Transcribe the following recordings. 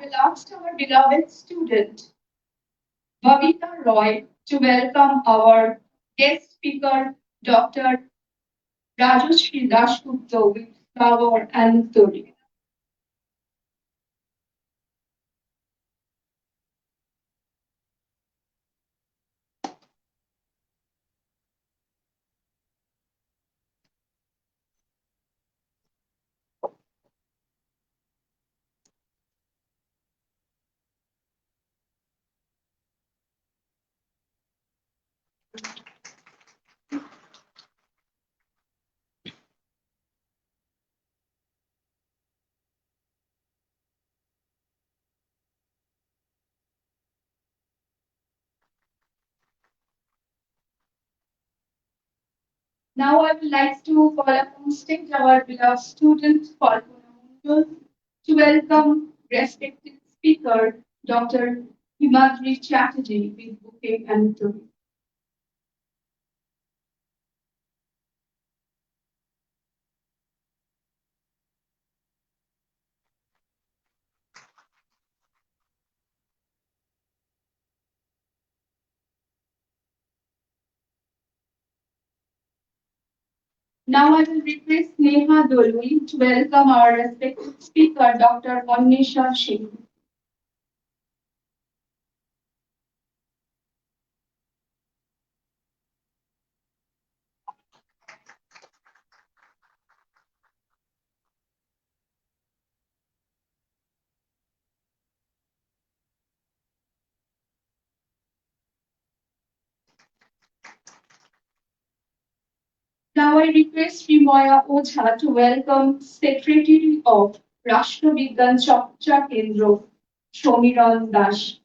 will ask our beloved student, Bhavita Roy, to welcome our guest speaker, Dr. Rajashri Dashgupta, with flower and story. Now I would like to call upon stage our beloved student, Kalpana Mundal, to welcome respected speaker, Dr. Himadri Chatterjee, with bouquet and story. Now I will request Neha Dolvi to welcome our respected speaker, Dr. Monisha Singh. Now I request Srimoya Oza to welcome Secretary of Rastrabiggan Charchakendra, Shomiran Das.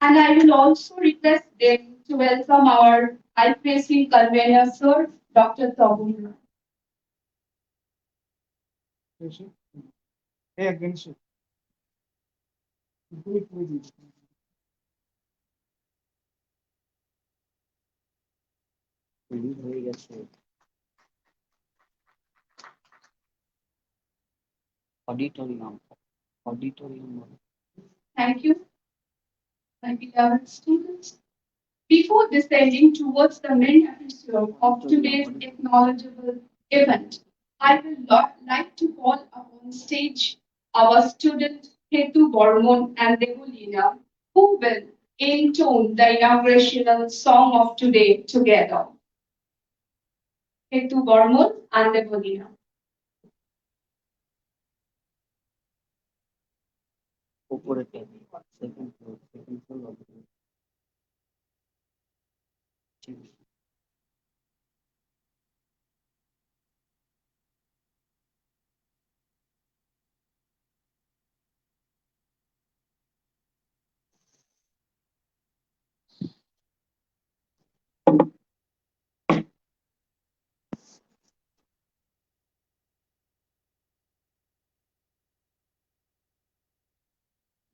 And I will also request them to welcome our IPSC convener, Sir Dr. Tabun. Auditorium. Auditorium. Thank you, my beloved students. Before descending towards the main episode of today's acknowledgeable event, I would like to call upon stage our student Hetu Bormon and Devolina, who will intone the inaugurational song of today together. Hetu Bormon and Devolina. Second floor of the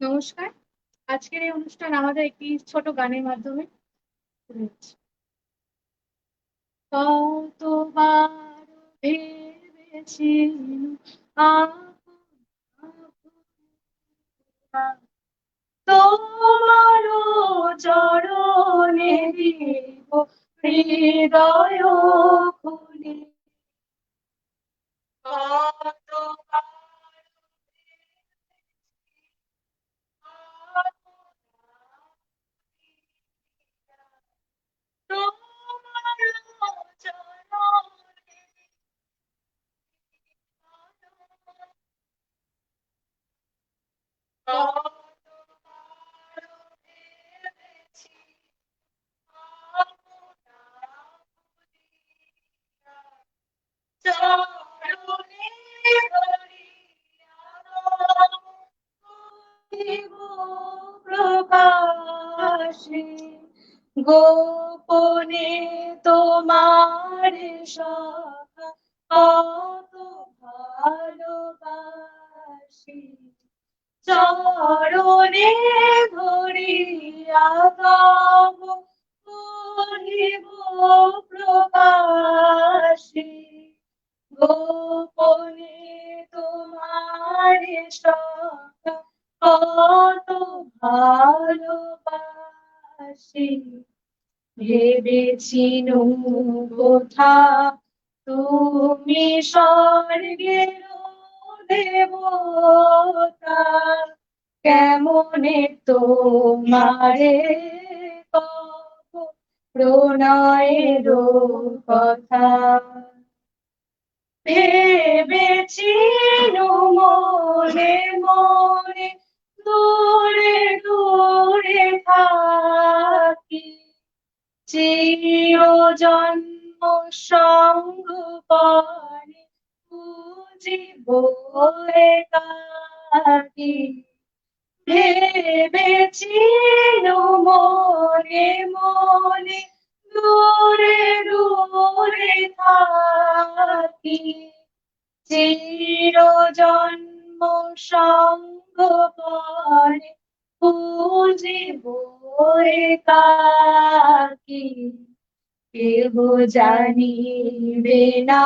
নমস্কার, আজকের এই অনুষ্ঠান আমাদের একটি ছোট গানের মাধ্যমে শুরু হচ্ছে। কতবার ভেবেছি তোমারও চরণে দিব হৃদয় খুলে। কতবার প্রকাশে গোপনে তোমার সখা কত ভালোবাসি, চরণে ধরিয়া গাব করিব প্রকাশে গোপনে তোমার সখা কত ভালোবাসি ভেবেছিল কোথা তুমি স্বর্গের দেবতা কেমনে তোমারে কব প্রণয়ের কথা ভেবেছিল মনে মনে দূরে দূরে থাকি চির জন্ম সঙ্গ পরে বুঝিব একাকী ভেবেছিল মনে মনে দূরে দূরে থাকি চির জন্ম সঙ্গ পরে বুঝিব একাকী কেহ জানিবে না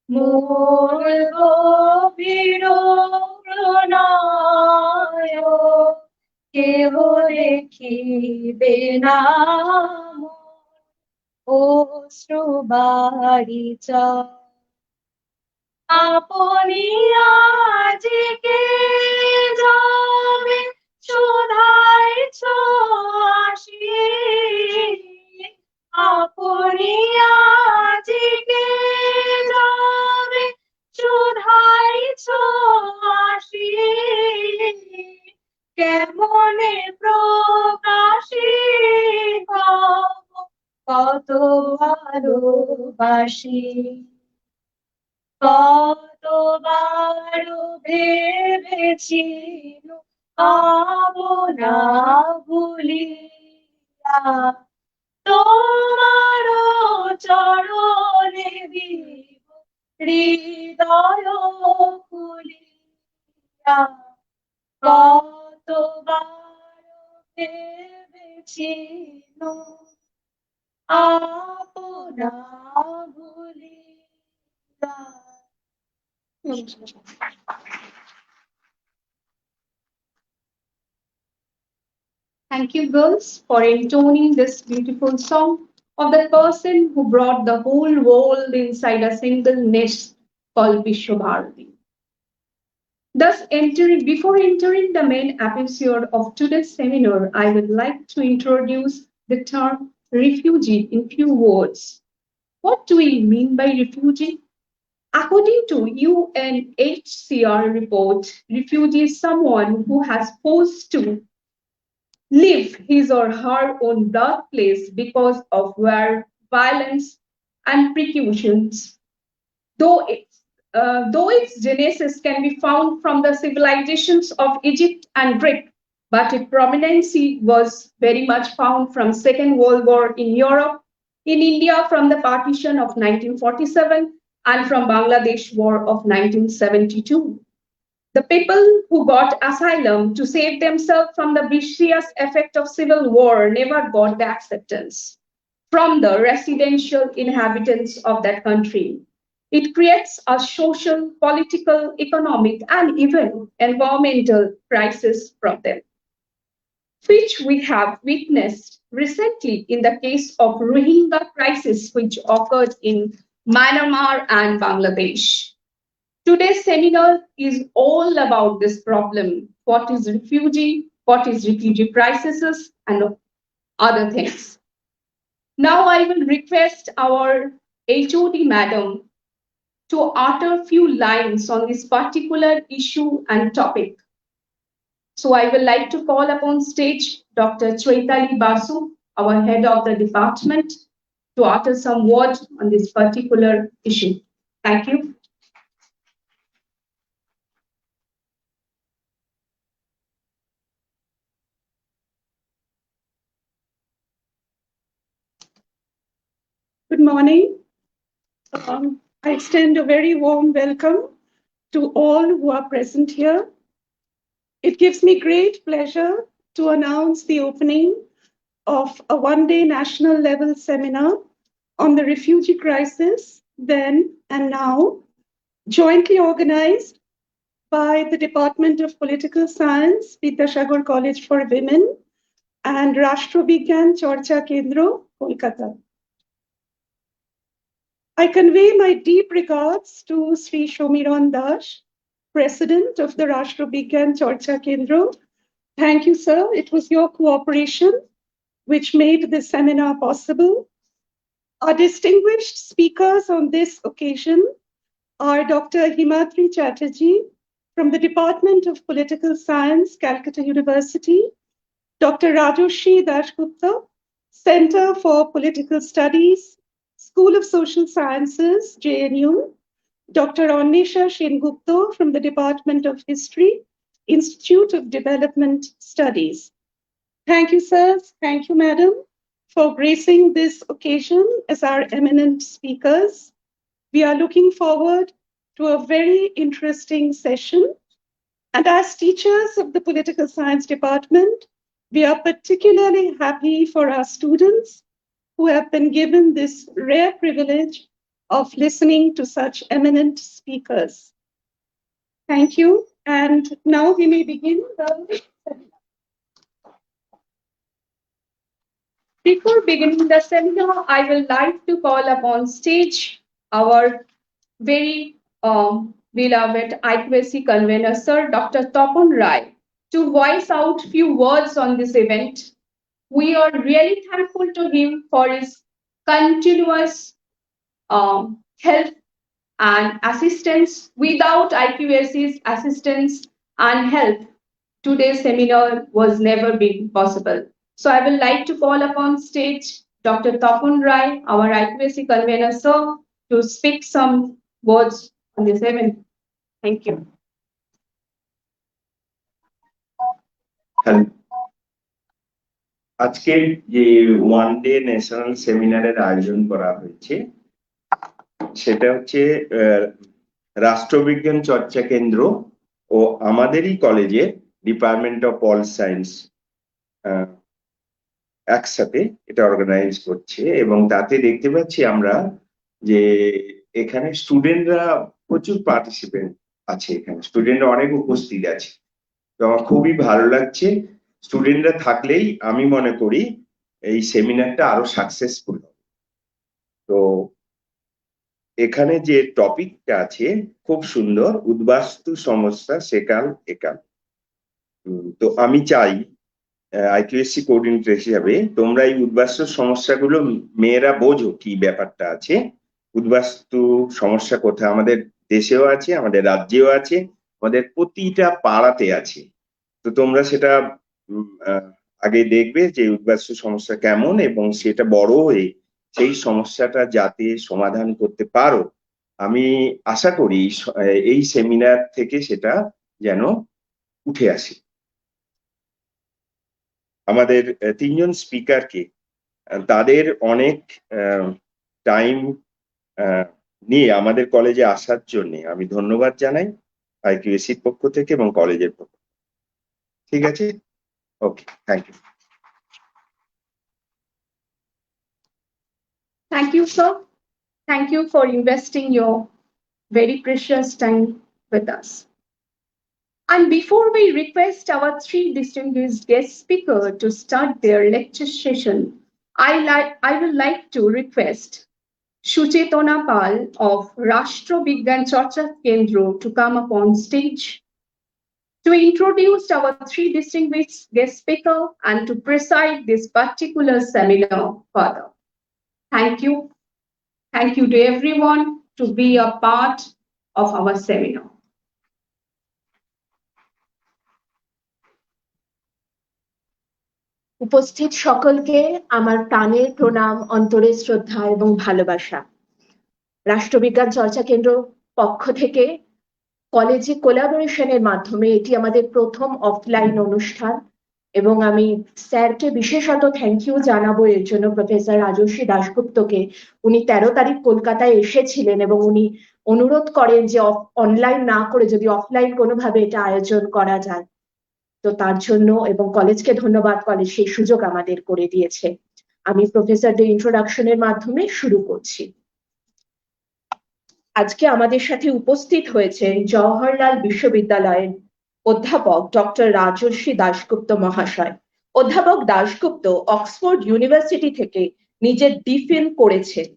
মোর গভীর প্রণয় কেহ দেখিবে না অশ্রু বারিচ আপনি আজিকে যাবে শুধাইছ আসি আপনি আজিকে যাবে শুধাইছ আসি কেমনে প্রকাশি কত ভালোবাসি কতবার ভেবেছিল ভাবনা ভুলিয়া তোমার চরণে দিব হৃদয় খুলিয়া কতবার ভেবেছিল আপনা ভুলিয়া Thank you, girls, for intoning this beautiful song of the person who brought the whole world inside a single nest called Vishwabharati. Thus, before entering the main episode of today's seminar, I would like to introduce the term refugee in few words. What do we mean by refugee? According to UNHCR report, refugee is someone who has forced to leave his or her own birthplace because of war, violence, and persecutions. Though its genesis can be found from the civilizations of Egypt and Greek, but its prominence was very much found from Second World War in Europe, in India from the partition of 1947, and from Bangladesh War of 1972. The people who got asylum to save themselves from the vicious effect of civil war never got the acceptance from the residential inhabitants of that country. It creates a social, political, economic, and even environmental crisis from them, which we have witnessed recently in the case of Rohingya crisis, which occurred in Myanmar and Bangladesh. Today's seminar is all about this problem. What is refugee crisis, and other things. Now I will request our HOD madam to utter few lines on this particular issue and topic. So I would like to call upon stage Dr. Chaitali Basu, our head of the department, to utter some words on this particular issue. Thank you. Good morning. I extend a very warm welcome to all who are present here. It gives me great pleasure to announce the opening of a one-day national level seminar on the refugee crisis then and now, jointly organized by the Department of Political Science, Vidyasagar College for Women, and Rastrabiggan Charchakendra, Kolkata. I convey my deep regards to Sri Shomiran Das, President of the Rastrabiggan Charchakendra. Thank you, sir. It was your cooperation which made this seminar possible. Our distinguished speakers on this occasion are Dr. Himatri Chatterjee from the Department of Political Science, Calcutta University, Dr. Rajoshi Dashgupta, Center for Political Studies, School of Social Sciences, JNU, Dr. Annisha Sengupta from the Department of History, Institute of Development Studies. Thank you, sirs. Thank you, madam, for gracing this occasion as our eminent speakers. We are looking forward to a very interesting session. And as teachers of the Political Science Department, we are particularly happy for our students who have been given this rare privilege of listening to such eminent speakers. Thank you. And now we may begin the seminar. Before beginning the seminar, I would like to call upon stage our very beloved IQAC convener, Sir Dr. Tapan Rai, to voice out few words on this event. We are really thankful to him for his continuous help and assistance. Without IQAC's assistance and help, today's seminar was never been possible. So I would like to call upon stage Dr. Tapan Rai, our IQAC convener, sir, to speak some words on this event. Thank you. আজকে যে one day national সেমিনারের আয়োজন করা হয়েছে সেটা হচ্ছে রাষ্ট্রবিজ্ঞান চর্চা কেন্দ্র ও আমাদেরই কলেজে ডিপার্টমেন্ট অফ পল সায়েন্স একসাথে এটা অর্গানাইজ করছে এবং তাতে দেখতে পাচ্ছি আমরা যে এখানে স্টুডেন্টরা প্রচুর পার্টিসিপেন্ট আছে, এখানে স্টুডেন্টরা অনেক উপস্থিত আছে। তো আমার খুবই ভালো লাগছে। স্টুডেন্টরা থাকলেই আমি মনে করি এই সেমিনারটা আরো সাকসেসফুল হবে। তো এখানে যে টপিকটা আছে খুব সুন্দর, উদ্বাস্তু সমস্যা সেকাল একাল। তো আমি চাই আইকিউএসসি কোঅর্ডিনেটর হিসাবে তোমরা এই উদ্বাস্তু সমস্যাগুলো মেয়েরা বোঝো কি ব্যাপারটা আছে। উদ্বাস্তু সমস্যা কোথায় আমাদের দেশেও আছে, আমাদের রাজ্যেও আছে, আমাদের প্রতিটা পাড়াতে আছে। তো তোমরা সেটা আগে দেখবে যে উদ্বাস্তু সমস্যা কেমন এবং সেটা বড় হয়ে সেই সমস্যাটা যাতে সমাধান করতে পারো। আমি আশা করি এই সেমিনার থেকে সেটা যেন উঠে আসে। আমাদের তিনজন স্পিকারকে তাদের অনেক টাইম নিয়ে আমাদের কলেজে আসার জন্য আমি ধন্যবাদ জানাই আইকিউএসির পক্ষ থেকে এবং কলেজের পক্ষ। ঠিক আছে, okay, thank you. Thank you, sir. Thank you for investing your very precious time with us. And before we request our three distinguished guest speakers to start their lecture session, I would like to request Suchetona Pal of Rastrabiggan Charchakendra to come upon stage to introduce our three distinguished guest speakers and to preside this particular seminar further. Thank you. Thank you to everyone to be a part of our seminar. উপস্থিত সকলকে আমার প্রাণের প্রণাম, অন্তরের শ্রদ্ধা এবং ভালোবাসা। রাষ্ট্রবিজ্ঞান চর্চা কেন্দ্র পক্ষ থেকে কলেজে কোলাবোরেশনের মাধ্যমে এটি আমাদের প্রথম অফলাইন অনুষ্ঠান এবং আমি স্যারকে বিশেষত থ্যাংক ইউ জানাবো এর জন্য, প্রফেসর রাজস্বী দাশগুপ্তকে। উনি 13 তারিখ কলকাতায় এসেছিলেন এবং উনি অনুরোধ করেন যে অনলাইন না করে যদি অফলাইন কোনোভাবে এটা আয়োজন করা যায়। তো তার জন্য এবং কলেজকে ধন্যবাদ, কলেজ সেই সুযোগ আমাদের করে দিয়েছে। আমি প্রফেসরদের ইন্ট্রোডাকশনের মাধ্যমে শুরু করছি। আজকে আমাদের সাথে উপস্থিত হয়েছেন জওহরলাল বিশ্ববিদ্যালয়ের অধ্যাপক ডক্টর রাজর্ষি দাশগুপ্ত মহাশয়। অধ্যাপক দাশগুপ্ত অক্সফোর্ড ইউনিভার্সিটি থেকে নিজের ডিফিল করেছেন।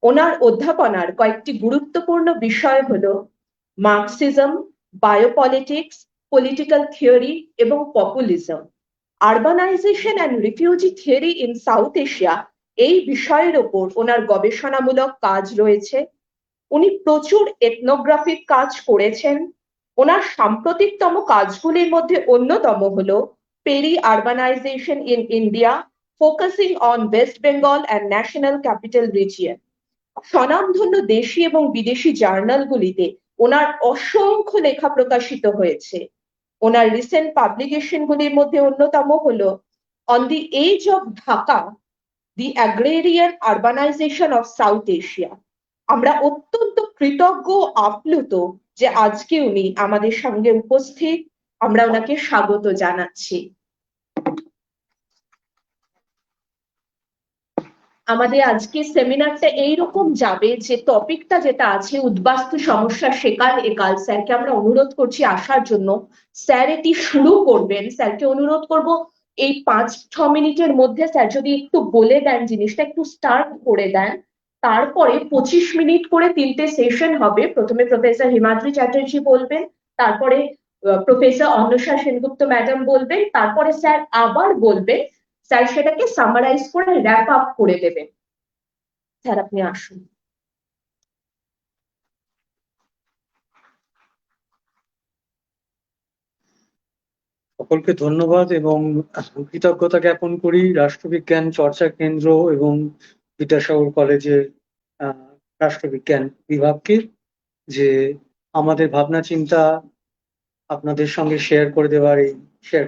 ওনার অধ্যাপনার কয়েকটি গুরুত্বপূর্ণ বিষয় হলো মার্কসিজম, বায়োপলিটিক্স, পলিটিক্যাল থিওরি এবং populism. Urbanisation and refugee theory in south Asia এই বিষয়ের ওপর ওনার গবেষণামূলক কাজ রয়েছে। উনি প্রচুর এথনোগ্রাফিক কাজ করেছেন। ওনার সাম্প্রতিকতম কাজগুলির মধ্যে অন্যতম হলো peri urbanization in India, focusing on West Bengal and National Capital Region. স্বনামধন্য দেশি এবং বিদেশি জার্নালগুলিতে ওনার অসংখ্য লেখা প্রকাশিত হয়েছে। ওনার রিসেন্ট পাবলিকেশনগুলির মধ্যে অন্যতম হলো on the edge of Dhaka, the agrarian urbanization of South Asia. আমরা অত্যন্ত কৃতজ্ঞ আপ্লুত যে আজকে উনি আমাদের সঙ্গে উপস্থিত। আমরা ওনাকে স্বাগত জানাচ্ছি। আমাদের আজকে সেমিনারটা এইরকম যাবে যে টপিকটা যেটা আছে উদ্বাস্তু সমস্যা সেকাল একাল। স্যারকে আমরা অনুরোধ করছি আসার জন্য। স্যার এটি শুরু করবেন। স্যারকে অনুরোধ করব এই 5-6 মিনিটের মধ্যে স্যার যদি একটু বলে দেন, জিনিসটা একটু স্টার্ট করে দেন। তারপরে 25 মিনিট করে 3টে সেশন হবে। প্রথমে প্রফেসর হিমাদ্রি চ্যাটার্জি বলবেন, তারপরে প্রফেসর অন্বেষা সেনগুপ্ত ম্যাডাম বলবেন, তারপরে স্যার আবার বলবেন। স্যার সেটাকে সামারাইজ করে র্যাপ আপ করে দেবেন। স্যার আপনি আসুন। সকলকে ধন্যবাদ এবং কৃতজ্ঞতা জ্ঞাপন করি রাষ্ট্রবিজ্ঞান চর্চা কেন্দ্র এবং বিদ্যাসাগর কলেজের রাষ্ট্রবিজ্ঞান বিভাগকে, যে আমাদের ভাবনা চিন্তা আপনাদের সঙ্গে শেয়ার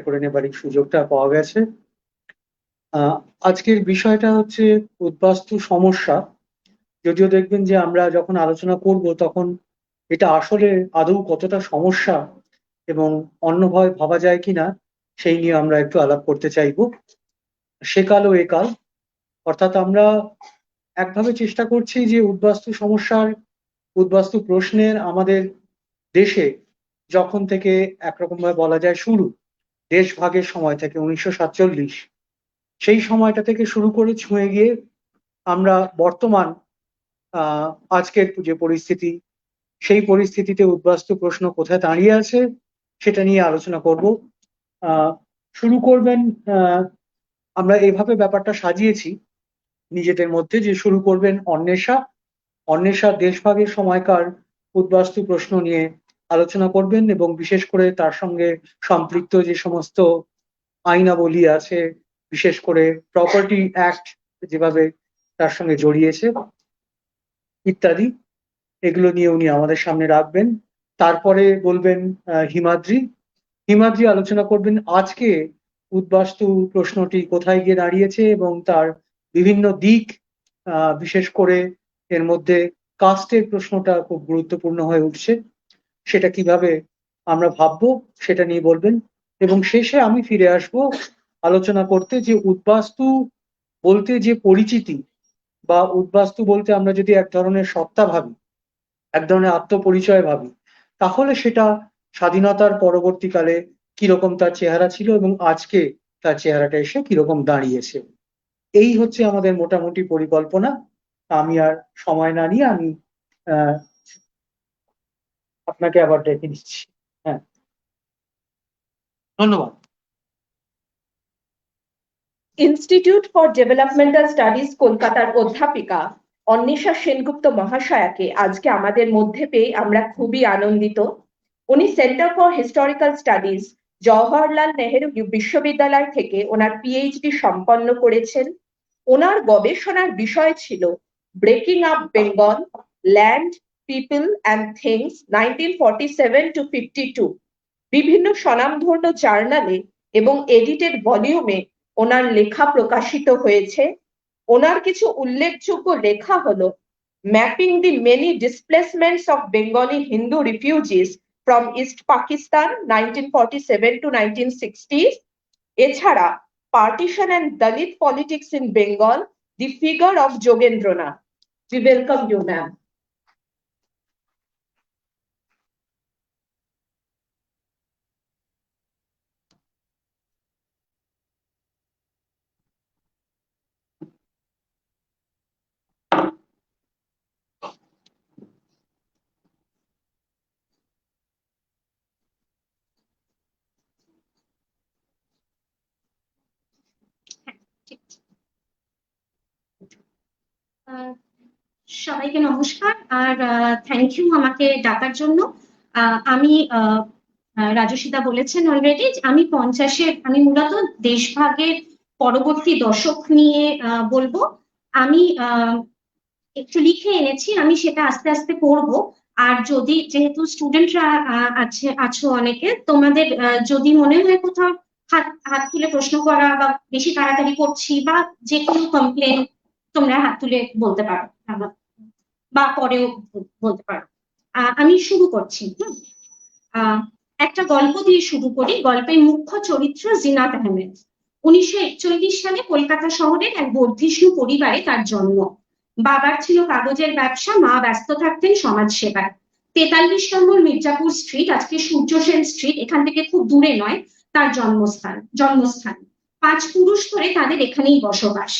করে নেবার এই সুযোগটা পাওয়া গেছে। আজকের বিষয়টা হচ্ছে উদ্বাস্তু সমস্যা। যদিও দেখবেন যে আমরা যখন আলোচনা করব তখন এটা আসলে আদৌ কতটা সমস্যা এবং অন্যভাবে ভাবা যায় কিনা সেই নিয়ে আমরা একটু আলাপ করতে চাইব। সেকাল ও একাল, অর্থাৎ আমরা একভাবে চেষ্টা করছি যে উদ্বাস্তু প্রশ্নের আমাদের দেশে যখন থেকে একরকম ভাবে বলা যায় শুরু, দেশ ভাগের সময় থেকে 1947 সেই সময়টা থেকে শুরু করে ছুঁয়ে গিয়ে আমরা বর্তমান আজকের যে পরিস্থিতি, সেই পরিস্থিতিতে উদ্বাস্তু প্রশ্ন কোথায় দাঁড়িয়ে আছে সেটা নিয়ে আলোচনা করব। শুরু করবেন, আমরা এইভাবে ব্যাপারটা সাজিয়েছি নিজেদের মধ্যে যে শুরু করবেন অন্বেষা দেশভাগের সময়কার উদ্বাস্তু প্রশ্ন নিয়ে আলোচনা করবেন এবং বিশেষ করে তার সঙ্গে সম্পৃক্ত যে সমস্ত আইনাবলী আছে, বিশেষ করে প্রপার্টি অ্যাক্ট যেভাবে তার সঙ্গে জড়িয়েছে ইত্যাদি, এগুলো নিয়ে উনি আমাদের সামনে রাখবেন। তারপরে বলবেন হিমাদ্রি আলোচনা করবেন আজকে উদ্বাস্তু প্রশ্নটি কোথায় গিয়ে দাঁড়িয়েছে এবং তার বিভিন্ন দিক, বিশেষ করে এর মধ্যে কাস্টের প্রশ্নটা খুব গুরুত্বপূর্ণ হয়ে উঠছে, সেটা কিভাবে আমরা ভাববো সেটা নিয়ে বলবেন। এবং শেষে আমি ফিরে আসব আলোচনা করতে যে উদ্বাস্তু বলতে যে পরিচিতি বা উদ্বাস্তু বলতে আমরা যদি এক ধরনের সত্তা ভাবি, এক ধরনের আত্মপরিচয় ভাবি, তাহলে সেটা স্বাধীনতার পরবর্তীকালে কিরকম তার চেহারা ছিল এবং আজকে তার চেহারাটা এসে কিরকম দাঁড়িয়েছে। এই হচ্ছে আমাদের মোটামুটি পরিকল্পনা। আমি আর সময় না নিয়ে আমি আপনাকে আবার ডেকে নিচ্ছি। হ্যাঁ, ধন্যবাদ। ইনস্টিটিউট ফর ডেভেলপমেন্টাল স্টাডিজ কলকাতার অধ্যাপিকা অন্বেষা সেনগুপ্ত মহাশয়াকে আজকে আমাদের মধ্যে পেয়ে আমরা খুবই আনন্দিত। উনি centre for historical studies Jawaharlal Nehru বিশ্ববিদ্যালয় থেকে ওনার পিএইচডি সম্পন্ন করেছেন। ওনার গবেষণার বিষয় ছিল breaking up Bengal, land, people and things 1947 to 52। বিভিন্ন স্বনামধন্য জার্নালে এবং এডিটেড ভলিউমে ওনার লেখা প্রকাশিত হয়েছে। ওনার কিছু উল্লেখযোগ্য লেখা হলো mapping the many displacements of Bengali Hindu refugees from East Pakistan 1947 to 1960s. এছাড়া partition and Dalit politics in Bengal, the figure of Jogendranath. We welcome you, ma'am. সবাইকে নমস্কার আর থ্যাংক ইউ আমাকে ডাকার জন্য। আমি রাজস্বিতা বলেছেন অলরেডি, আমি 50-এর, আমি মূলত দেশভাগের পরবর্তী দশক নিয়ে বলবো। আমি একটু লিখে এনেছি, আমি সেটা আস্তে আস্তে পড়বো। আর যদি, যেহেতু স্টুডেন্টরা আছো অনেকে, তোমাদের যদি মনে হয় কোথাও হাত তুলে প্রশ্ন করা বা বেশি তাড়াতাড়ি করছি বা যে কোনো কমপ্লেন, তোমরা হাত তুলে বলতে পারো বা পরেও বলতে পারো। আমি শুরু করছি। একটা গল্প দিয়ে শুরু করি। গল্পের মুখ্য চরিত্র জিনাত আহমেদ। 1941 সালে কলকাতা শহরের এক বর্ধিষ্ণু পরিবারে তার জন্ম। বাবার ছিল কাগজের ব্যবসা, মা ব্যস্ত থাকতেন সমাজ সেবায়। 43 নম্বর মির্জাপুর স্ট্রিট, আজকে সূর্য সেন স্ট্রিট, এখান থেকে খুব দূরে নয় তার জন্মস্থান। 5 পুরুষ ধরে তাদের এখানেই বসবাস।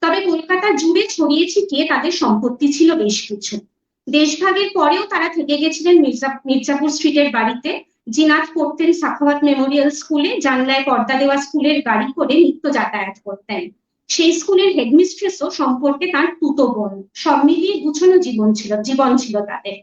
তবে কলকাতা জুড়ে ছড়িয়ে ছিটিয়ে তাদের সম্পত্তি ছিল বেশ কিছু। দেশভাগের পরেও তারা থেকে গেছিলেন মির্জাপুর স্ট্রিটের বাড়িতে। জিনাত পড়তেন সাখাওয়াত মেমোরিয়াল স্কুলে, জানলায় পর্দা দেওয়া স্কুলের গাড়ি করে নিত্য যাতায়াত করতেন। সেই স্কুলের হেডমিস্ট্রেসও সম্পর্কে তার তুতো বোন। সব মিলিয়ে গুছানো জীবন ছিল তাদের।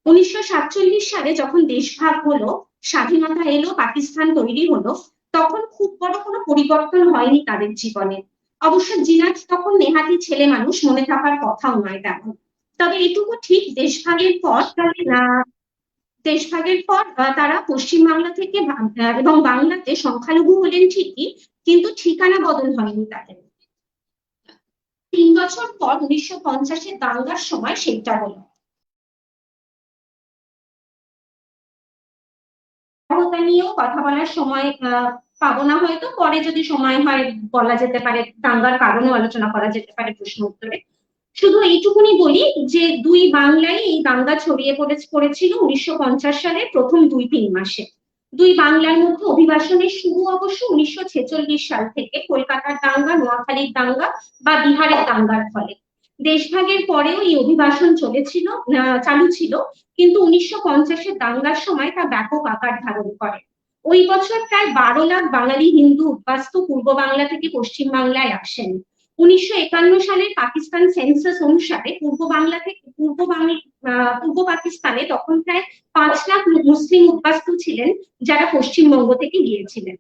1947 সালে যখন দেশভাগ হলো, স্বাধীনতা এলো, পাকিস্তান তৈরি হলো, তখন খুব বড় কোনো পরিবর্তন হয়নি তাদের জীবনে। অবশ্য জিনাত তখন নেহাতি ছেলে মানুষ, মনে থাকার কথাও নয় তেমন। তবে এটুকু ঠিক, দেশভাগের পর তারা পশ্চিমবাংলা থেকে এবং বাংলাতে সংখ্যালঘু হলেন ঠিকই, কিন্তু ঠিকানা বদল হয়নি তাদের। 3 বছর পর 1950-এর দাঙ্গার সময় সেটা হলো। নিয়েও কথা বলার সময় পাবো না, হয়তো পরে যদি সময় হয় বলা যেতে পারে, দাঙ্গার কারণেও আলোচনা করা যেতে পারে প্রশ্ন উত্তরে। শুধু এইটুকুনি বলি যে দুই বাংলায় এই দাঙ্গা ছড়িয়ে পড়েছিল 1950 সালের প্রথম 2-3 মাসে। দুই বাংলার মধ্যে অভিবাসনের শুরু অবশ্য 1946 সাল থেকে, কলকাতার দাঙ্গা, নোয়াখালীর দাঙ্গা বা বিহারের দাঙ্গার ফলে। দেশভাগের পরেও এই অভিবাসন চালু ছিল, কিন্তু 1950-এর দাঙ্গার সময় তা ব্যাপক আকার ধারণ করে। ওই বছর প্রায় 12 লাখ বাঙালি হিন্দু উদ্বাস্তু পূর্ব বাংলা থেকে পশ্চিম বাংলায় আসেন। 1951 সালের পাকিস্তান সেন্সাস অনুসারে পূর্ব পাকিস্তানে তখন প্রায় 5 লাখ মুসলিম উদ্বাস্তু ছিলেন, যারা পশ্চিমবঙ্গ থেকে গিয়েছিলেন।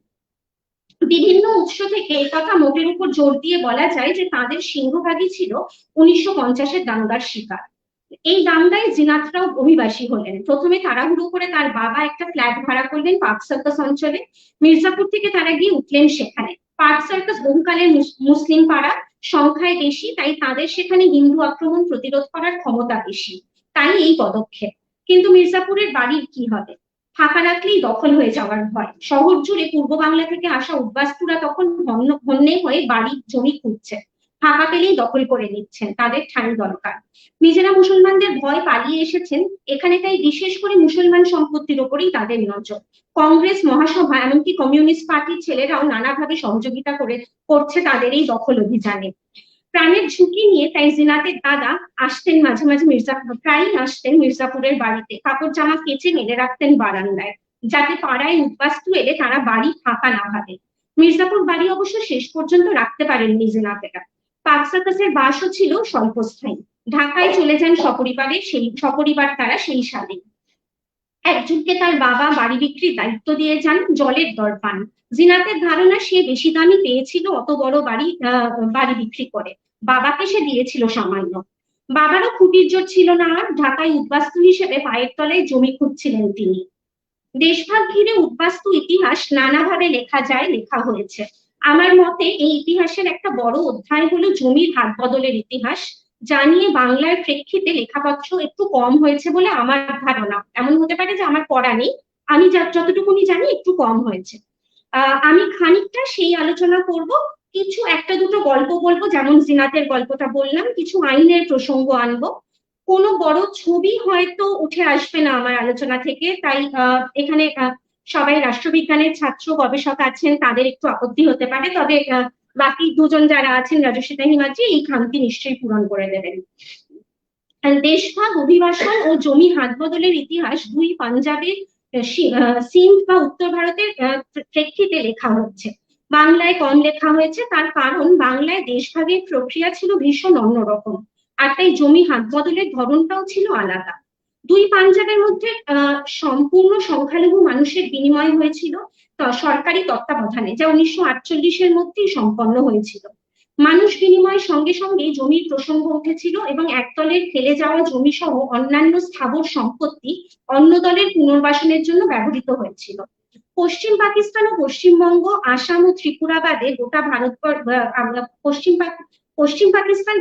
বিভিন্ন উৎস থেকে একথা মোটের উপর জোর দিয়ে বলা যায় যে তাদের সিংহভাগই ছিল 1950-এর দাঙ্গার শিকার। এই দাঙ্গায় জিনাতরাও অভিবাসী হলেন। প্রথমে তাড়াহুড়ো করে তার বাবা একটা ফ্ল্যাট ভাড়া করলেন পার্ক সার্কাস অঞ্চলে। মির্জাপুর থেকে তারা গিয়ে উঠলেন সেখানে। পার্ক সার্কাস বহুকালের মুসলিম পাড়া, সংখ্যায় বেশি, তাই তাদের সেখানে হিন্দু আক্রমণ প্রতিরোধ করার ক্ষমতা বেশি, তাই এই পদক্ষেপ। কিন্তু মির্জাপুরের বাড়ির কি হবে? ফাঁকা রাখলেই দখল হয়ে যাওয়ার ভয়। শহর জুড়ে পূর্ব বাংলা থেকে আসা উদ্বাস্তুরা তখন হন্যে হয়ে বাড়ি জমি খুঁজছে, ফাঁকা পেলেই দখল করে নিচ্ছেন, তাদের ঠাঁই দরকার। নিজেরা মুসলমানদের ভয় পালিয়ে এসেছেন এখানে, তাই বিশেষ করে মুসলমান সম্পত্তির ওপরেই তাদের নজর। কংগ্রেস, মহাসভা, এমনকি কমিউনিস্ট পার্টির ছেলেরাও নানাভাবে সহযোগিতা করছে তাদের এই দখল অভিযানে। প্রাণের ঝুঁকি নিয়ে তাই জিনাতের দাদা আসতেন মাঝে মাঝে প্রায়ই আসতেন মির্জাপুরের বাড়িতে। কাপড় জামা কেচে মেলে রাখতেন বারান্দায়, যাতে পাড়ায় উদ্বাস্তু এলে তারা বাড়ি ফাঁকা না ভাবে। মির্জাপুর বাড়ি অবশ্য শেষ পর্যন্ত রাখতে পারেননি জিনাতেরা। পার্ক সার্কাসের বাসও ছিল স্বল্পস্থায়ী। ঢাকায় চলে যান সপরিবার তারা সেই সালে। একজনকে তার বাবা বাড়ি বিক্রির দায়িত্ব দিয়ে যান, জলের দর পান। জিনাতের ধারণা সে বেশি দামই পেয়েছিল অত বড় বাড়ি বিক্রি করে, বাবাকে সে দিয়েছিল সামান্য। বাবারও খুঁটির জোর ছিল না আর, ঢাকায় উদ্বাস্তু হিসেবে পায়ের তলায় জমি খুঁজছিলেন তিনি। দেশভাগ ঘিরে উদ্বাস্তু ইতিহাস নানাভাবে লেখা হয়েছে। আমার মতে এই ইতিহাসের একটা বড় অধ্যায় হলো জমির হাত বদলের ইতিহাস। যা নিয়ে বাংলার প্রেক্ষিতে লেখাপত্র একটু কম হয়েছে বলে আমার ধারণা। এমন হতে পারে যে আমার পড়া নেই, আমি যতটুকুনি জানি একটু কম হয়েছে। আমি খানিকটা সেই আলোচনা করব, কিছু একটা দুটো গল্প বলবো, যেমন জিনাতের গল্পটা বললাম, কিছু আইনের প্রসঙ্গ আনবো। কোনো বড় ছবি হয়তো উঠে আসবে না আমার আলোচনা থেকে, তাই এখানে সবাই রাষ্ট্রবিজ্ঞানের ছাত্র গবেষক আছেন, তাদের একটু আপত্তি হতে পারে, তবে বাকি দুজন যারা আছেন রাজস্বিতা হিমাদ্রি এই খামতি নিশ্চয়ই পূরণ করে দেবেন। দেশভাগ, অভিবাসন ও জমি হাত বদলের ইতিহাস দুই পাঞ্জাবের সিন্ধ বা উত্তর ভারতের প্রেক্ষিতে লেখা হচ্ছে। বাংলায় কম লেখা হয়েছে, তার কারণ বাংলায় দেশভাগের প্রক্রিয়া ছিল ভীষণ অন্যরকম, আর তাই জমি হাত বদলের ধরনটাও ছিল আলাদা। দুই পাঞ্জাবের মধ্যে সম্পূর্ণ সংখ্যালঘু মানুষের বিনিময় হয়েছিল সরকারি তত্ত্বাবধানে, যা 1948-এর মধ্যেই সম্পন্ন হয়েছিল। মানুষ বিনিময়ের সঙ্গে সঙ্গে জমির প্রসঙ্গ উঠেছিল এবং একদলের ফেলে যাওয়া জমি সহ অন্যান্য স্থাবর সম্পত্তি অন্য দলের পুনর্বাসনের জন্য ব্যবহৃত হয়েছিল। পশ্চিম পাকিস্তান ও পশ্চিমবঙ্গ, আসাম ও ত্রিপুরা বাদে গোটা পশ্চিম পাকিস্তান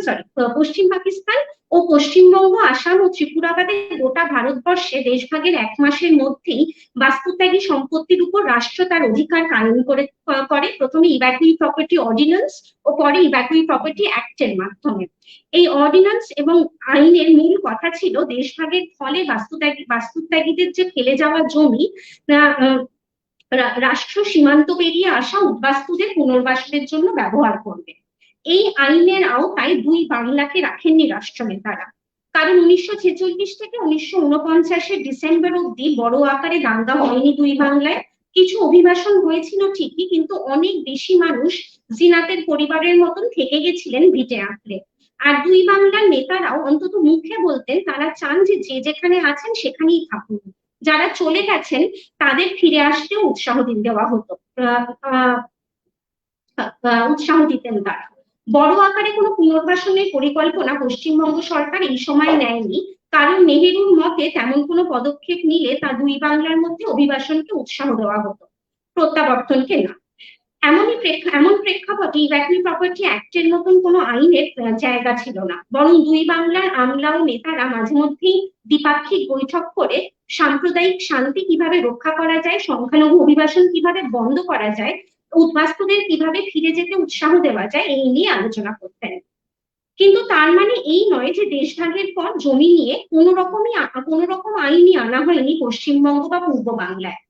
ও পশ্চিমবঙ্গ, আসাম ও ত্রিপুরা বাদে গোটা ভারতবর্ষে দেশভাগের 1 মাসের মধ্যেই বাস্তুত্যাগী সম্পত্তির উপর রাষ্ট্র তার অধিকার কায়েম করে। প্রথমে ইভ্যাকুই প্রপার্টি অর্ডিন্যান্স ও পরে ইভ্যাকুই প্রপার্টি অ্যাক্টের মাধ্যমে। এই অর্ডিন্যান্স এবং আইনের মূল কথা ছিল দেশভাগের ফলে বাস্তুত্যাগীদের যে ফেলে যাওয়া জমি রাষ্ট্র সীমান্ত পেরিয়ে আসা উদ্বাস্তুদের পুনর্বাসনের জন্য ব্যবহার করবে। এই আইনের আওতায় দুই বাংলাকে রাখেননি রাষ্ট্রনেতারা, কারণ 1946 থেকে 1949-এর ডিসেম্বর অব্দি বড় আকারে দাঙ্গা হয়নি দুই বাংলায়। কিছু অভিবাসন হয়েছিল ঠিকই, কিন্তু অনেক বেশি মানুষ জিনাতের পরিবারের মতন থেকে গেছিলেন ভিটে আঁকড়ে। আর দুই বাংলার নেতারাও অন্তত মুখে বলতেন তারা চান যে যেখানে আছেন সেখানেই থাকুন, যারা চলে গেছেন তাদের ফিরে আসতেও উৎসাহ দিতেন তারা। বড় আকারে কোনো পুনর্বাসনের পরিকল্পনা পশ্চিমবঙ্গ সরকার এই সময় নেয়নি, কারণ নেহেরুর মতে তেমন কোনো পদক্ষেপ নিলে তা দুই বাংলার মধ্যে অভিবাসনকে উৎসাহ দেওয়া হতো, প্রত্যাবর্তনকে না। এমন প্রেক্ষাপটে ইভ্যাকুই প্রপার্টি অ্যাক্টের মতন কোনো আইনের জায়গা ছিল না, বরং দুই বাংলার আমলা ও নেতারা মাঝে মধ্যেই দ্বিপাক্ষিক বৈঠক করে সাম্প্রদায়িক শান্তি কিভাবে রক্ষা করা যায়, সংখ্যালঘু অভিবাসন কিভাবে বন্ধ করা যায়, উদ্বাস্তুদের কিভাবে ফিরে যেতে উৎসাহ দেওয়া যায়, এই নিয়ে আলোচনা করতেন। কিন্তু তার মানে এই নয় যে দেশভাগের পর জমি নিয়ে কোনো রকম আইনই আনা হয়নি পশ্চিমবঙ্গ বা পূর্ব বাংলায়।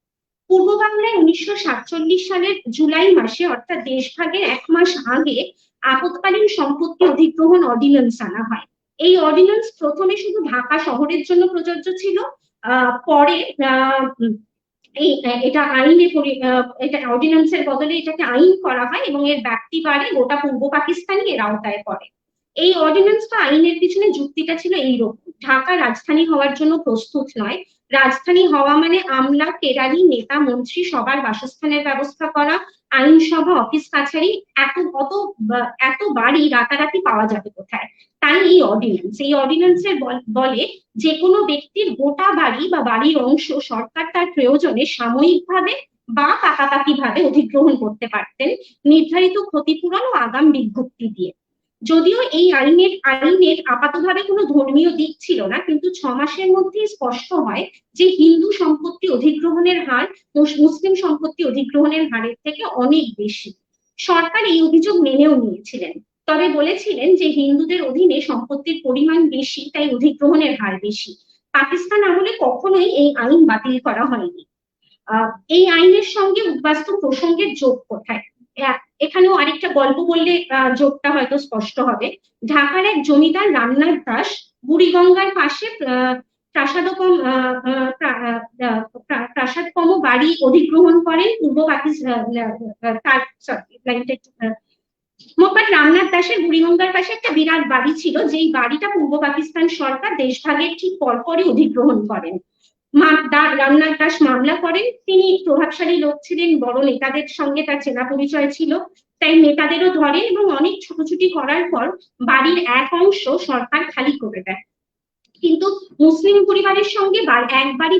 পূর্ব বাংলায় 1947 সালের জুলাই মাসে, অর্থাৎ দেশভাগের 1 মাস আগে, আপৎকালীন সম্পত্তি অধিগ্রহণ অর্ডিন্যান্স আনা হয়। এই অর্ডিন্যান্স প্রথমে শুধু ঢাকা শহরের জন্য প্রযোজ্য ছিল, পরে এটা অর্ডিন্যান্সের বদলে এটাকে আইন করা হয় এবং এর ব্যাপ্তি বাড়ে, গোটা পূর্ব পাকিস্তানই এর আওতায় পড়ে। এই অর্ডিন্যান্স বা আইনের পিছনে যুক্তিটা ছিল এইরকম: ঢাকা রাজধানী হওয়ার জন্য প্রস্তুত নয়, রাজধানী হওয়া মানে আমলা, কেরানি, নেতা, মন্ত্রী সবার বাসস্থানের ব্যবস্থা করা, আইনসভা, অফিস কাছারি, এত বাড়ি রাতারাতি পাওয়া যাবে কোথায়। তাই এই অর্ডিন্যান্সের বলে যে কোনো ব্যক্তির গোটা বাড়ি বা বাড়ির অংশ সরকার তার প্রয়োজনে সাময়িকভাবে বা পাকাপাকি ভাবে অধিগ্রহণ করতে পারতেন, নির্ধারিত ক্ষতিপূরণ ও আগাম বিজ্ঞপ্তি দিয়ে। যদিও এই আইনের আপাতভাবে কোনো ধর্মীয় দিক ছিল না, কিন্তু 6 মাসের মধ্যেই স্পষ্ট হয় যে হিন্দু সম্পত্তি অধিগ্রহণের হার মুসলিম সম্পত্তি অধিগ্রহণের হারের থেকে অনেক বেশি। সরকার এই অভিযোগ মেনেও নিয়েছিলেন, তবে বলেছিলেন যে হিন্দুদের অধীনে সম্পত্তির পরিমাণ বেশি, তাই অধিগ্রহণের হার বেশি। পাকিস্তান আমলে কখনোই এই আইন বাতিল করা হয়নি। এই আইনের সঙ্গে উদ্বাস্তু প্রসঙ্গের যোগ কোথায়? এখানেও আরেকটা গল্প বললে যোগটা হয়তো স্পষ্ট হবে। ঢাকার এক জমিদার রামনাথ দাস বুড়িগঙ্গার পাশে প্রাসাদকম বাড়ি অধিগ্রহণ করেন পূর্ব পাকিস্তান। রামনাথ দাসের বুড়িগঙ্গার পাশে একটা বিরাট বাড়ি ছিল, যেই বাড়িটা পূর্ব পাকিস্তান সরকার দেশভাগের ঠিক পরপরই অধিগ্রহণ করেন। রামনাথ দাস মামলা করেন। তিনি প্রভাবশালী লোক ছিলেন, বড় নেতাদের সঙ্গে তার চেনা পরিচয় ছিল, তাই নেতাদেরও ধরেন এবং অনেক ছুটোছুটি করার পর বাড়ির এক অংশ সরকার খালি করে দেয়। কিন্তু মুসলিম পরিবারের সঙ্গে এক বাড়ি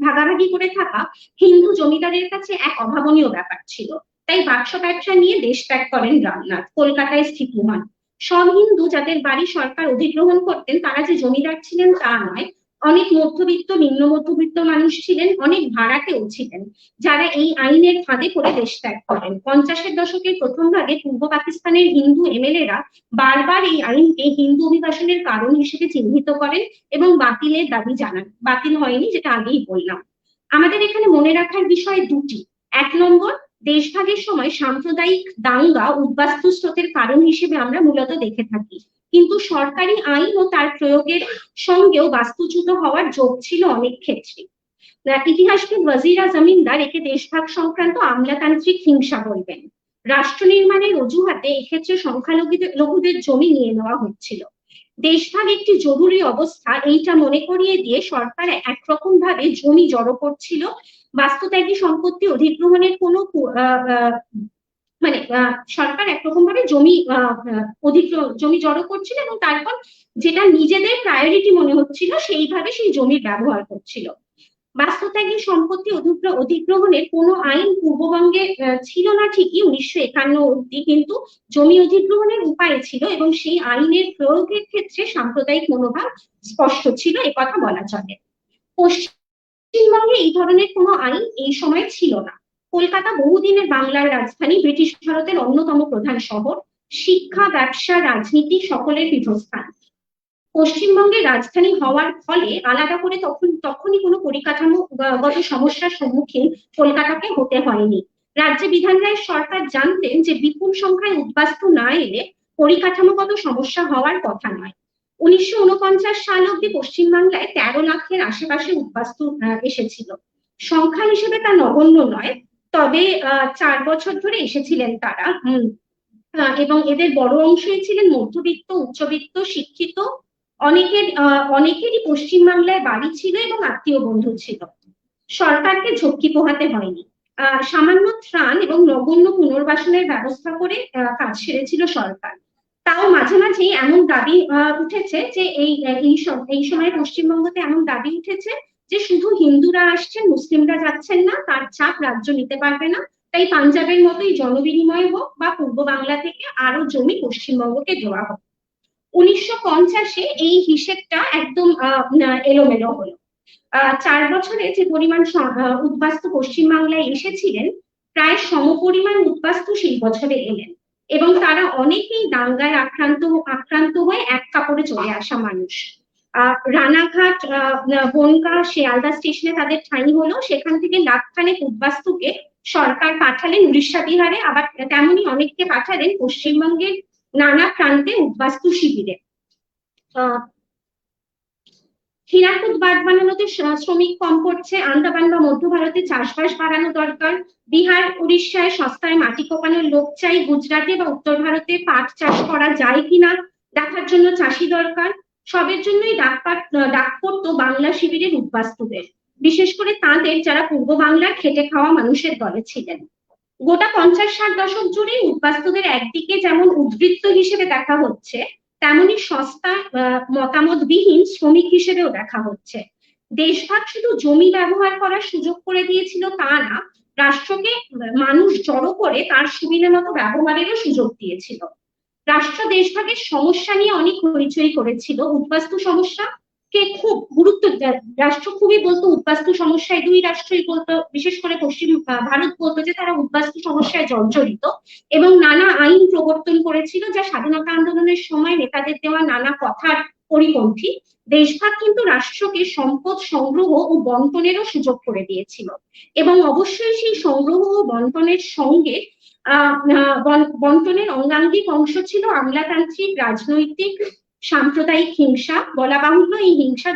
ভাগাভাগি করে থাকা হিন্দু জমিদারের কাছে এক অভাবনীয় ব্যাপার ছিল, তাই বাক্স ব্যবসা নিয়ে দেশ ত্যাগ করেন রামনাথ, কলকাতায় স্থিত হন। সব হিন্দু যাদের বাড়ি সরকার অধিগ্রহণ করতেন তারা যে জমিদার ছিলেন তা নয়, অনেক মধ্যবিত্ত নিম্ন মধ্যবিত্ত মানুষ ছিলেন, অনেক ভাড়াটেও ছিলেন, যারা এই আইনের ফাঁদে পড়ে দেশ ত্যাগ করেন। 50-এর দশকের প্রথম ভাগে পূর্ব পাকিস্তানের হিন্দু এমএলএরা বারবার এই আইনকে হিন্দু অভিবাসনের কারণ হিসেবে চিহ্নিত করেন এবং বাতিলের দাবি জানান। বাতিল হয়নি, যেটা আগেই বললাম। আমাদের এখানে মনে রাখার বিষয় দুটি। 1 নম্বর, দেশভাগের সময় সাম্প্রদায়িক দাঙ্গা উদ্বাস্তু স্রোতের কারণ হিসেবে আমরা মূলত দেখে থাকি, কিন্তু সরকারি আইন ও তার প্রয়োগের সঙ্গেও বাস্তুচ্যুত হওয়ার যোগ ছিল অনেক ক্ষেত্রে। ইতিহাসবিদ ওয়াজিরা জমিনদার একে দেশভাগ সংক্রান্ত আমলাতান্ত্রিক হিংসা বলবেন। রাষ্ট্র নির্মাণের অজুহাতে এক্ষেত্রে সংখ্যালঘুদের জমি নিয়ে নেওয়া হচ্ছিল। দেশভাগ একটি জরুরি অবস্থা এইটা মনে করিয়ে দিয়ে সরকার একরকম ভাবে জমি জড়ো করছিল। বাস্তুত্যাগী সম্পত্তি অধিগ্রহণের কোনো সরকার একরকম ভাবে জমি জড়ো করছিল এবং তারপর যেটা নিজেদের প্রায়োরিটি মনে হচ্ছিল সেইভাবে সেই জমির ব্যবহার করছিল। বাস্তুত্যাগী সম্পত্তি অধিগ্রহণের কোনো আইন পূর্ববঙ্গে ছিল না ঠিকই 1951 অবধি, কিন্তু জমি অধিগ্রহণের উপায় ছিল এবং সেই আইনের প্রয়োগের ক্ষেত্রে সাম্প্রদায়িক মনোভাব স্পষ্ট ছিল, একথা বলা চলে। পশ্চিমবঙ্গে এই ধরনের কোনো আইন এই সময় ছিল না। কলকাতা বহুদিনের বাংলার রাজধানী, ব্রিটিশ ভারতের অন্যতম প্রধান শহর, শিক্ষা, ব্যবসা, রাজনীতি সকলের পীঠস্থান। পশ্চিমবঙ্গের রাজধানী হওয়ার ফলে আলাদা করে তখনই কোনো পরিকাঠামোগত সমস্যার সম্মুখীন কলকাতাকে হতে হয়নি। রাজ্যে বিধান রায়ের সরকার জানতেন যে বিপুল সংখ্যায় উদ্বাস্তু না এলে পরিকাঠামোগত সমস্যা হওয়ার কথা নয়। 1949 সাল অব্দি পশ্চিমবাংলায় 13 লাখের আশেপাশে উদ্বাস্তু এসেছিল। সংখ্যা হিসেবে তা নগণ্য নয়, তবে 4 বছর ধরে এসেছিলেন তারা, এবং এদের বড় অংশই ছিলেন মধ্যবিত্ত, উচ্চবিত্ত, শিক্ষিত। অনেকেরই পশ্চিমবাংলায় বাড়ি ছিল এবং আত্মীয় বন্ধু ছিল। সরকারকে ঝক্কি পোহাতে হয়নি। সামান্য ত্রাণ এবং নগণ্য পুনর্বাসনের ব্যবস্থা করে কাজ সেরেছিল সরকার। তাও মাঝে মাঝেই এমন দাবি উঠেছে যে এই সময় পশ্চিমবঙ্গতে এমন দাবি উঠেছে যে শুধু হিন্দুরা আসছেন, মুসলিমরা যাচ্ছেন না, তার চাপ রাজ্য নিতে পারবে না, তাই পাঞ্জাবের মতোই জনবিনিময় হোক বা পূর্ব বাংলা থেকে আরো জমি পশ্চিমবঙ্গকে দেওয়া হোক। 1950-এ এই হিসেবটা একদম এলোমেলো হলো। 4 বছরে যে পরিমাণ উদ্বাস্তু পশ্চিমবাংলায় এসেছিলেন, প্রায় সমপরিমাণ উদ্বাস্তু সেই বছরে এলেন এবং তারা অনেকেই দাঙ্গায় আক্রান্ত হয়ে এক কাপড়ে চলে আসা মানুষ। রানাঘাট, বনগাঁ, শিয়ালদা স্টেশনে তাদের ঠাঁই হলো। সেখান থেকে লাখখানেক উদ্বাস্তুকে সরকার পাঠালেন উড়িষ্যা, বিহারে, আবার তেমনই অনেককে পাঠালেন পশ্চিমবঙ্গের নানা প্রান্তে উদ্বাস্তু শিবিরে। হীরাকুদ বাঁধ বানানোতে শ্রমিক কম পড়ছে, আন্দামান বা মধ্য ভারতে চাষবাস বাড়ানো দরকার, বিহার উড়িষ্যায় সস্তায় মাটি কোপানোর লোক চাই, গুজরাটে বা উত্তর ভারতে পাট চাষ করা যায় কিনা দেখার জন্য চাষি দরকার। সবের জন্যই ডাক পড়তো বাংলা শিবিরের উদ্বাস্তুদের, বিশেষ করে তাদের যারা পূর্ব বাংলার খেটে খাওয়া মানুষের দলে ছিলেন। গোটা 50-60 দশক জুড়ে উদ্বাস্তুদের একদিকে যেমন উদ্বৃত্ত হিসেবে দেখা হচ্ছে, তেমনি সস্তা মতামতবিহীন শ্রমিক হিসেবেও দেখা হচ্ছে। দেশভাগ শুধু জমি ব্যবহার করার সুযোগ করে দিয়েছিল তা না, রাষ্ট্রকে মানুষ জড়ো করে তার সুবিধা মতো ব্যবহারেরও সুযোগ দিয়েছিল। রাষ্ট্র দেশভাগের সমস্যা নিয়ে অনেক হইচই করেছিল। উদ্বাস্তু সমস্যাকে খুব গুরুত্ব রাষ্ট্র খুবই বলতো, উদ্বাস্তু সমস্যায় দুই রাষ্ট্রই বলতো, বিশেষ করে পশ্চিম ভারত বলতো যে তারা উদ্বাস্তু সমস্যায় জর্জরিত এবং নানা আইন প্রবর্তন করেছিল যা স্বাধীনতা আন্দোলনের সময় নেতাদের দেওয়া নানা কথার পরিপন্থী। দেশভাগ কিন্তু রাষ্ট্রকে সম্পদ সংগ্রহ ও বন্টনেরও সুযোগ করে দিয়েছিল এবং অবশ্যই সেই সংগ্রহ ও বন্টনের সঙ্গে বন্টনের অঙ্গাঙ্গিক অংশ ছিল আমলাতান্ত্রিক, রাজনৈতিক, সাম্প্রদায়িক হিংসা। বলা বাহুল্য এই হিংসার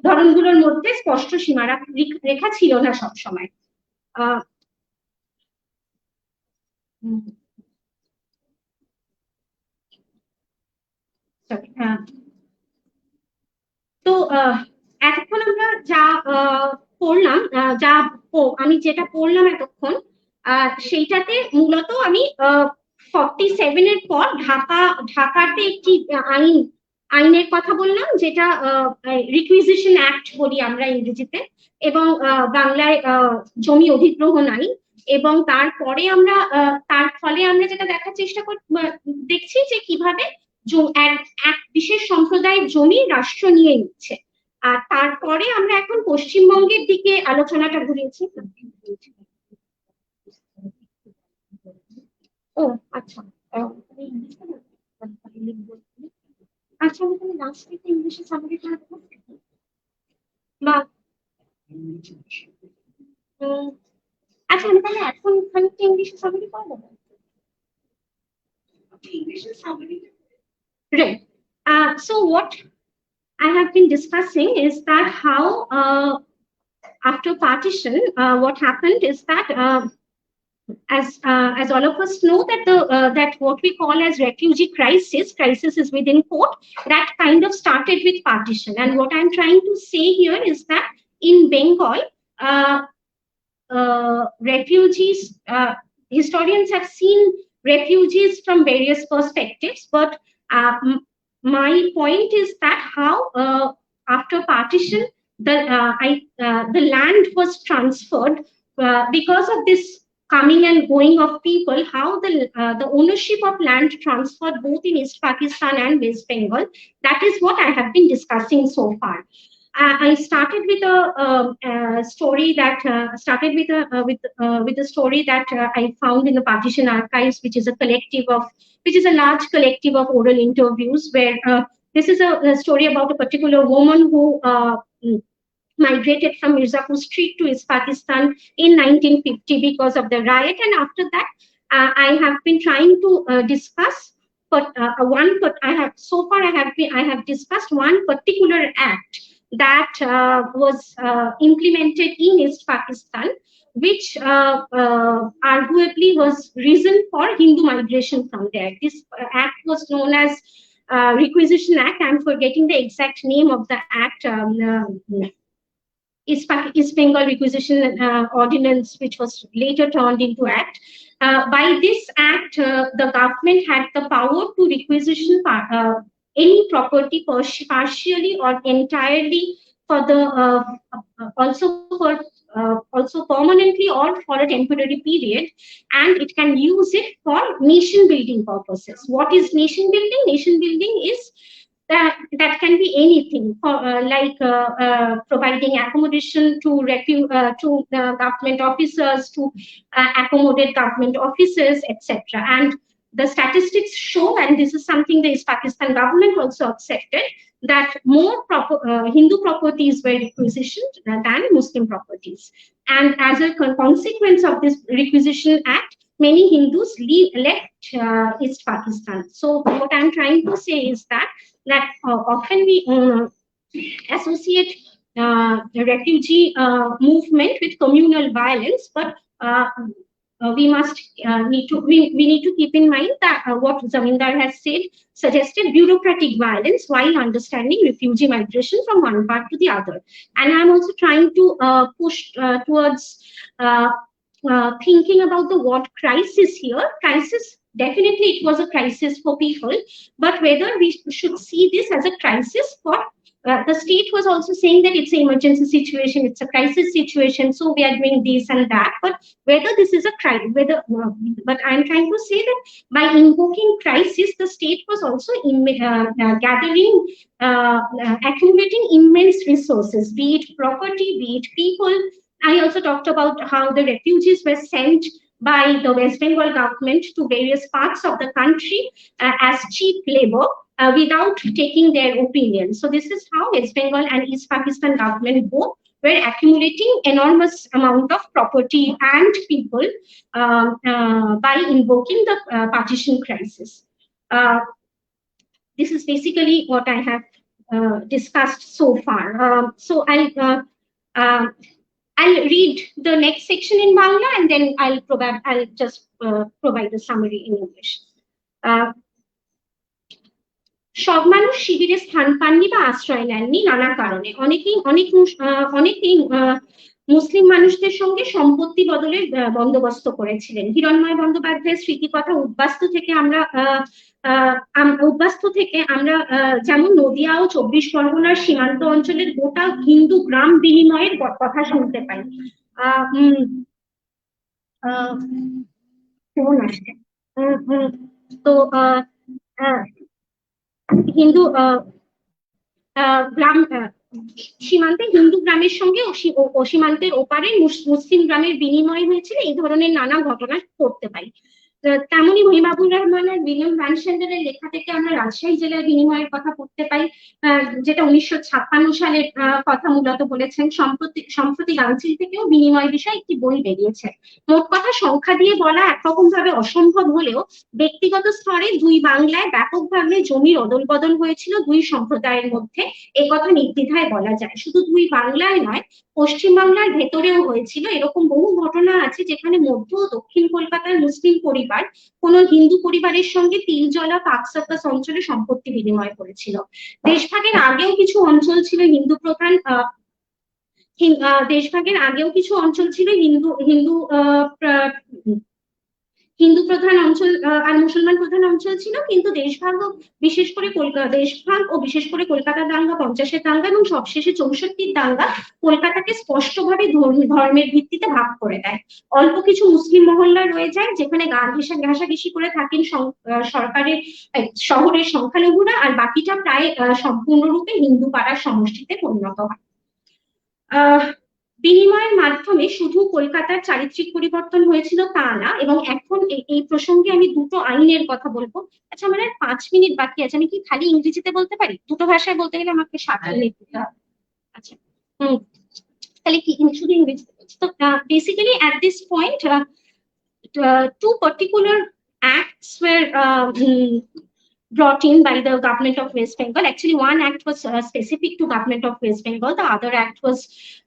ধরনগুলোর মধ্যে স্পষ্ট সীমারেখা ছিল না সবসময়। তো এখন আমরা যা পড়লাম, আমি যেটা পড়লাম এতক্ষণ, সেইটাতে মূলত আমি 47-এর পর ঢাকাতে একটি আইনের কথা বললাম, যেটা রিকুইজিশন অ্যাক্ট বলি আমরা ইংরেজিতে, এবং বাংলায় জমি অধিগ্রহণ আইন। এবং তারপরে আমরা তার ফলে আমরা যেটা দেখার চেষ্টা দেখছি যে কিভাবে এক বিশেষ সম্প্রদায়ের জমি রাষ্ট্র নিয়ে নিচ্ছে। আর তারপরে আমরা এখন পশ্চিমবঙ্গের দিকে আলোচনাটা ঘুরিয়েছি। ও আচ্ছা, আচ্ছা আমি তাহলে লাস্ট থেকে ইংলিশে সামারি করে দেবো বা আচ্ছা আমি তাহলে এখন খানিকটা ইংলিশে সামারি করে দেবো। Right. So what I have been discussing is that how after partition, what happened is that as all of us know that that what we call as refugee crisis is within quote, that kind of started with partition. And what I'm trying to say here is that in Bengal, refugees, historians have seen refugees from various perspectives, but my point is that how after partition the land was transferred because of this coming and going of people, how the ownership of land transferred both in East Pakistan and West Bengal. That is what I have been discussing so far. I started with a story that with a story that I found in the Partition Archives, which is a large collective of oral interviews, where this is a story about a particular woman who migrated from Mirzapur Street to East Pakistan in 1950 because of the riot, and after that I have been trying to discuss. But I have discussed one particular act that was implemented in East Pakistan, which arguably was reason for Hindu migration from there. This act was known as Requisition Act. I'm forgetting the exact name of the act. East Bengal Requisition Ordinance, which was later turned into Act. By this act, the government had the power to requisition any property partially or entirely for the also permanently or for a temporary period, and it can use it for nation building purposes. What is nation building? Nation building is that can be anything, like providing accommodation to government officers, to accommodate government officers, etc. And the statistics show, and this is something the East Pakistan government also accepted, that more Hindu properties were requisitioned than Muslim properties. And as a consequence of this Requisition Act, many Hindus left East Pakistan. So what I'm trying to say is that often we associate the refugee movement with communal violence, but we need to keep in mind that what Zamindar has said suggested bureaucratic violence while understanding refugee migration from one part to the other. And I'm also trying to push towards thinking about the word crisis here. Crisis, definitely it was a crisis for people, but whether we should see this as a crisis for the state was also saying that it's an emergency situation, it's a crisis situation, so we are doing this and that. But whether this is a crisis, but I'm trying to say that by invoking crisis, the state was also accumulating immense resources, be it property, be it people. I also talked about how the refugees were sent by the West Bengal government to various parts of the country as cheap labor without taking their opinion. So this is how West Bengal and East Pakistan government both were accumulating enormous amount of property and people by invoking the partition crisis. This is basically what I have discussed so far. So I'll read the next section in Bangla, and then I'll just provide a summary in English. সব মানুষ শিবিরে স্থান পাননি বা আশ্রয় নেননি নানা কারণে। অনেকেই মুসলিম মানুষদের সঙ্গে সম্পত্তি বদলের বন্দোবস্ত করেছিলেন। হিরণময় বন্দ্যোপাধ্যায়ের স্মৃতিকথা উদ্বাস্তু থেকে আমরা যেমন নদিয়া ও 24 পরগনার সীমান্ত অঞ্চলের গোটা হিন্দু গ্রাম বিনিময়ের কথা শুনতে পাই। ফোন আসছে। তো হিন্দু গ্রাম সীমান্তে হিন্দু গ্রামের সঙ্গে সীমান্তের ওপারে মুসলিম গ্রামের বিনিময় হয়েছিল, এই ধরনের নানা ঘটনা পড়তে পাই। তেমনি মহিমাবুর রহমান আর উইলিয়াম ভ্যানসেন্ডারের লেখা থেকে আমরা রাজশাহী জেলার বিনিময়ের কথা পড়তে পাই, যেটা 1956 সালের কথা মূলত বলেছেন। সম্প্রতি গাংচিল থেকেও বিনিময় বিষয়ে একটি বই বেরিয়েছে। মোট কথা সংখ্যা দিয়ে বলা একরকম ভাবে অসম্ভব হলেও ব্যক্তিগত স্তরে দুই বাংলায় ব্যাপকভাবে জমির অদল বদল হয়েছিল দুই সম্প্রদায়ের মধ্যে, এ কথা নির্দ্বিধায় বলা যায়। শুধু দুই বাংলায় নয়, পশ্চিমবাংলার ভেতরেও হয়েছিল। এরকম বহু ঘটনা আছে যেখানে মধ্য ও দক্ষিণ কলকাতার মুসলিম পরিবার কোনো হিন্দু পরিবারের সঙ্গে তিলজলা পাক সার্কাস অঞ্চলে সম্পত্তি বিনিময় করেছিল। দেশভাগের আগেও কিছু অঞ্চল ছিল হিন্দু প্রধান, দেশভাগের আগেও কিছু অঞ্চল ছিল হিন্দু প্রধান অঞ্চল আর মুসলমান প্রধান অঞ্চল ছিল, কিন্তু দেশভাগ ও বিশেষ করে কলকাতা দাঙ্গা, 50-এর দাঙ্গা এবং সবশেষে 64-র দাঙ্গা কলকাতাকে স্পষ্টভাবে ধর্মের ভিত্তিতে ভাগ করে দেয়। অল্প কিছু মুসলিম মহল্লা রয়ে যায় যেখানে গান ঘেঁষাঘেঁষি করে থাকেন সরকারের শহরের সংখ্যালঘুরা, আর বাকিটা প্রায় সম্পূর্ণরূপে হিন্দু পাড়ার সমষ্টিতে পরিণত হয়। বিনিময়ের মাধ্যমে শুধু কলকাতার চারিত্রিক পরিবর্তন হয়েছিল তা না, এবং এখন এই প্রসঙ্গে আমি দুটো আইনের কথা বলবো। আচ্ছা, আমার আর 5 মিনিট বাকি আছে, আমি কি খালি ইংরেজিতে বলতে পারি? দুটো ভাষায় বলতে গেলে আমাকে 7 মিনিট দিতে হবে। আচ্ছা, তাহলে কি শুধু ইংরেজিতে বলছি? তো basically at this point two particular acts were brought in by the government of West Bengal. Actually, one act was specific to government of West Bengal. The other act was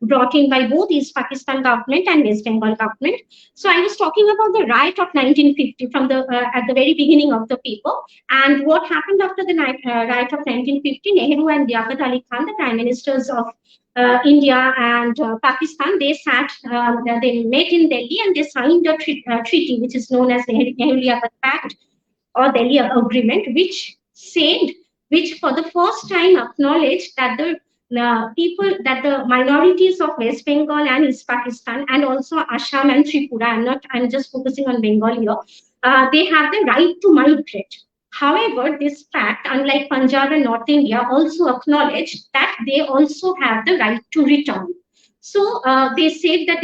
brought in by both East Pakistan government and West Bengal government. So I was talking about the riot of 1950 from the at the very beginning of the paper. And what happened after the riot of 1950, Nehru and Liaquat Ali Khan, the prime ministers of India and Pakistan, they met in Delhi and they signed a treaty which is known as Nehru-Liaquat Pact or Delhi Agreement, which for the first time acknowledged that the the minorities of West Bengal and East Pakistan and also Assam and Tripura, I'm just focusing on Bengal here, they have the right to migrate. However, this pact, unlike Punjab and North India, also acknowledged that they also have the right to return. So they said that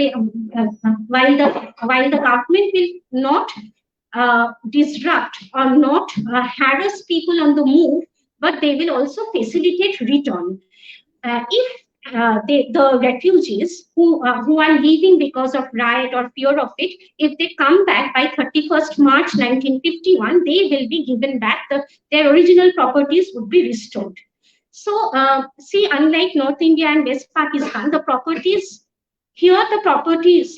while the government will not disrupt or not harass people on the move, but they will also facilitate return. If the refugees who are leaving because of riot or fear of it, if they come back by 31st March 1951, they will be given back, their original properties would be restored. So see, unlike North India and West Pakistan, the property is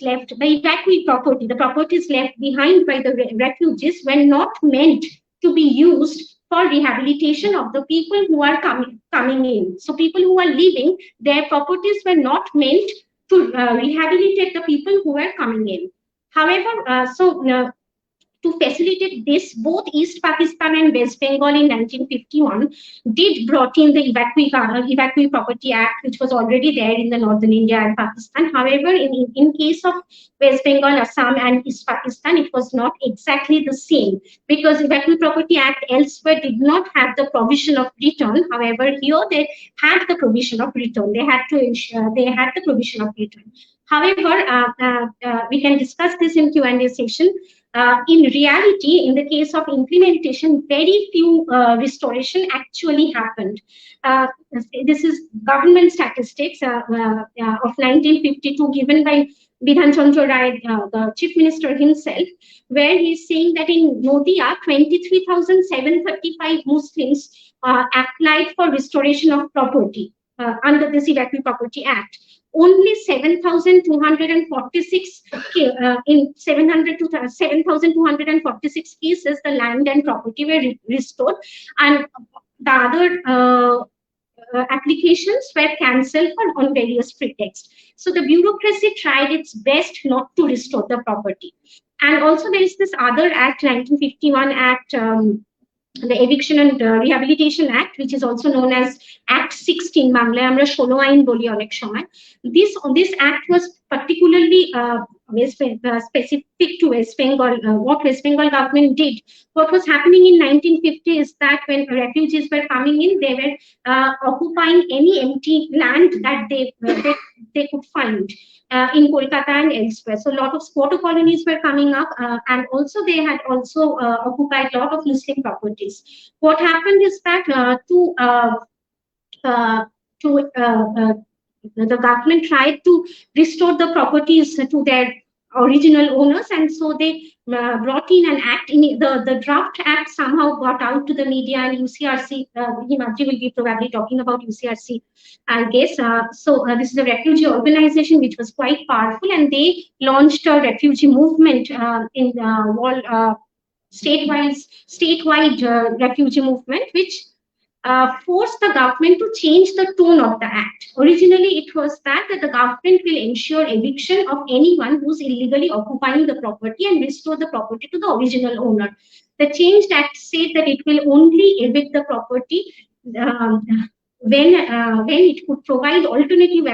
left, the evacuee property, the properties left behind by the refugees were not meant to be used for rehabilitation of the people who are coming in. So people who are leaving, their properties were not meant to rehabilitate the people who are coming in. However, to facilitate this, both East Pakistan and West Bengal in 1951 did brought in the Evacuee Property Act, which was already there in the northern India and Pakistan. However, in case of West Bengal, Assam and East Pakistan, it was not exactly the same, because Evacuee Property Act elsewhere did not have the provision of return. However, here they had the provision of return. They had the provision of return. However, we can discuss this in Q&A session. In reality, in the case of implementation, very few restoration actually happened. This is government statistics of 1952 given by Bidhan Chandra Rai, the chief minister himself, where he's saying that in Nodia, 23,735 Muslims applied for restoration of property under this Evacuee Property Act. Only 7,246 cases the land and property were restored, and the other applications were cancelled on various pretexts. So the bureaucracy tried its best not to restore the property. And also there is this other act, 1951 Act, the Eviction and Rehabilitation Act, which is also known as Act 16, বাংলায় আমরা 16 আইন বলি অনেক সময়. This act was particularly specific to West Bengal, what West Bengal government did. What was happening in 1950 is that when refugees were coming in, they were occupying any empty land that they could find in Kolkata and elsewhere. So a lot of squatter colonies were coming up, and also they had also occupied a lot of Muslim properties. What happened is that the government tried to restore the properties to their original owners, and so they brought in an act. In the draft act somehow got out to the media, and UCRC, Himadri will be probably talking about UCRC, I guess. This is a refugee organization which was quite powerful, and they launched a refugee movement in statewide refugee movement, which forced the government to change the tone of the act. Originally, it was that the government will ensure eviction of anyone who's illegally occupying the property and restore the property to the original owner. The changed act said that it will only evict the property when it could provide alternative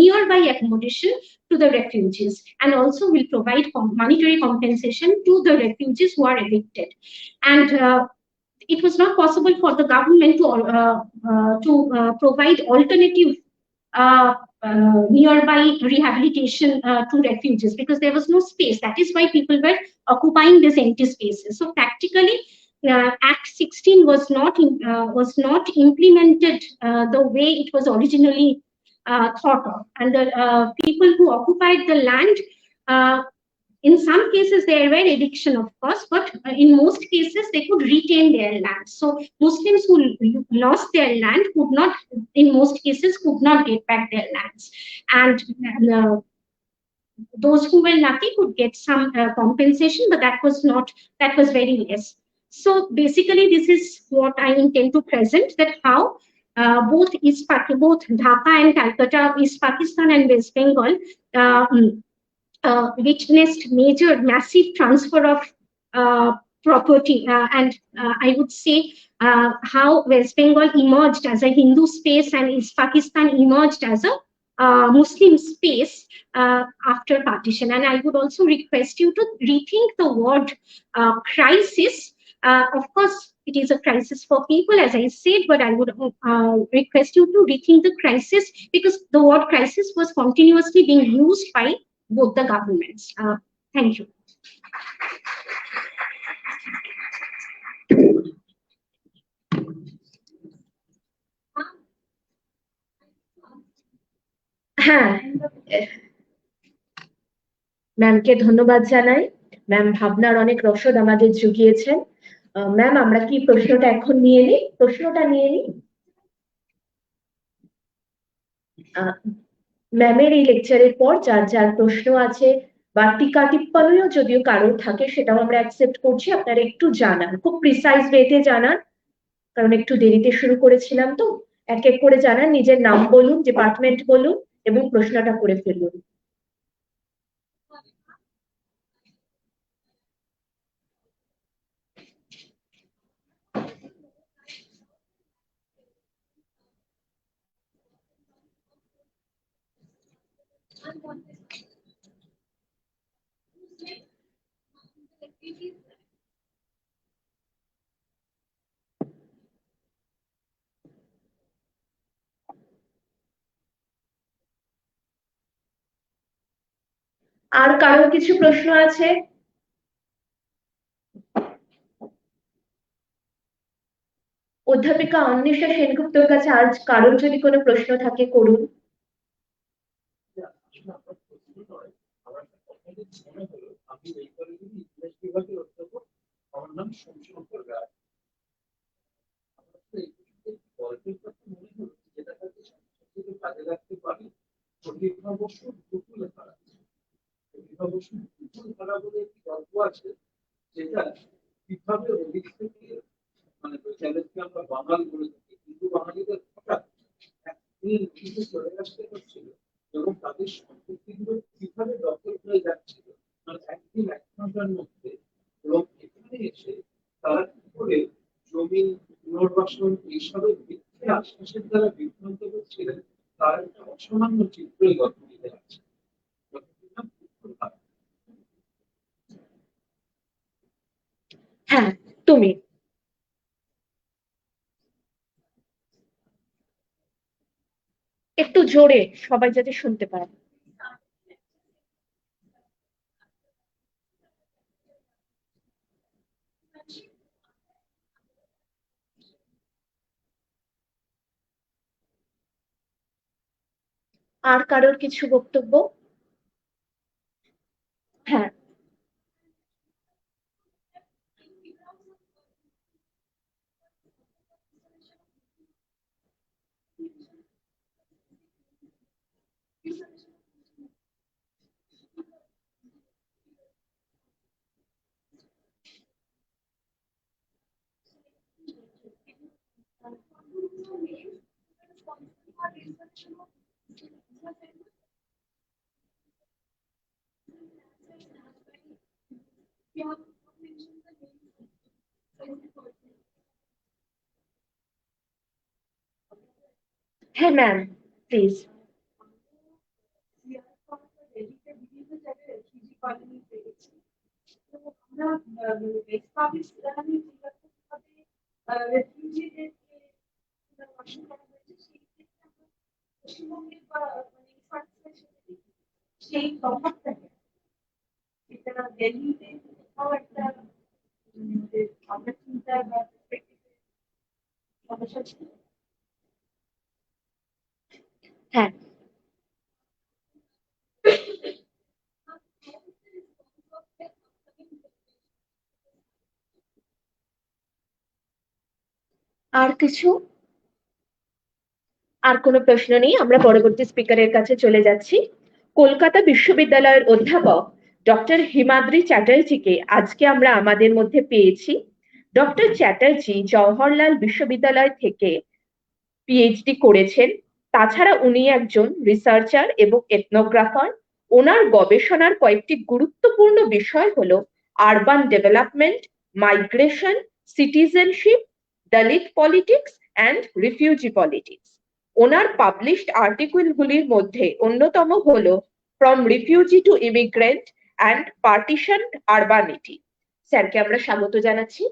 nearby accommodation to the refugees, and also will provide monetary compensation to the refugees who are evicted. And it was not possible for the government to provide alternative nearby rehabilitation to refugees, because there was no space. That is why people were occupying these empty spaces. So practically, Act 16 was not implemented the way it was originally thought of, and the people who occupied the land. In some cases, there were eviction, of course, but in most cases, they could retain their land. So Muslims who lost their land could not, in most cases, could not get back their lands. And those who were lucky could get some compensation, but that was very less. So basically, this is what I intend to present, that how both Dhaka and Calcutta, East Pakistan and West Bengal witnessed massive transfer of property, and I would say how West Bengal emerged as a Hindu space and East Pakistan emerged as a Muslim space after partition. And I would also request you to rethink the word crisis. Of course, it is a crisis for people, as I said, but I would request you to rethink the crisis, because the word crisis was continuously being used by both the governments. Thank you. হ্যাঁ, ম্যামকে ধন্যবাদ জানাই। Ma'am ভাবনার অনেক রসদ আমাদের জুগিয়েছেন। Ma'am, আমরা কি প্রশ্নটা এখন নিয়ে নিই? ম্যামের এই লেকচারের পর যার যার প্রশ্ন আছে বা টিকা টিপ্পণীও যদিও কারোর থাকে, সেটাও আমরা অ্যাকসেপ্ট করছি। আপনারা একটু জানান, খুব প্রিসাইজ ওয়েতে জানান, কারণ একটু দেরিতে শুরু করেছিলাম তো। এক এক করে জানান, নিজের নাম বলুন, ডিপার্টমেন্ট বলুন এবং প্রশ্নটা করে ফেলুন। আর কারোর কিছু প্রশ্ন আছে? অধ্যাপিকা অন্বেষা সেনগুপ্তর কাছে আজ কারোর যদি কোনো প্রশ্ন থাকে করুন। আমার নাম সোমশঙ্কর রায়। গল্পের কথা মনে হলো যেটা কাজে লাগতে পারে প্রতিভাবশু দুপুল ধারা। প্রতিভাবশু দুপুল ধারা বলে একটি গল্প আছে, যেটা কিভাবে ওদিক থেকে মানে যাদেরকে আমরা বাঙাল বলে থাকি, কিন্তু বাঙালিদের হঠাৎ একদিন কিন্তু চলে আসতে হচ্ছিল এবং তাদের সম্পত্তিগুলো কিভাবে দখল হয়ে যাচ্ছিল, মানে একদিন এক ঘন্টার মধ্যে। এবং এখানে এসে তারা কি করে জমি পুনর্বাসন এইসবের মিথ্যে আশ্বাসের দ্বারা বিভ্রান্ত হচ্ছিলেন, তার একটা অসামান্য চিত্র এই গল্পটিতে আছে। তুমি। একটু জোরে, সবাই যাতে শুনতে পায়। আর কারোর কিছু বক্তব্য? হ্যাঁ, হ্যাঁ ম্যাম, প্লিজ। সেই প্রভাবটা এটা দিল্লিতে একটা আমরা চিন্তা বা সমস্যা ছিল। হ্যাঁ, আর কিছু? আর কোনো প্রশ্ন নেই, আমরা পরবর্তী স্পিকারের কাছে চলে যাচ্ছি। কলকাতা বিশ্ববিদ্যালয়ের অধ্যাপক ডক্টর হিমাদ্রি চ্যাটার্জিকে আজকে আমরা আমাদের মধ্যে পেয়েছি। ডক্টর চ্যাটার্জি জওহরলাল বিশ্ববিদ্যালয় থেকে পিএইচডি করেছেন। তাছাড়া উনি একজন রিসার্চার এবং এথনোগ্রাফার। ওনার গবেষণার কয়েকটি গুরুত্বপূর্ণ বিষয় হলো urban development, migration, citizenship, Dalit politics and refugee politics. ওনার পাবলিশড আর্টিকেলগুলির মধ্যে অন্যতম হলো from refugee to immigrant and partition urbanity. স্যারকে আমরা স্বাগত জানাচ্ছি।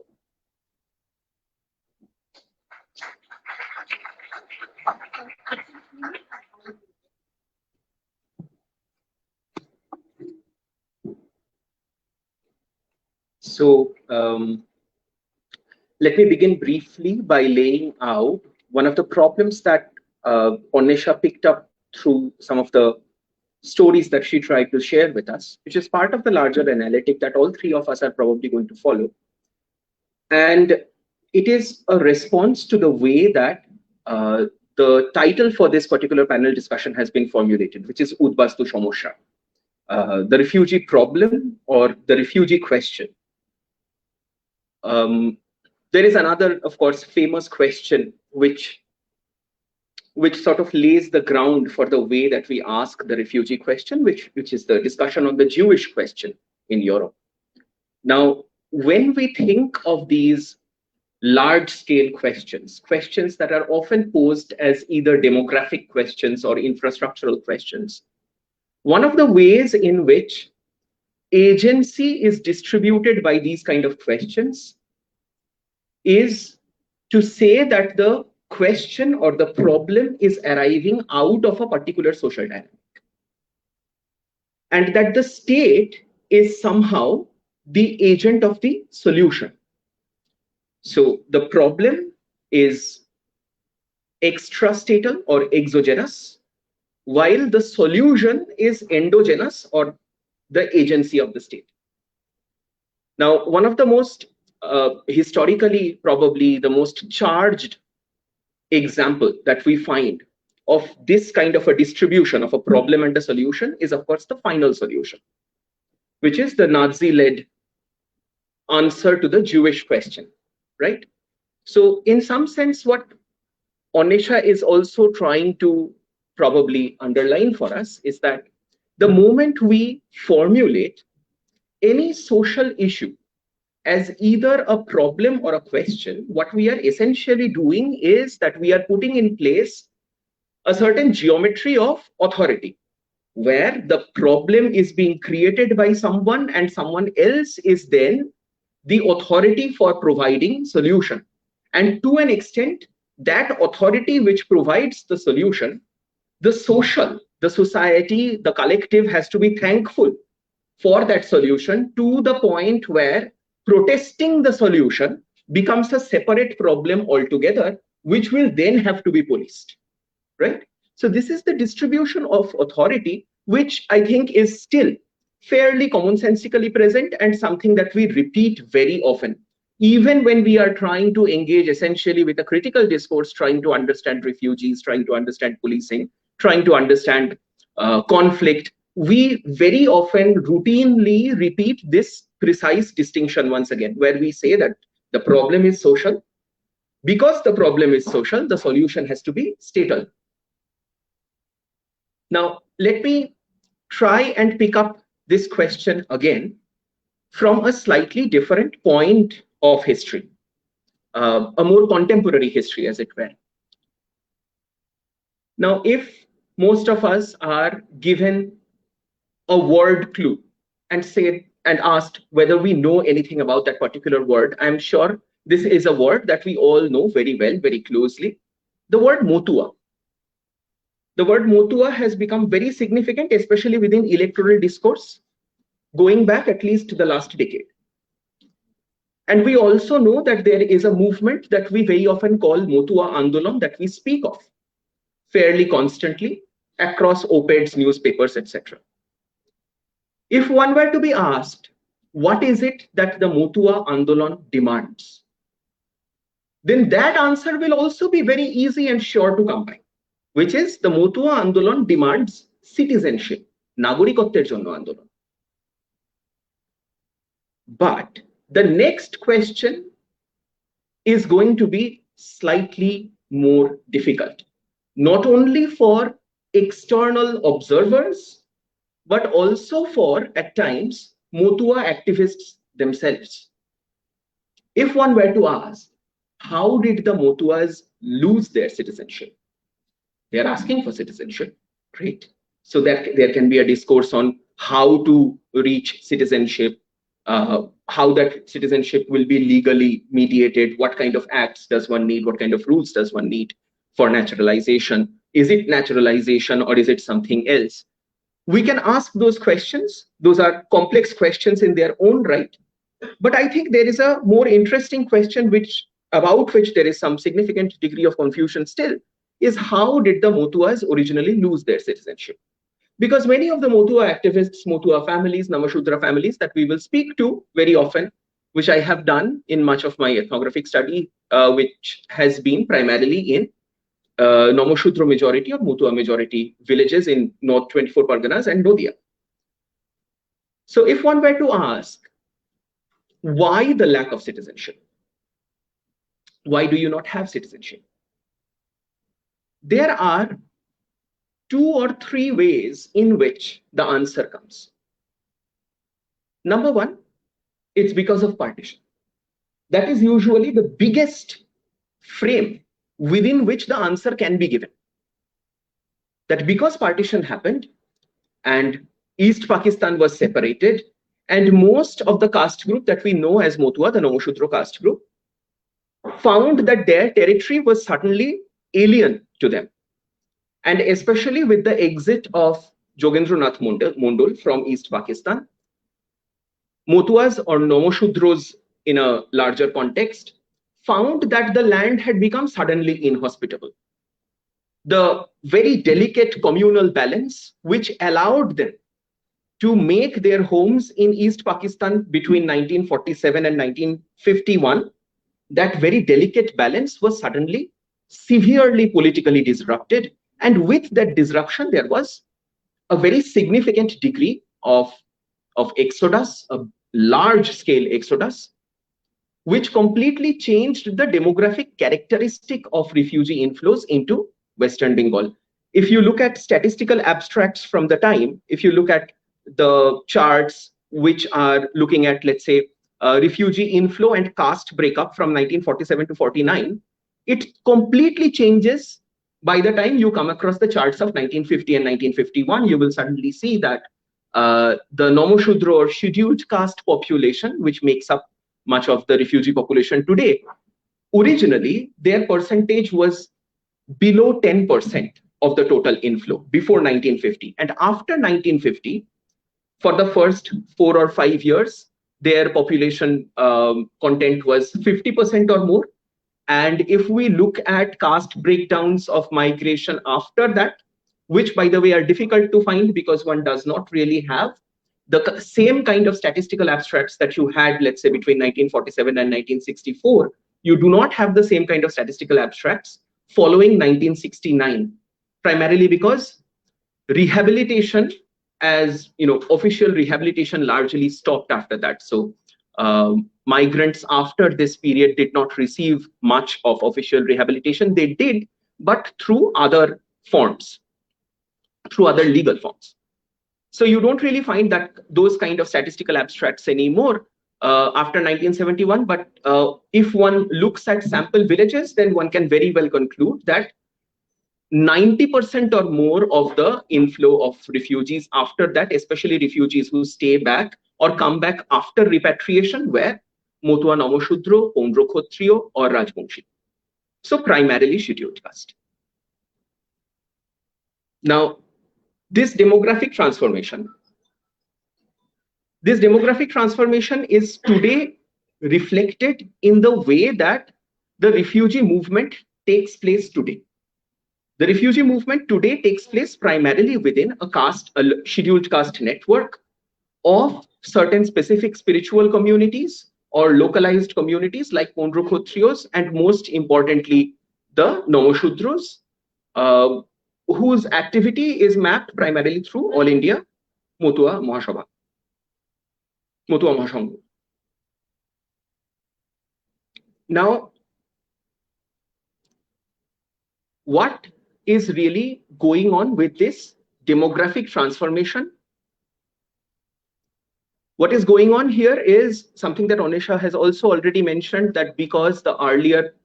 So, let me begin briefly by laying out one of the problems that Onesha picked up through some of the stories that she tried to share with us, which is part of the larger analytic that all three of us are probably going to follow. And it is a response to the way that the title for this particular panel discussion has been formulated, which is Udbastu Shomosha, the refugee problem or the refugee question. There is another, of course, famous question which sort of lays the ground for the way that we ask the refugee question, which is the discussion on the Jewish question in Europe. Now, when we think of these large-scale questions that are often posed as either demographic questions or infrastructural questions, one of the ways in which agency is distributed by these kind of questions is to say that the question or the problem is arriving out of a particular social dynamic, and that the state is somehow the agent of the solution. So the problem is extrastatal or exogenous, while the solution is endogenous or the agency of the state. Now, one of the most historically probably the most charged example that we find of this kind of a distribution of a problem and a solution is, of course, the final solution, which is the Nazi-led answer to the Jewish question, right? So in some sense, what Onesha is also trying to probably underline for us is that the moment we formulate any social issue as either a problem or a question, what we are essentially doing is that we are putting in place a certain geometry of authority, where the problem is being created by someone and someone else is then the authority for providing solution. And to an extent, that authority which provides the solution, the social, the society, the collective has to be thankful for that solution, to the point where protesting the solution becomes a separate problem altogether, which will then have to be policed, right? So this is the distribution of authority, which I think is still fairly commonsensically present and something that we repeat very often. Even when we are trying to engage essentially with a critical discourse, trying to understand refugees, trying to understand policing, trying to understand conflict, we very often routinely repeat this precise distinction once again, where we say that the problem is social. Because the problem is social, the solution has to be statal. Now, let me try and pick up this question again from a slightly different point of history, a more contemporary history, as it were. Now, if most of us are given a word clue and asked whether we know anything about that particular word, I'm sure this is a word that we all know very well, very closely. The word motua. The word motua has become very significant, especially within electoral discourse, going back at least to the last decade. And we also know that there is a movement that we very often call Motua Andolan, that we speak of fairly constantly across op-eds, newspapers, etc. If one were to be asked, what is it that the Motua Andolan demands? Then that answer will also be very easy and sure to come by, which is the Motua Andolan demands citizenship, Nagorikotter jonno Andolan. But the next question is going to be slightly more difficult, not only for external observers, but also for, at times, Motua activists themselves. If one were to ask, how did the Motuas lose their citizenship? They are asking for citizenship, great. So that there can be a discourse on how to reach citizenship, how that citizenship will be legally mediated, what kind of acts does one need, what kind of rules does one need for naturalization? Is it naturalization or is it something else? We can ask those questions. Those are complex questions in their own right. But I think there is a more interesting question about which there is some significant degree of confusion still, is how did the Motuas originally lose their citizenship? Because many of the Motua activists, Motua families, Namashudra families that we will speak to very often, which I have done in much of my ethnographic study, which has been primarily in Namashudra majority or Motua majority villages in North 24 Parganas and Nodia. So if one were to ask, why the lack of citizenship? Why do you not have citizenship? There are 2 or 3 ways in which the answer comes. Number one, it's because of partition. That is usually the biggest frame within which the answer can be given. That because partition happened and East Pakistan was separated, and most of the caste group that we know as Motua, the Namashudra caste group, found that their territory was suddenly alien to them. And especially with the exit of Jogendranath Mondal from East Pakistan, Motuas or Namashudros in a larger context found that the land had become suddenly inhospitable. The very delicate communal balance which allowed them to make their homes in East Pakistan between 1947 and 1951, that very delicate balance was suddenly severely politically disrupted. And with that disruption, there was a very significant degree of exodus, a large-scale exodus, which completely changed the demographic characteristic of refugee inflows into Western Bengal. If you look at statistical abstracts from the time, if you look at the charts which are looking at, let's say, refugee inflow and caste breakup from 1947 to 49, it completely changes. By the time you come across the charts of 1950 and 1951, you will suddenly see that the Namashudra or scheduled caste population, which makes up much of the refugee population today, originally their percentage was below 10% of the total inflow before 1950. And after 1950, for the first 4 or 5 years, their population content was 50% or more. And if we look at caste breakdowns of migration after that, which by the way are difficult to find because one does not really have the same kind of statistical abstracts that you had, let's say, between 1947 and 1964, you do not have the same kind of statistical abstracts following 1969, primarily because rehabilitation, as you know, official rehabilitation largely stopped after that. So migrants after this period did not receive much of official rehabilitation. They did, but through other forms, through other legal forms. So you don't really find that those kind of statistical abstracts anymore after 1971. But if one looks at sample villages, then one can very well conclude that 90% or more of the inflow of refugees after that, especially refugees who stay back or come back after repatriation, were Motua Namoshudro, Pondro Kshatriya, or Rajbongshi. So primarily scheduled caste. Now, this demographic transformation is today reflected in the way that the refugee movement takes place today. The refugee movement today takes place primarily within a scheduled caste network of certain specific spiritual communities or localized communities like Pondro Kshatriyas, and most importantly, the Namoshudros, whose activity is mapped primarily through All India Motua Mahasangha. Now, what is really going on with this demographic transformation? What is going on here is something that Anisha has also already mentioned, that because the earlier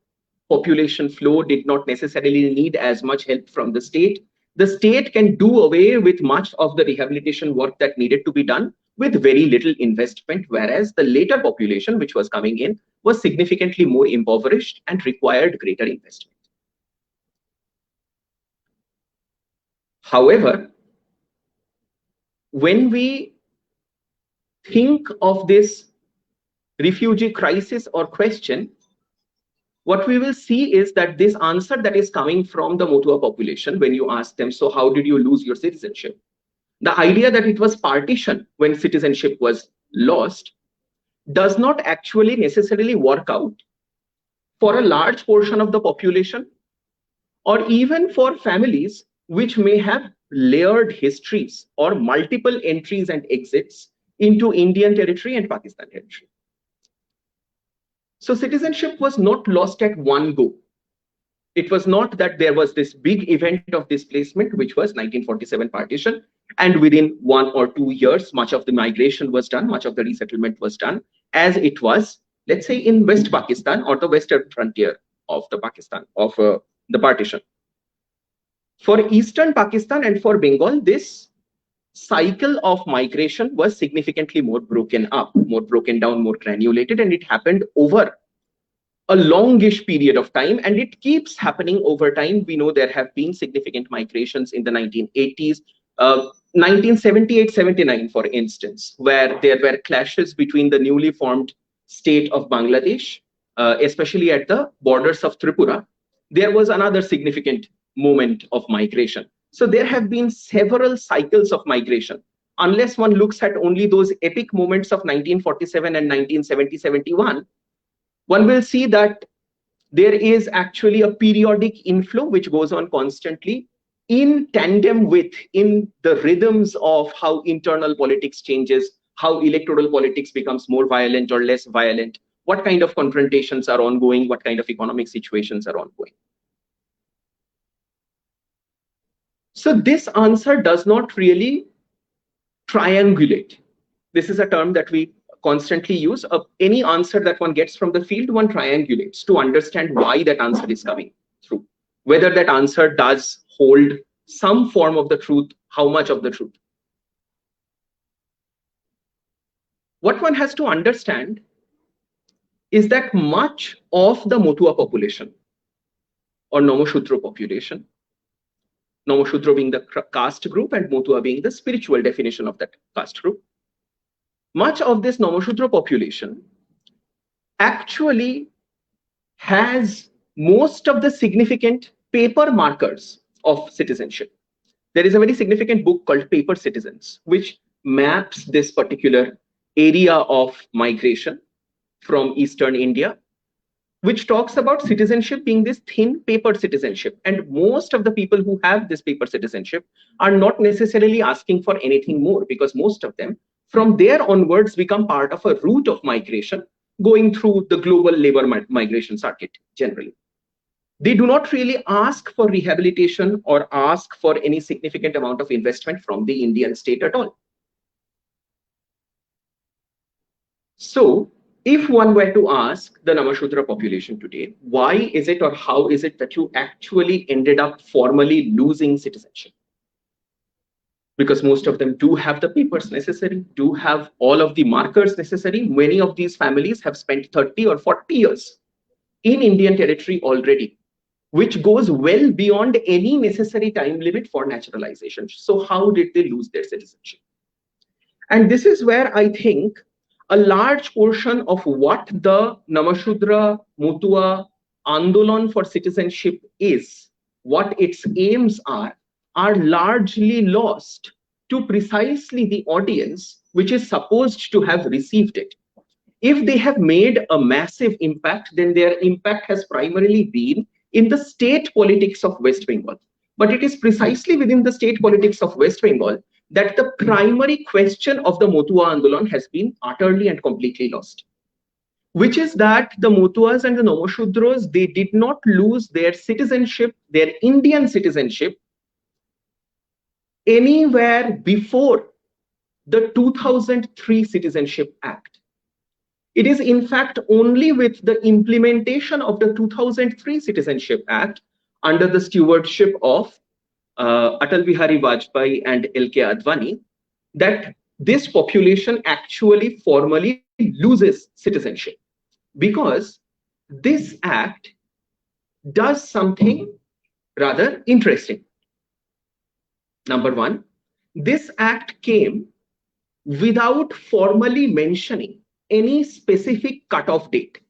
population flow did not necessarily need as much help from the state can do away with much of the rehabilitation work that needed to be done with very little investment, whereas the later population which was coming in was significantly more impoverished and required greater investment. However, when we think of this refugee crisis or question, what we will see is that this answer that is coming from the Motua population, when you ask them, so how did you lose your citizenship? The idea that it was partition when citizenship was lost does not actually necessarily work out for a large portion of the population, or even for families which may have layered histories or multiple entries and exits into Indian territory and Pakistan territory. So citizenship was not lost at one go. It was not that there was this big event of displacement, which was 1947 partition, and within 1 or 2 years, much of the migration was done, much of the resettlement was done, as it was, let's say, in West Pakistan or the western frontier of the Pakistan, of the partition. For Eastern Pakistan and for Bengal, this cycle of migration was significantly more broken up, more broken down, more granulated, and it happened over a longish period of time, and it keeps happening over time. We know there have been significant migrations in the 1980s, 1978-79, for instance, where there were clashes between the newly formed state of Bangladesh, especially at the borders of Tripura. There was another significant moment of migration. So there have been several cycles of migration. Unless one looks at only those epic moments of 1947 and 1970-71, one will see that there is actually a periodic inflow which goes on constantly in tandem with, in the rhythms of how internal politics changes, how electoral politics becomes more violent or less violent, what kind of confrontations are ongoing, what kind of economic situations are ongoing. So this answer does not really triangulate. This is a term that we constantly use. Any answer that one gets from the field, one triangulates to understand why that answer is coming through. Whether that answer does hold some form of the truth, how much of the truth. What one has to understand is that much of the Motua population or Namashudra population, Namashudra being the caste group and Motua being the spiritual definition of that caste group, much of this Namashudra population actually has most of the significant paper markers of citizenship. There is a very significant book called Paper Citizens, which maps this particular area of migration from Eastern India, which talks about citizenship being this thin paper citizenship. And most of the people who have this paper citizenship are not necessarily asking for anything more, because most of them from there onwards become part of a route of migration going through the global labor migration circuit generally. They do not really ask for rehabilitation or ask for any significant amount of investment from the Indian state at all. So if one were to ask the Namashudra population today, why is it or how is it that you actually ended up formally losing citizenship? Because most of them do have the papers necessary, do have all of the markers necessary. Many of these families have spent 30 or 40 years in Indian territory already, which goes well beyond any necessary time limit for naturalization. So how did they lose their citizenship? And this is where I think a large portion of what the Namashudra Motua Andolan for citizenship is, what its aims are largely lost to precisely the audience which is supposed to have received it. If they have made a massive impact, then their impact has primarily been in the state politics of West Bengal. But it is precisely within the state politics of West Bengal that the primary question of the Motua Andolan has been utterly and completely lost, which is that the Motuas and the Namashudras, they did not lose their citizenship, their Indian citizenship, anywhere before the 2003 Citizenship Act. It is in fact only with the implementation of the 2003 Citizenship Act under the stewardship of Atal Bihari Vajpayee and L.K. Advani that this population actually formally loses citizenship, because this act does something rather interesting. Number one, this act came without formally mentioning any specific cutoff date.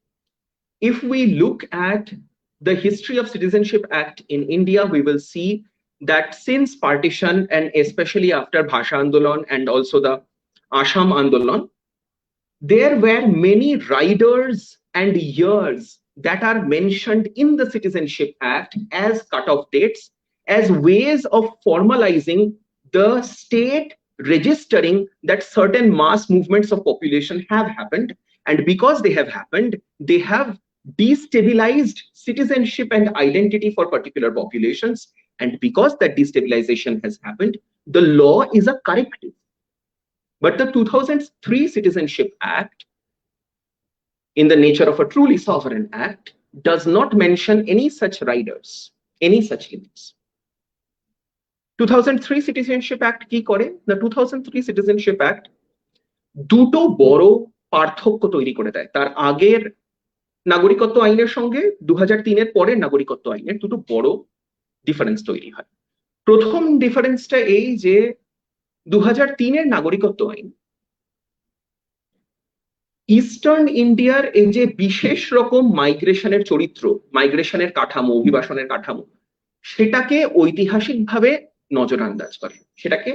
If we look at the history of Citizenship Act in India, we will see that since partition and especially after Bhasha Andolan and also the Assam Andolan, there were many riders and years that are mentioned in the Citizenship Act as cutoff dates, as ways of formalizing the state registering that certain mass movements of population have happened. And because they have happened, they have destabilized citizenship and identity for particular populations. And because that destabilization has happened, the law is a corrective. But the 2003 Citizenship Act, in the nature of a truly sovereign act, does not mention any such riders, any such limits. 2003 Citizenship Act কি করে? The 2003 Citizenship Act দুটো বড় পার্থক্য তৈরি করে দেয়। তার আগের নাগরিকত্ব আইনের সঙ্গে 2003 এর পরের নাগরিকত্ব আইনের দুটো বড় ডিফারেন্স তৈরি হয়। প্রথম ডিফারেন্সটা এই যে 2003 এর নাগরিকত্ব আইন ইস্টার্ন ইন্ডিয়ার এই যে বিশেষ রকম মাইগ্রেশনের চরিত্র, মাইগ্রেশনের কাঠামো, অভিবাসনের কাঠামো, সেটাকে ঐতিহাসিকভাবে নজরআন্দাজ করে, সেটাকে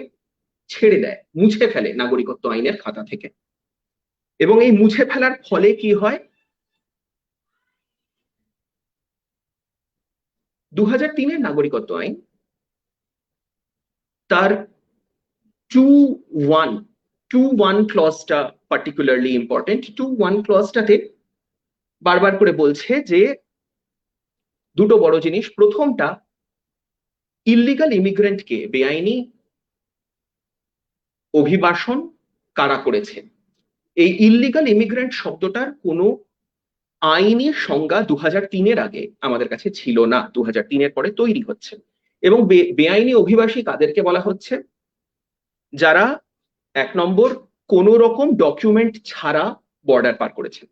ছেড়ে দেয়, মুছে ফেলে নাগরিকত্ব আইনের খাতা থেকে। এবং এই মুছে ফেলার ফলে কি হয়, 2003 এর নাগরিকত্ব আইন তার 2.1 ক্লজটা পার্টিকুলারলি ইম্পর্টেন্ট। 2.1 ক্লজটাতে বারবার করে বলছে যে দুটো বড় জিনিস। প্রথমটা, ইল্লিগাল ইমিগ্রেন্টকে, বেআইনি অভিবাসন কারা করেছে, এই ইল্লিগাল ইমিগ্রেন্ট শব্দটার কোনো আইনি সংজ্ঞা 2003 এর আগে আমাদের কাছে ছিল না, 2003 এর পরে তৈরি হচ্ছে। এবং বেআইনি অভিবাসী কাদেরকে বলা হচ্ছে? যারা এক নম্বর কোন রকম ডকুমেন্ট ছাড়া বর্ডার পার করেছেন,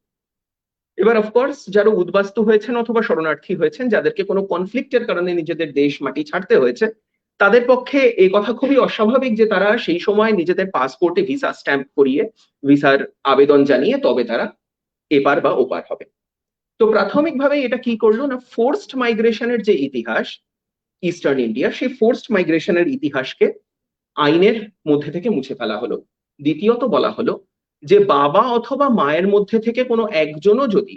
এবার অফকোর্স যারা উদ্বাস্তু হয়েছেন অথবা শরণার্থী হয়েছেন, যাদেরকে কোনো কনফ্লিক্টের কারণে নিজেদের দেশ মাটি ছাড়তে হয়েছে, তাদের পক্ষে এই কথা খুবই অস্বাভাবিক যে তারা সেই সময় নিজেদের পাসপোর্টে ভিসা স্ট্যাম্প করিয়ে ভিসার আবেদন জানিয়ে তবে তারা এপার বা ওপার হবে। তো প্রাথমিকভাবে এটা কি করলো না, ফোর্সড মাইগ্রেশনের যে ইতিহাস ইস্টার্ন ইন্ডিয়া, সেই ফোর্সড মাইগ্রেশনের ইতিহাসকে আইনের মধ্যে থেকে মুছে ফেলা হলো। দ্বিতীয়ত বলা হলো যে বাবা অথবা মায়ের মধ্যে থেকে কোনো একজনও যদি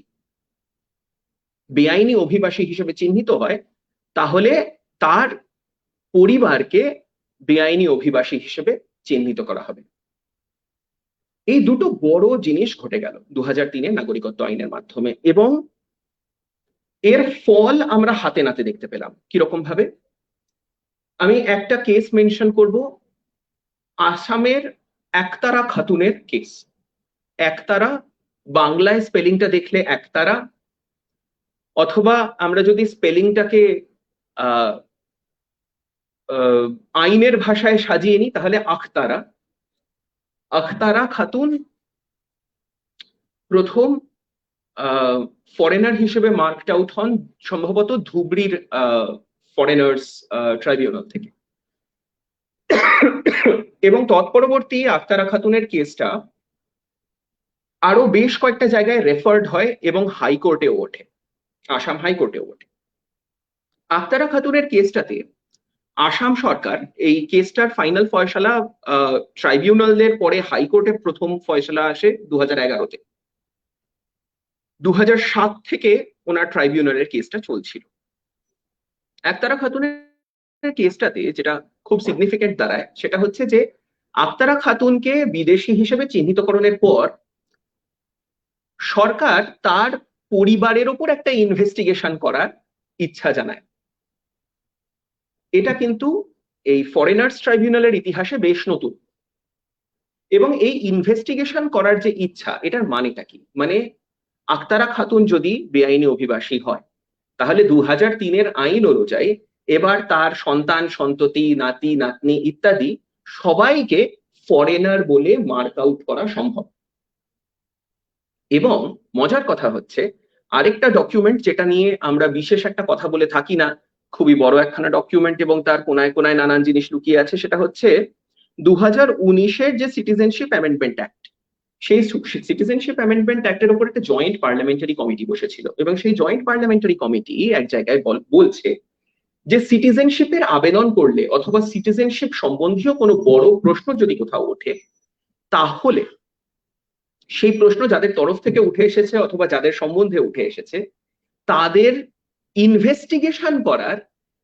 বেআইনি অভিবাসী হিসেবে চিহ্নিত হয়, তাহলে তার পরিবারকে বেআইনি অভিবাসী হিসেবে চিহ্নিত করা হবে। এই দুটো বড় জিনিস ঘটে গেল 2003-এর নাগরিকত্ব আইনের মাধ্যমে, এবং এর ফল আমরা হাতে নাতে দেখতে পেলাম। কিরকম ভাবে? আমি একটা কেস মেনশন করব, আসামের একতারা খাতুনের কেস। একতারা বাংলায় স্পেলিংটা দেখলে একতারা, অথবা আমরা যদি স্পেলিংটাকে আইনের ভাষায় সাজিয়ে নিই তাহলে আখতারা। আখতারা খাতুন প্রথম ফরেনার হিসেবে মার্কড আউট হন সম্ভবত ধুবড়ির ফরেনার্স ট্রাইব্যুনাল থেকে, এবং তৎপরবর্তী আখতারা খাতুনের কেসটা আরো বেশ কয়েকটা জায়গায় রেফার্ড হয় এবং হাইকোর্টেও ওঠে, আসাম হাইকোর্টেও ওঠে। আখতারা খাতুনের কেসটাতে আসাম সরকার, এই কেসটার ফাইনাল ফয়সালা ট্রাইব্যুনালের পরে হাইকোর্টে প্রথম ফয়সালা আসে 2011-তে। 2007 থেকে ওনার ট্রাইব্যুনালের কেসটা চলছিল। একতারা খাতুনের কেসটাতে যেটা খুব সিগনিফিকেন্ট দাঁড়ায় সেটা হচ্ছে যে একতারা খাতুনকে বিদেশি হিসেবে চিহ্নিতকরণের পর সরকার তার পরিবারের ওপর একটা ইনভেস্টিগেশন করার ইচ্ছা জানায়। এটা কিন্তু এই ফরেনার্স ট্রাইব্যুনালের ইতিহাসে বেশ নতুন, এবং এই ইনভেস্টিগেশন করার যে ইচ্ছা, এটার মানেটা কি? মানে একতারা খাতুন যদি বেআইনি অভিবাসী হয়, তাহলে 2003-এর আইন অনুযায়ী এবার তার সন্তান সন্ততি নাতি নাতনি ইত্যাদি সবাইকে ফরেনার বলে মার্ক আউট করা সম্ভব। এবং মজার কথা হচ্ছে আরেকটা ডকুমেন্ট যেটা নিয়ে আমরা বিশেষ একটা কথা বলে থাকি না, খুবই বড় একখানা ডকুমেন্ট এবং তার কোনায় কোনায় নানান জিনিস লুকিয়ে আছে, সেটা হচ্ছে 2019-এর যে সিটিজেনশিপ অ্যামেন্ডমেন্ট অ্যাক্ট। সেই সিটিজেনশিপ অ্যামেন্ডমেন্ট অ্যাক্টের উপর একটা জয়েন্ট পার্লামেন্টারি কমিটি বসেছিল, এবং সেই জয়েন্ট পার্লামেন্টারি কমিটি এক জায়গায় বলছে যে সিটিজেনশিপের আবেদন করলে অথবা সিটিজেনশিপ সম্বন্ধীয় কোনো বড় প্রশ্ন যদি কোথাও ওঠে, তাহলে সেই প্রশ্ন যাদের তরফ থেকে উঠে এসেছে অথবা যাদের সম্বন্ধে উঠে এসেছে তাদের ইনভেস্টিগেশন করার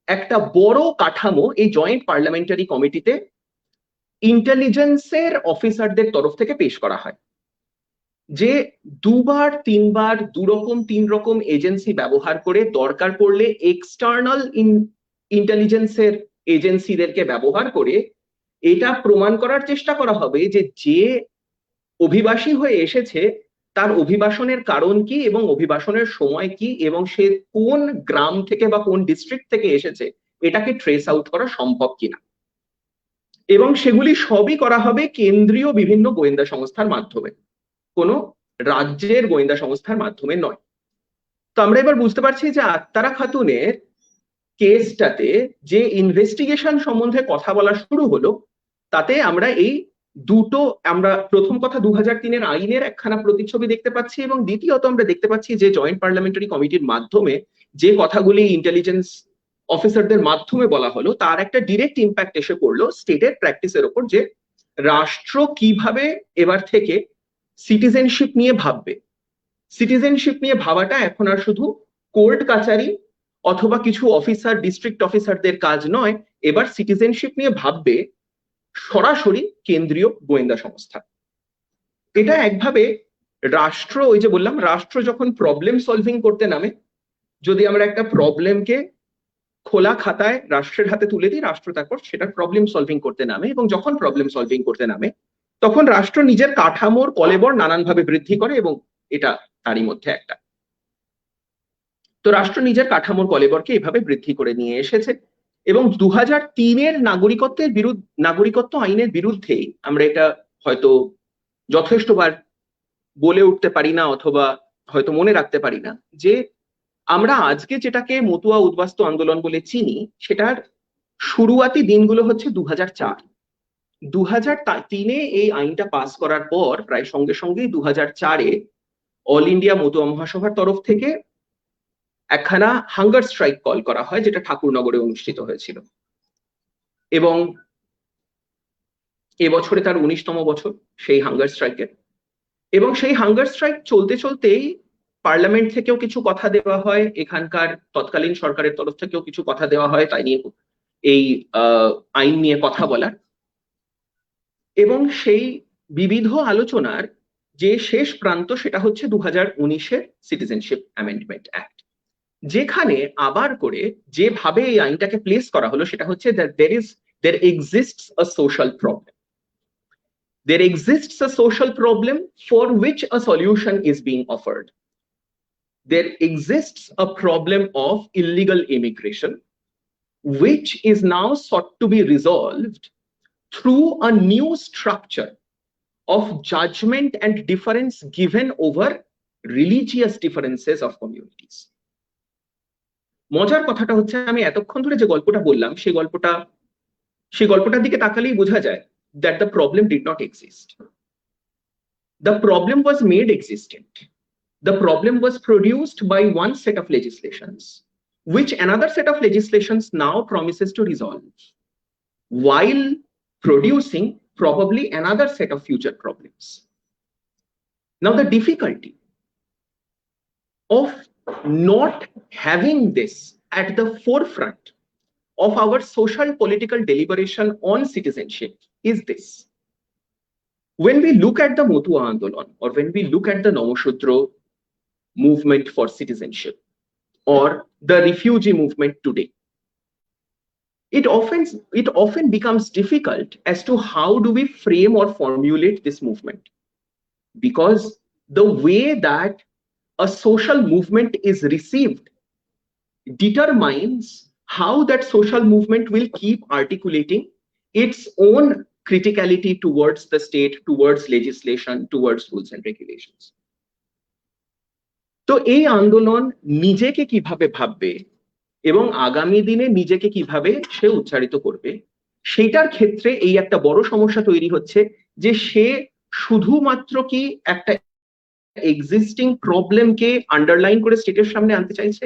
একটা বড় কাঠামো এই জয়েন্ট পার্লামেন্টারি কমিটিতে ইন্টেলিজেন্সের অফিসারদের তরফ থেকে পেশ করা হয়, যে দুবার তিনবার তিন রকম এজেন্সি ব্যবহার করে দরকার পড়লে এক্সটার্নাল ইন্টেলিজেন্সের এজেন্সিদেরকে ব্যবহার করে এটা প্রমাণ করার চেষ্টা করা হবে যে যে অভিবাসী হয়ে এসেছে তার অভিবাসনের কারণ কি এবং অভিবাসনের সময় কি এবং সে কোন গ্রাম থেকে বা কোন ডিস্ট্রিক্ট থেকে এসেছে এটাকে ট্রেস আউট করা সম্ভব কিনা। এবং সেগুলি সবই করা হবে কেন্দ্রীয় বিভিন্ন গোয়েন্দা সংস্থার মাধ্যমে, কোনো রাজ্যের গোয়েন্দা সংস্থার মাধ্যমে নয়। তো আমরা এবার বুঝতে পারছি যে একতারা খাতুনের কেসটাতে যে ইনভেস্টিগেশন সম্বন্ধে কথা বলা শুরু হলো, তাতে আমরা এই দুটো, আমরা প্রথম কথা 2003-এর আইনের একখানা প্রতিচ্ছবি দেখতে পাচ্ছি, এবং দ্বিতীয়ত আমরা দেখতে পাচ্ছি যে জয়েন্ট পার্লামেন্টারি কমিটির মাধ্যমে যে কথাগুলি ইন্টেলিজেন্স অফিসারদের মাধ্যমে বলা হলো তার একটা ডিরেক্ট ইম্প্যাক্ট এসে পড়লো স্টেটের প্র্যাকটিসের ওপর, যে রাষ্ট্র কিভাবে এবার থেকে সিটিজেনশিপ নিয়ে ভাববে। সিটিজেনশিপ নিয়ে ভাবাটা এখন আর শুধু কোর্ট কাচারি অথবা কিছু অফিসার ডিস্ট্রিক্ট অফিসারদের কাজ নয়, এবার সিটিজেনশিপ নিয়ে ভাববে সরাসরি কেন্দ্রীয় গোয়েন্দা সংস্থা। এটা একভাবে রাষ্ট্র, ওই যে বললাম রাষ্ট্র যখন প্রবলেম সলভিং করতে নামে, যদি আমরা একটা প্রবলেমকে খোলা খাতায় রাষ্ট্রের হাতে তুলে দিই, রাষ্ট্র তারপর সেটা প্রবলেম সলভিং করতে নামে, এবং যখন প্রবলেম সলভিং করতে নামে তখন রাষ্ট্র নিজের কাঠামোর কলেবর নানানভাবে বৃদ্ধি করে, এবং এটা তারই মধ্যে একটা। তো রাষ্ট্র নিজের কাঠামোর কলেবরকে এভাবে বৃদ্ধি করে নিয়ে এসেছে, এবং 2003-এর নাগরিকত্ব আইনের বিরুদ্ধে আমরা এটা হয়তো যথেষ্টবার বলে উঠতে পারি না অথবা হয়তো মনে রাখতে পারি না যে আমরা আজকে যেটাকে মতুয়া উদ্বাস্তু আন্দোলন বলে চিনি সেটার শুরুয়াতি দিনগুলো হচ্ছে 2004। 2003-এ এই আইনটা পাস করার পর প্রায় সঙ্গে সঙ্গেই 2004-এ অল ইন্ডিয়া মতুয়া মহাসভার তরফ থেকে একখানা হাঙ্গার স্ট্রাইক কল করা হয়, যেটা ঠাকুরনগরে অনুষ্ঠিত হয়েছিল, এবং এবছরে তার 19তম বছর সেই হাঙ্গার স্ট্রাইকের। এবং সেই হাঙ্গার স্ট্রাইক চলতে চলতেই পার্লামেন্ট থেকেও কিছু কথা দেওয়া হয়, এখানকার তৎকালীন সরকারের তরফ থেকেও কিছু কথা দেওয়া হয় তাই নিয়ে, এই আইন নিয়ে কথা বলার। এবং সেই বিবিধ আলোচনার যে শেষ প্রান্ত সেটা হচ্ছে 2019-এর সিটিজেনশিপ অ্যামেন্ডমেন্ট অ্যাক্ট, যেখানে আবার করে যেভাবে এই আইনটাকে প্লেস করা হলো সেটা হচ্ছে there exists a social problem. There exists a social problem for which a solution is being offered. There exists a problem of illegal immigration, which is now sought to be resolved through a new structure of judgment and difference given over religious differences of communities. মজার কথাটা হচ্ছে আমি এতক্ষণ ধরে যে গল্পটা বললাম সেই গল্পটার দিকে তাকালেই বোঝা যায় that the problem did not exist. The problem was made existent. The problem was produced by one set of legislations, which another set of legislations now promises to resolve, while producing probably another set of future problems. Now, the difficulty of not having this at the forefront of our social political deliberation on citizenship is this. When we look at the Motua Andolan, or when we look at the Namashudro movement for citizenship, or the refugee movement today, it often becomes difficult as to how do we frame or formulate this movement, because the way that a social movement is received determines how that social movement will keep articulating its own criticality towards the state, towards legislation, towards rules and regulations. তো এই আন্দোলন নিজেকে কিভাবে ভাববে এবং আগামী দিনে নিজেকে কিভাবে সে উচ্চারিত করবে, সেটার ক্ষেত্রে এই একটা বড় সমস্যা তৈরি হচ্ছে যে সে শুধুমাত্র কি একটা এক্সিস্টিং প্রবলেমকে আন্ডারলাইন করে স্টেটের সামনে আনতে চাইছে,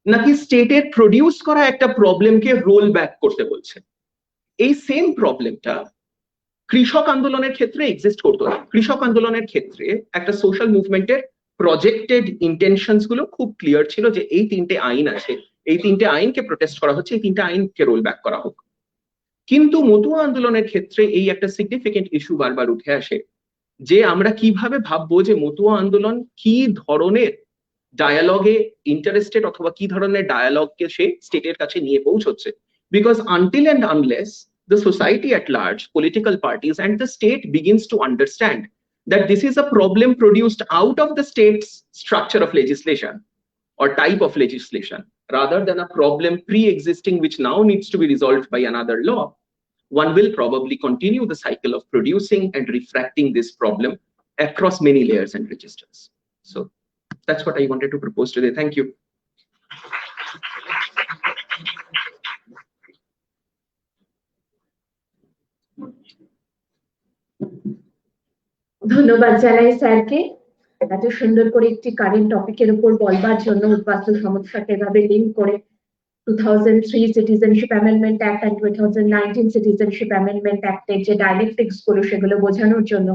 নাকি স্টেটের প্রডিউস করা একটা প্রবলেমকে রোল ব্যাক করতে বলছে। এই সেম প্রবলেমটা কৃষক আন্দোলনের ক্ষেত্রে এক্সিস্ট করতো না। কৃষক আন্দোলনের ক্ষেত্রে একটা সোশ্যাল মুভমেন্টের প্রজেক্টেড ইন্টেনশনস গুলো খুব ক্লিয়ার ছিল যে এই তিনটে আইন আছে, এই তিনটে আইনকে প্রোটেস্ট করা হচ্ছে, এই তিনটে আইনকে রোল ব্যাক করা হোক। কিন্তু মতুয়া আন্দোলনের ক্ষেত্রে এই একটা সিগনিফিকেন্ট ইস্যু বারবার উঠে আসে যে আমরা কিভাবে ভাববো যে মতুয়া আন্দোলন কি ধরনের ডায়ালগে ইন্টারেস্টেড, অথবা কি ধরনের ডায়ালগকে সে স্টেটের কাছে নিয়ে পৌঁছচ্ছে। Because until and unless the society at large, political parties and the state begins to understand that this is a problem produced out of the state's structure of legislation or type of legislation, rather than a problem pre-existing which now needs to be resolved by another law, one will probably continue the cycle of producing and refracting this problem across many layers and registers. So that's what I wanted to propose today. Thank you. ধন্যবাদ জানাই স্যারকে এত সুন্দর করে একটি current টপিকের উপর বলবার জন্য, উদ্বাস্তু সমস্যাকে এভাবে লিঙ্ক করে 2003 citizenship amendment act and 2019 citizenship amendment অ্যাক্টের যে ডায়ালেকটিক্স গুলো সেগুলো বোঝানোর জন্য,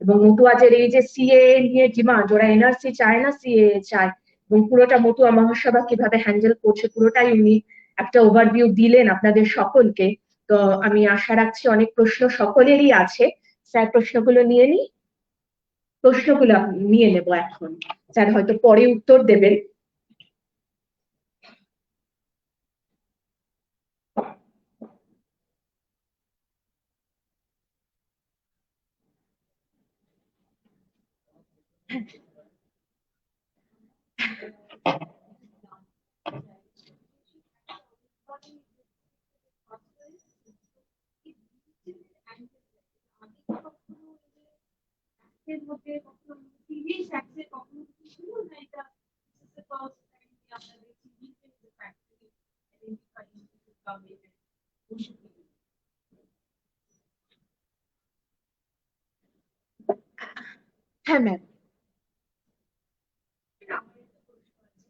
এবং মতুয়াদের এই যে সিএ নিয়ে ডিমান্ড, ওরা এনআরসি চায় না, সিএ চায়, এবং পুরোটা মতুয়া মহাসভা কিভাবে হ্যান্ডেল করছে পুরোটাই উনি একটা ওভারভিউ দিলেন আপনাদের সকলকে। তো আমি আশা রাখছি অনেক প্রশ্ন সকলেরই আছে, স্যার প্রশ্নগুলো নিয়ে নিই। প্রশ্নগুলো নিয়ে নেব এখন, স্যার হয়তো পরে উত্তর দেবেন। এর মধ্যে কখনো সিরিয়াস অ্যাক্সে কখনো কিছু ছিল হ্যাঁ ম্যাম। আমার একটা প্রশ্ন আছে।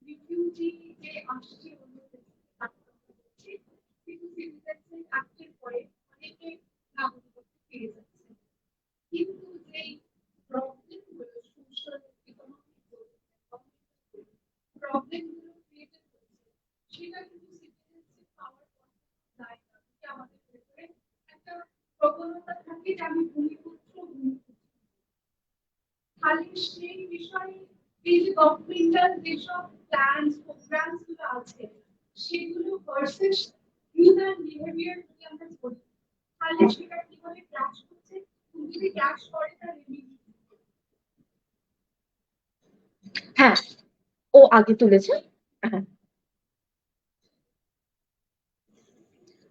রিফিউজি যে আসছে অন্য দেশ থেকে আক্রমণ করছে, কিন্তু সিটিজেনশিপ অ্যাক্টের পরে অনেকে নাগরিকত্ব পেয়ে যাচ্ছে, কিন্তু যেই প্রবলেমগুলো সোশ্যাল ইকোনমিক প্রবলেমগুলো ক্রিয়েটেড হচ্ছে, সেটা কিন্তু সিটিজেনশিপ পাওয়ার পর যায় না। যে আমাদের ভেতরে একটা প্রবণতা থাকে যে আমি ভূমিপুত্র খালি সেই বিষয়ে এই যে গভর্নমেন্টাল যেসব প্ল্যানস প্রোগ্রামস গুলো আছে সেগুলো ভার্সেস হিউম্যান বিহেভিয়ার যদি আমরা বলি, তাহলে সেটা কিভাবে ক্লাশ করছে, যদি ক্লাশ করে তার রেমিডি। হ্যাঁ, ও আগে তুলেছে। হ্যাঁ,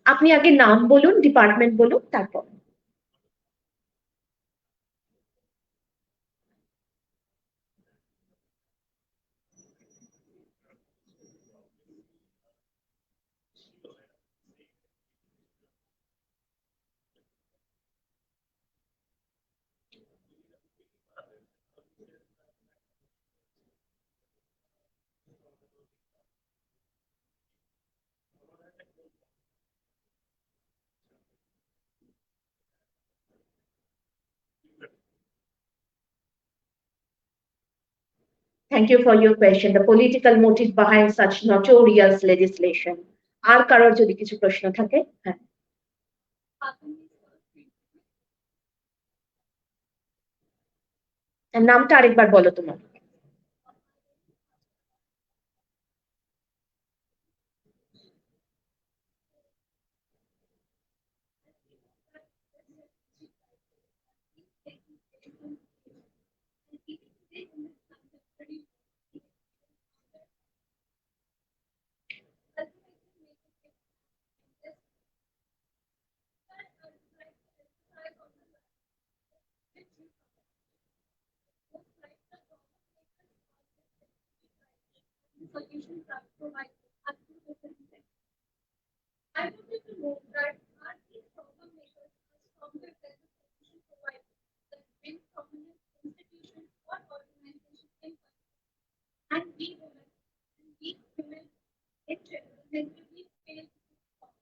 আপনি আগে নাম বলুন, ডিপার্টমেন্ট বলুন, তারপর। Thank you for your question. The political motive behind such notorious legislation. আর কারোর যদি কিছু প্রশ্ন থাকে, হ্যাঁ। নামটা আরেকবার বলো তোমার। Solutions are provided up to the present. I wanted to know that are these problem makers stronger than the solution provided that when prominent institutions or organizations can and we women in general generally fail to respond.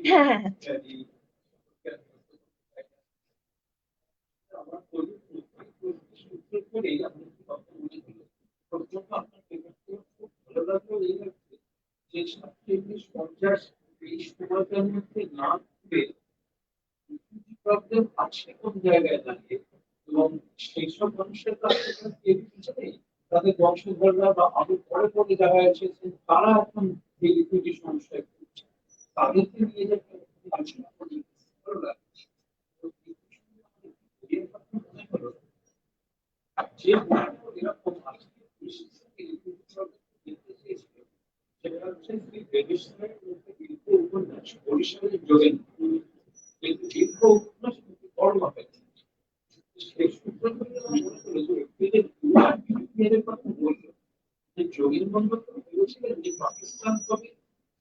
হ্যাঁ হ্যাঁ problem আছে কোন জায়গায় দাঁড়িয়ে, এবং সেই সব মানুষের কাছে তাদের বংশধররা বা আরো পরে পরে যারা এসেছেন তারা এখন এই রিফিউজি সমস্যায় ভুগছে, তাদেরকে নিয়ে যে আলোচনা করি ভালো লাগছে। যে এরকম আছে সেটা হচ্ছে রেজিস্ট্রারের মধ্যে দীর্ঘ উপন্যাস বরিশালের যোগেন, কিন্তু দীর্ঘ উপন্যাস কিন্তু বড় হবে সেই সূত্র থেকে আমরা মনে করি যে এপ্রিলের কথা বললো যে যোগেন বন্দ্যোপাধ্যায় বলেছিলেন যে পাকিস্তান কবি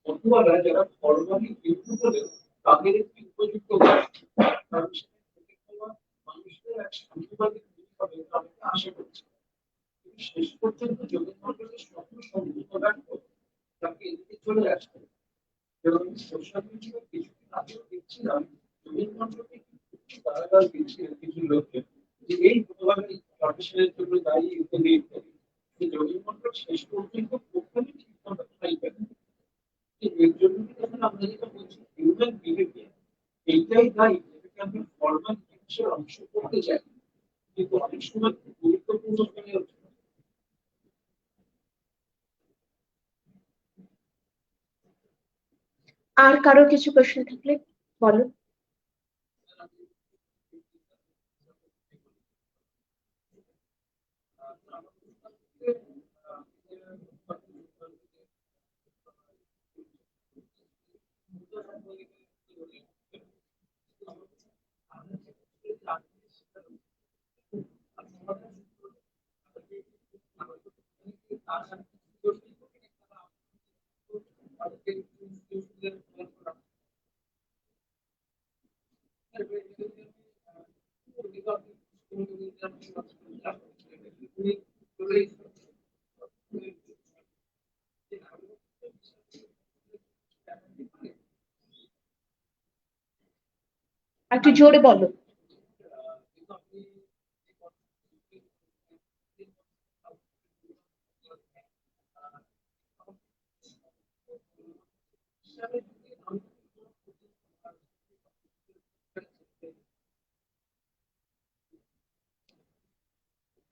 মতুয়ারা যারা ফরমালি বিরুদ্ধ করেও তাদের একটি উপযুক্ত মানুষদের এক সাম্যবাদী ভূমিকা তাদেরকে আশা করছে, কিন্তু শেষ পর্যন্ত যোগেন বন্দ্যোপাধ্যায়ের স্বপ্ন সম্পূর্ণ ব্যর্থ, তাকে এদিকে চলে আসতে এবং সোশ্যাল মিডিয়ায় কিছুদিন আগেও দেখছিলাম যোগেন বন্দ্যোপাধ্যায় কিছু গালাগাল দিচ্ছিলেন কিছু লোককে যে এই ভগবানের পার্টিশনের জন্য দায়ী ইত্যাদি ইত্যাদি। যোগেন বন্দ্যোপাধ্যায় শেষ পর্যন্ত প্রথমে ঠিক মতো ঠাই পেলেন। এর জন্য যখন আমরা যেটা বলছি হিউম্যান বিহেভিয়ার, এইটাই দায়ী যেটাকে আমরা ফর্মাল জিনিসের অংশ করতে চাই, কিন্তু অনেক সময় খুব গুরুত্বপূর্ণ হয়ে ওঠে। আর কারো কিছু প্রশ্ন থাকলে বলো। একটু জোরে বলো।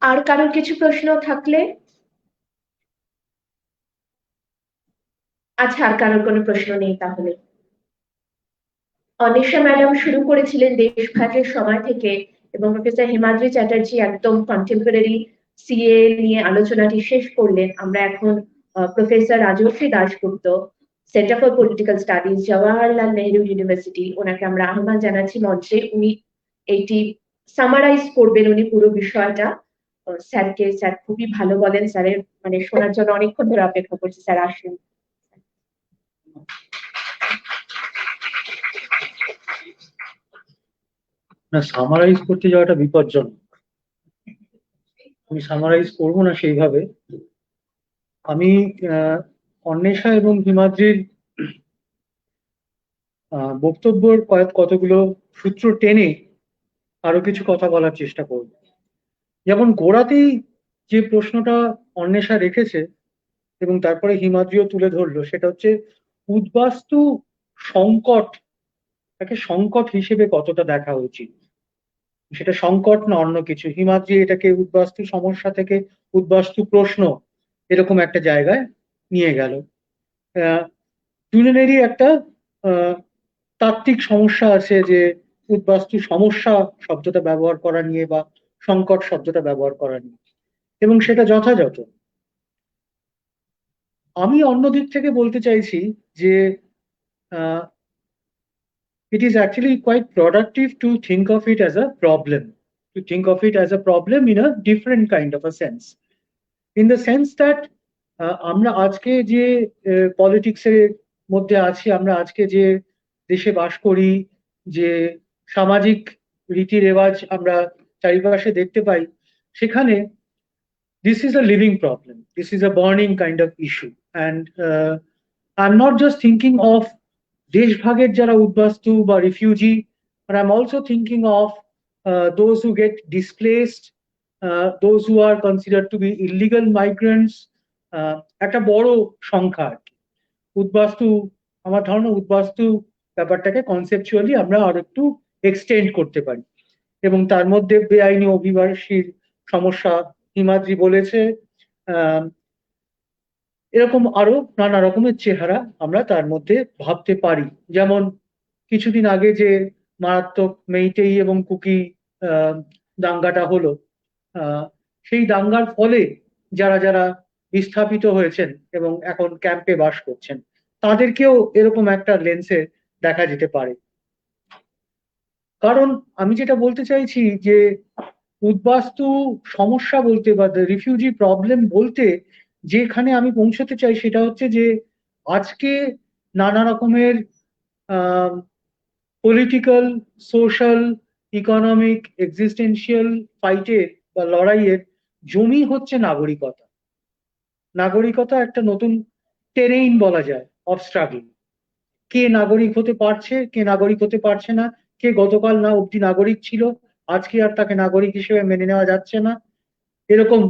আর কারোর কিছু প্রশ্ন থাকলে? আচ্ছা, আর কারোর কোনো প্রশ্ন নেই তাহলে। অনিশা ম্যাডাম শুরু করেছিলেন দেশভাগের সময় থেকে, এবং প্রফেসর হিমাদ্রি চ্যাটার্জি একদম কন্টেম্পোরারি সিএ নিয়ে আলোচনাটি শেষ করলেন। আমরা এখন professor Rajashri Dasgupta, Centre for Political Studies, Jawaharlal Nehru University, ওনাকে আমরা আহ্বান জানাচ্ছি মঞ্চে। উনি এইটি সামারাইজ করবেন, উনি পুরো বিষয়টা। স্যার খুবই ভালো বলেন, স্যারের মানে শোনার জন্য অনেকক্ষণ ধরে অপেক্ষা করছি। স্যার আসুন। না, সামারাইজ করতে যাওয়াটা বিপজ্জনক। আমি সামারাইজ করবো না সেইভাবে। আমি অন্বেষা এবং হিমাদ্রির বক্তব্যের কতগুলো সূত্র টেনে আরো কিছু কথা বলার চেষ্টা করব। যেমন গোড়াতেই যে প্রশ্নটা অন্বেষা রেখেছে এবং তারপরে হিমাদ্রিও তুলে ধরলো, সেটা হচ্ছে উদ্বাস্তু সংকট, তাকে সংকট হিসেবে কতটা দেখা উচিত, সেটা সংকট না অন্য কিছু। হিমাদ্রি এটাকে উদ্বাস্তু সমস্যা থেকে উদ্বাস্তু প্রশ্ন এরকম একটা জায়গায় নিয়ে গেল। দুজনেরই একটা তাত্ত্বিক সমস্যা আছে যে উদ্বাস্তু সমস্যা শব্দটা ব্যবহার করা নিয়ে বা সংকট শব্দটা ব্যবহার করা নিয়ে, এবং সেটা যথাযথ। আমি অন্য দিক থেকে বলতে চাইছি যে it is actually quite productive to think of it as a problem, in a different kind of a sense. In the sense that আমরা আজকে যে পলিটিক্সের মধ্যে আছি, আমরা আজকে যে দেশে বাস করি, যে সামাজিক রীতি রেওয়াজ আমরা চারিপাশে দেখতে পাই, সেখানে this is a living problem, this is a burning kind of issue. And I'm not just thinking of দেশভাগের যারা উদ্বাস্তু বা refugee, but I'm also thinking of those who get displaced, those who are considered to be illegal migrants, একটা বড় সংখ্যা আর কি। উদ্বাস্তু, আমার ধারণা উদ্বাস্তু ব্যাপারটাকে কনসেপচুয়ালি আমরা আর একটু এক্সটেন্ড করতে পারি, এবং তার মধ্যে বেআইনি অভিবাসীর সমস্যা হিমাদ্রি বলেছে, এরকম আরো নানা রকমের চেহারা আমরা তার মধ্যে ভাবতে পারি। যেমন কিছুদিন আগে যে মারাত্মক মেইটেই এবং কুকি দাঙ্গাটা হলো, সেই দাঙ্গার ফলে যারা যারা বিস্থাপিত হয়েছেন এবং এখন ক্যাম্পে বাস করছেন, তাদেরকেও এরকম একটা লেন্সে দেখা যেতে পারে। কারণ আমি যেটা বলতে চাইছি যে উদ্বাস্তু সমস্যা বলতে বা রিফিউজি প্রবলেম বলতে যেখানে আমি পৌঁছতে চাই, সেটা হচ্ছে যে আজকে নানা রকমের পলিটিক্যাল, সোশ্যাল, ইকোনমিক, এক্সিস্টেন্সিয়াল ফাইটের বা লড়াইয়ের জমি হচ্ছে নাগরিকতা। নাগরিকতা একটা নতুন টেরেইন বলা যায় অফ স্ট্রাগল। কে নাগরিক হতে পারছে, কে নাগরিক হতে পারছে না, কে গতকাল না অব্দি নাগরিক ছিল, আজকে আর তাকে নাগরিক হিসেবে মেনে নেওয়া যাচ্ছে না, এরকম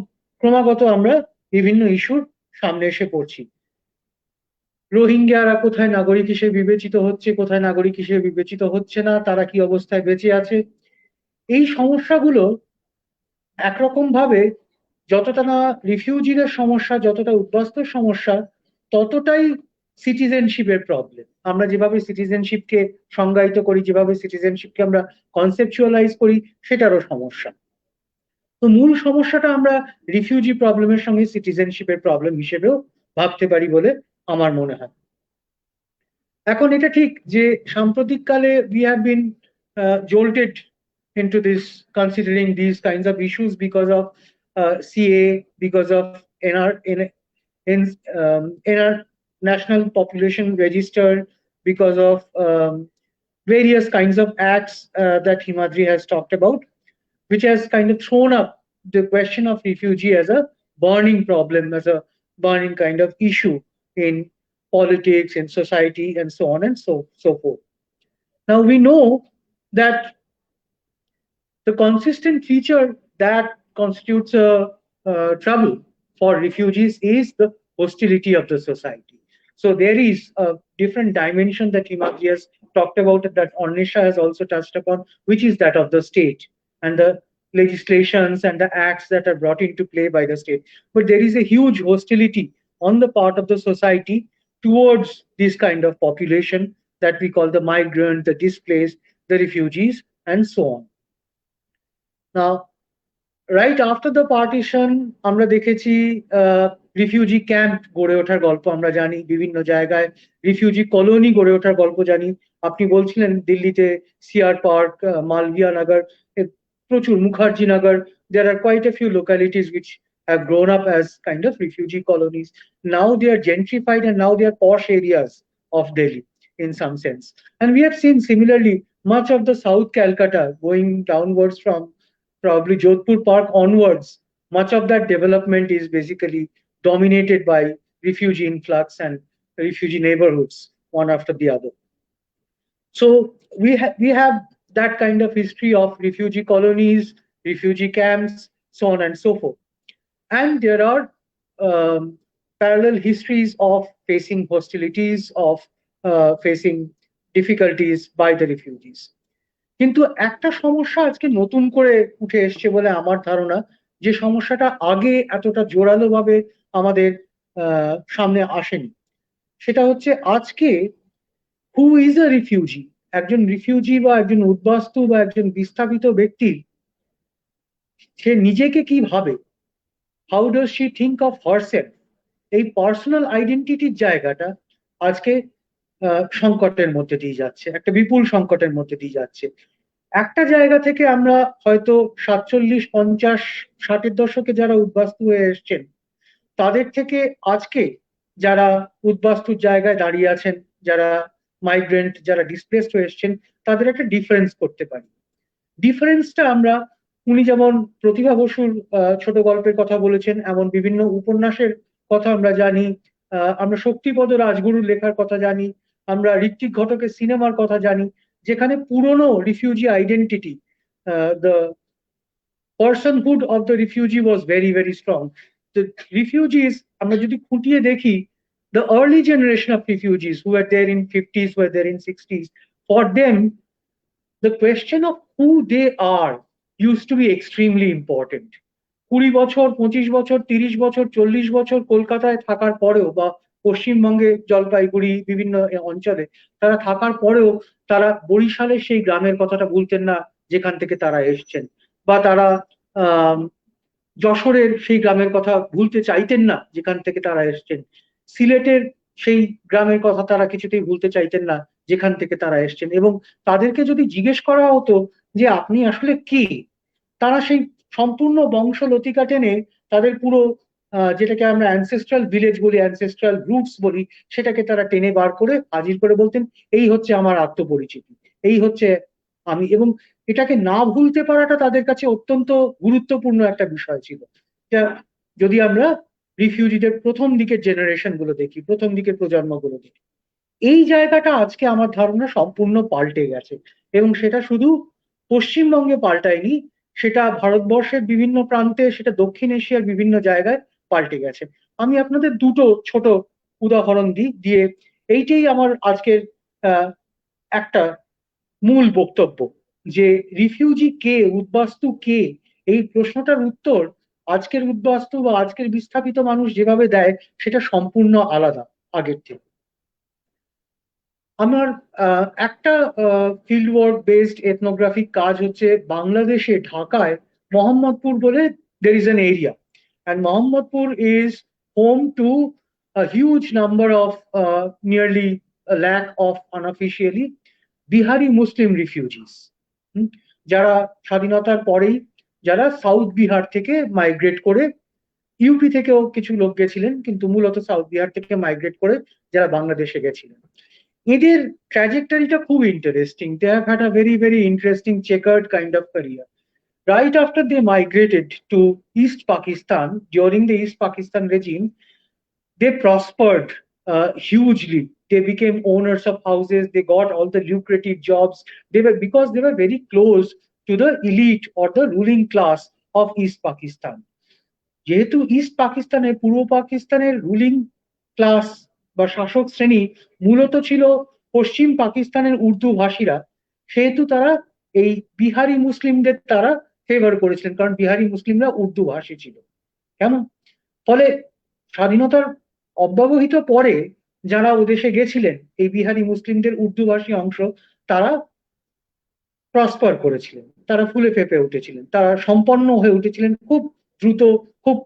ক্রমাগত আমরা বিভিন্ন ইস্যুর সামনে এসে পড়ছি। রোহিঙ্গারা কোথায় নাগরিক হিসেবে বিবেচিত হচ্ছে, কোথায় নাগরিক হিসেবে বিবেচিত হচ্ছে না, তারা কি অবস্থায় বেঁচে আছে, এই সমস্যাগুলো একরকম ভাবে যতটা না রিফিউজিদের সমস্যা, যতটা উদ্বাস্তুর সমস্যা, ততটাই সিটিজেনশিপের প্রবলেম। আমরা যেভাবে সিটিজেনশিপকে সংজ্ঞায়িত করি, যেভাবে সিটিজেনশিপকে আমরা কনসেপচুয়ালাইজ করি, সেটারও সমস্যা। তো মূল সমস্যাটা আমরা রিফিউজি প্রবলেমের সঙ্গে সিটিজেনশিপের প্রবলেম হিসেবেও ভাবতে পারি বলে আমার মনে হয়। এখন এটা ঠিক যে সাম্প্রতিককালে we have been jolted into this, considering these kinds of issues because of CA, because of NR National Population Register, because of various kinds of acts that Himadri has talked about, which has kind of thrown up the question of refugee as a burning problem, as a burning kind of issue in politics, in society, and so on and so forth. Now we know that the consistent feature that constitutes a trouble for refugees is the hostility of the society. So there is a different dimension that Himadri has talked about, that Ornisha has also touched upon, which is that of the state and the legislations and the acts that are brought into play by the state. But there is a huge hostility on the part of the society towards this kind of population that we call the migrant, the displaced, the refugees, and so on. Now, right after the partition আমরা দেখেছি refugee camp গড়ে ওঠার গল্প আমরা জানি, বিভিন্ন জায়গায় refugee colony গড়ে ওঠার গল্প জানি। আপনি বলছিলেন দিল্লিতে সিআর পার্ক, মালভিয়া নগর, প্রচুর মুখার্জি নগর, there are quite a few localities which have grown up as kind of refugee colonies. Now they are gentrified and now they are posh areas of Delhi in some sense. And we have seen similarly much of the South Calcutta going downwards from probably Jodhpur Park onwards, much of that development is basically dominated by refugee influx and refugee neighborhoods, one after the other. So we have that kind of history of refugee colonies, refugee camps, so on and so forth. And there are parallel histories of facing hostilities, of facing difficulties by the refugees. কিন্তু একটা সমস্যা আজকে নতুন করে উঠে এসছে বলে আমার ধারণা, যে সমস্যাটা আগে এতটা জোরালো ভাবে আমাদের সামনে আসেনি। সেটা হচ্ছে আজকে হু ইজ আ রিফিউজি, একজন রিফিউজি বা একজন উদ্বাস্তু বা একজন বিস্থাপিত ব্যক্তি সে নিজেকে কি ভাবে, how does she think of herself, এই পার্সোনাল আইডেন্টিটির জায়গাটা আজকে সংকটের মধ্যে দিয়ে যাচ্ছে, একটা বিপুল সংকটের মধ্যে দিয়ে যাচ্ছে। একটা জায়গা থেকে আমরা হয়তো 47, 50, 60-এর দশকে যারা উদ্বাস্তু হয়ে এসছেন, তাদের থেকে আজকে যারা উদ্বাস্তুর জায়গায় দাঁড়িয়ে আছেন, যারা মাইগ্রেন্ট, যারা ডিসপ্লেসড হয়ে এসছেন, তাদের একটা ডিফারেন্স করতে পারি। ডিফারেন্সটা আমরা, উনি যেমন প্রতিভা বসুর ছোট গল্পের কথা বলেছেন, এমন বিভিন্ন উপন্যাসের কথা আমরা জানি, আমরা শক্তিপদ রাজগুরুর লেখার কথা জানি, আমরা ঋত্বিক ঘটকের সিনেমার কথা জানি, যেখানে পুরনো refugee identity, the personhood of the refugee was very, very strong. The refugees, আমরা যদি খুঁটিয়ে দেখি, the early generation of refugees who were there in 50s, who were there in 60s, for them, the question of who they are used to be extremely important. 20 বছর, 25 বছর, 30 বছর, 40 বছর কলকাতায় থাকার পরেও, বা পশ্চিমবঙ্গে জলপাইগুড়ি বিভিন্ন অঞ্চলে তারা থাকার পরেও তারা বরিশালের সেই গ্রামের কথাটা ভুলতেন না যেখান থেকে তারা এসছেন, বা তারা যশোরের সেই গ্রামের কথা ভুলতে চাইতেন না যেখান থেকে তারা এসছেন, সিলেটের সেই গ্রামের কথা তারা কিছুতেই ভুলতে চাইতেন না যেখান থেকে তারা এসছেন। এবং তাদেরকে যদি জিজ্ঞেস করা হতো যে আপনি আসলে কি, তারা সেই সম্পূর্ণ বংশলতিকা টেনে তাদের পুরো যেটাকে আমরা অ্যানসেস্ট্রাল ভিলেজ বলি, অ্যানসেস্ট্রাল রুটস বলি, সেটাকে তারা টেনে বার করে হাজির করে বলতেন এই হচ্ছে আমার আত্মপরিচিতি, এই হচ্ছে আমি। এবং এটাকে না ভুলতে পারাটা তাদের কাছে অত্যন্ত গুরুত্বপূর্ণ একটা বিষয় ছিল। যদি আমরা রিফিউজিদের প্রথম দিকের জেনারেশন গুলো দেখি, প্রথম দিকের প্রজন্মগুলো দেখি, এই জায়গাটা আজকে আমার ধারণা সম্পূর্ণ পাল্টে গেছে। এবং সেটা শুধু পশ্চিমবঙ্গে পাল্টায়নি, সেটা ভারতবর্ষের বিভিন্ন প্রান্তে, সেটা দক্ষিণ এশিয়ার বিভিন্ন জায়গায় পাল্টে গেছে। আমি আপনাদের দুটো ছোট উদাহরণ দিয়ে এইটাই আমার আজকের একটা মূল বক্তব্য, যে রিফিউজি কে, উদ্বাস্তু কে, এই প্রশ্নটার উত্তর আজকের উদ্বাস্তু বা আজকের বিস্থাপিত মানুষ যেভাবে দেয় সেটা সম্পূর্ণ আলাদা আগের থেকে। আমার একটা ফিল্ড ওয়ার্ক বেসড এথনোগ্রাফিক কাজ হচ্ছে বাংলাদেশে ঢাকায় মোহাম্মদপুর বলে there is an area, and Mohammadpur is home to a huge number of nearly a lakh of unofficially Bihari Muslim refugees, যারা স্বাধীনতার পরেই যারা সাউথ বিহার থেকে মাইগ্রেট করে, ইউপি থেকেও কিছু লোক গেছিলেন, কিন্তু মূলত সাউথ বিহার থেকে মাইগ্রেট করে যারা বাংলাদেশে গেছিলেন। এদের ট্র্যাজেক্টরিটা খুব interesting. They have had a very, very interesting chequered kind of career. Right after they migrated to East Pakistan during the East Pakistan regime, they prospered hugely they became owners of houses, they got all the lucrative jobs. Because they were very close to the elite or the ruling class of East Pakistan. যেহেতু east পাকিস্তানের পূর্ব পাকিস্তানের ruling class বা শাসক শ্রেণী মূলত ছিল পশ্চিম পাকিস্তানের উর্দু ভাষীরা, সেহেতু তারা এই বিহারি মুসলিমদের তারা ফেভার করেছিলেন, কারণ বিহারি মুসলিমরা উর্দু ভাষী ছিল। কেমন? ফলে স্বাধীনতার অব্যবহিত পরে যারা ওদেশে গেছিলেন এই বিহারি মুসলিমদের উর্দু ভাষী অংশ, তারা প্রসপার করেছিলেন, তারা ফুলে ফেঁপে উঠেছিলেন, তারা সম্পন্ন হয়ে উঠেছিলেন খুব দ্রুত, খুব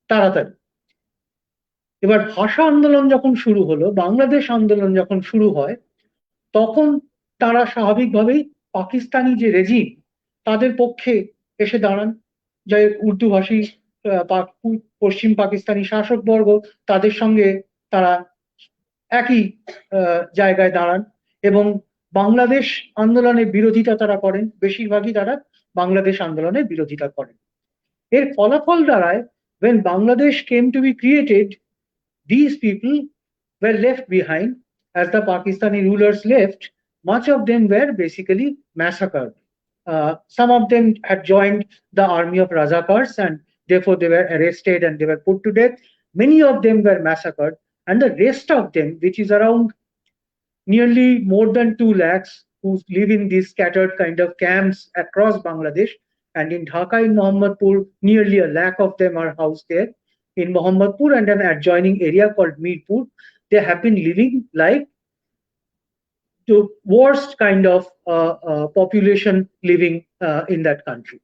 তাড়াতাড়ি। এবার ভাষা আন্দোলন যখন শুরু হলো, বাংলাদেশ আন্দোলন যখন শুরু হয়, তখন তারা স্বাভাবিকভাবেই পাকিস্তানি যে রেজিম তাদের পক্ষে এসে দাঁড়ান। যে উর্দু ভাষী পশ্চিম পাকিস্তানি শাসকবর্গ, তাদের সঙ্গে তারা একই জায়গায় দাঁড়ান এবং বাংলাদেশ আন্দোলনের বিরোধিতা তারা করেন। বেশিরভাগই তারা বাংলাদেশ আন্দোলনের বিরোধিতা করেন। এর ফলাফল দাঁড়ায়, when Bangladesh came to be created, these people were left behind. As the Pakistani rulers left, much of them were basically massacred. Some of them had joined the army of Razakars, and therefore they were arrested and they were put to death. Many of them were massacred, and the rest of them, which is around nearly more than 2 lakhs, who live in these scattered kind of camps across Bangladesh. And in Dhaka, in Mohammadpur, nearly 1 lakh of them are housed there. In Mohammadpur and an adjoining area called Mirpur, they have been living like the worst kind of population living in that country,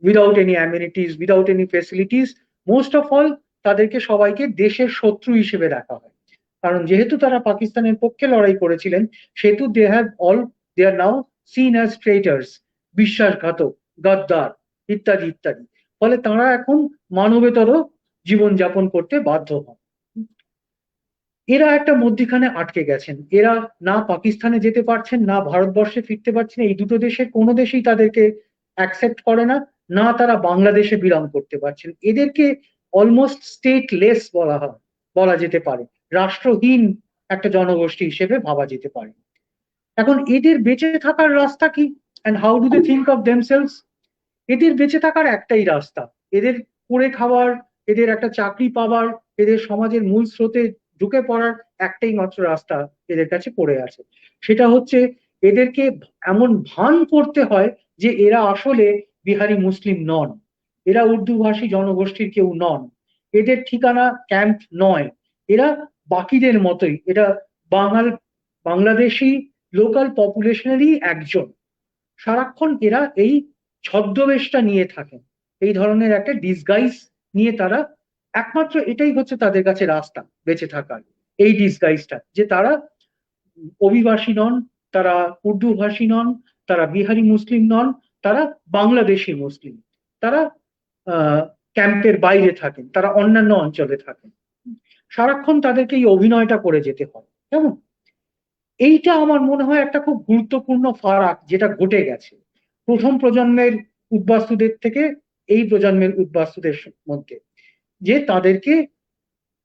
without any amenities, without any facilities. Most of all, তাদেরকে সবাইকে দেশের শত্রু হিসেবে দেখা হয়, কারণ যেহেতু তারা পাকিস্তানের পক্ষে লড়াই করেছিলেন, সেহেতু they are now seen as traitors, বিশ্বাসঘাতক, গদ্দার ইত্যাদি ইত্যাদি। ফলে তারা এখন মানবেতর জীবনযাপন করতে বাধ্য হন। এরা একটা মধ্যখানে আটকে গেছেন, এরা না পাকিস্তানে যেতে পারছেন, না ভারতবর্ষে ফিরতে পারছেন। এই দুটো দেশের কোনো দেশেই তাদেরকে অ্যাকসেপ্ট করে না, না তারা বাংলাদেশে বিলং করতে পারছেন। এদেরকে অলমোস্ট স্টেটলেস বলা যেতে পারে, রাষ্ট্রহীন একটা জনগোষ্ঠী হিসেবে ভাবা যেতে পারে। এখন এদের বেঁচে থাকার রাস্তা কি, and how do they think of themselves? এদের বেঁচে থাকার একটাই রাস্তা, এদের করে খাওয়ার, এদের একটা চাকরি পাওয়ার, এদের সমাজের মূল স্রোতে ঢুকে পড়ার একটাই মাত্র রাস্তা এদের কাছে পড়ে আছে। সেটা হচ্ছে এদেরকে এমন ভান করতে হয় যে এরা আসলে বিহারি মুসলিম নন, এরা উর্দু ভাষী জনগোষ্ঠীর কেউ নন, এদের ঠিকানা ক্যাম্প নয়, এরা বাকিদের মতোই, এরা বাংলাদেশি লোকাল পপুলেশনেরই একজন। সারাক্ষণ এরা এই ছদ্মবেশটা নিয়ে থাকেন, এই ধরনের একটা ডিসগাইজ নিয়ে তারা, একমাত্র এটাই হচ্ছে তাদের কাছে রাস্তা বেঁচে থাকার, এই ডিসগাইজটা, যে তারা অভিবাসী নন, তারা উর্দু ভাষী নন, তারা বিহারি মুসলিম নন, তারা বাংলাদেশি মুসলিম, তারা ক্যাম্পের বাইরে থাকেন, তারা অন্যান্য অঞ্চলে থাকেন। সারাক্ষণ তাদেরকে এই অভিনয়টা করে যেতে হয়। কেমন? এইটা আমার মনে হয় একটা খুব গুরুত্বপূর্ণ ফারাক যেটা ঘটে গেছে প্রথম প্রজন্মের উদ্বাস্তুদের থেকে এই প্রজন্মের উদ্বাস্তুদের মধ্যে, যে তাদেরকে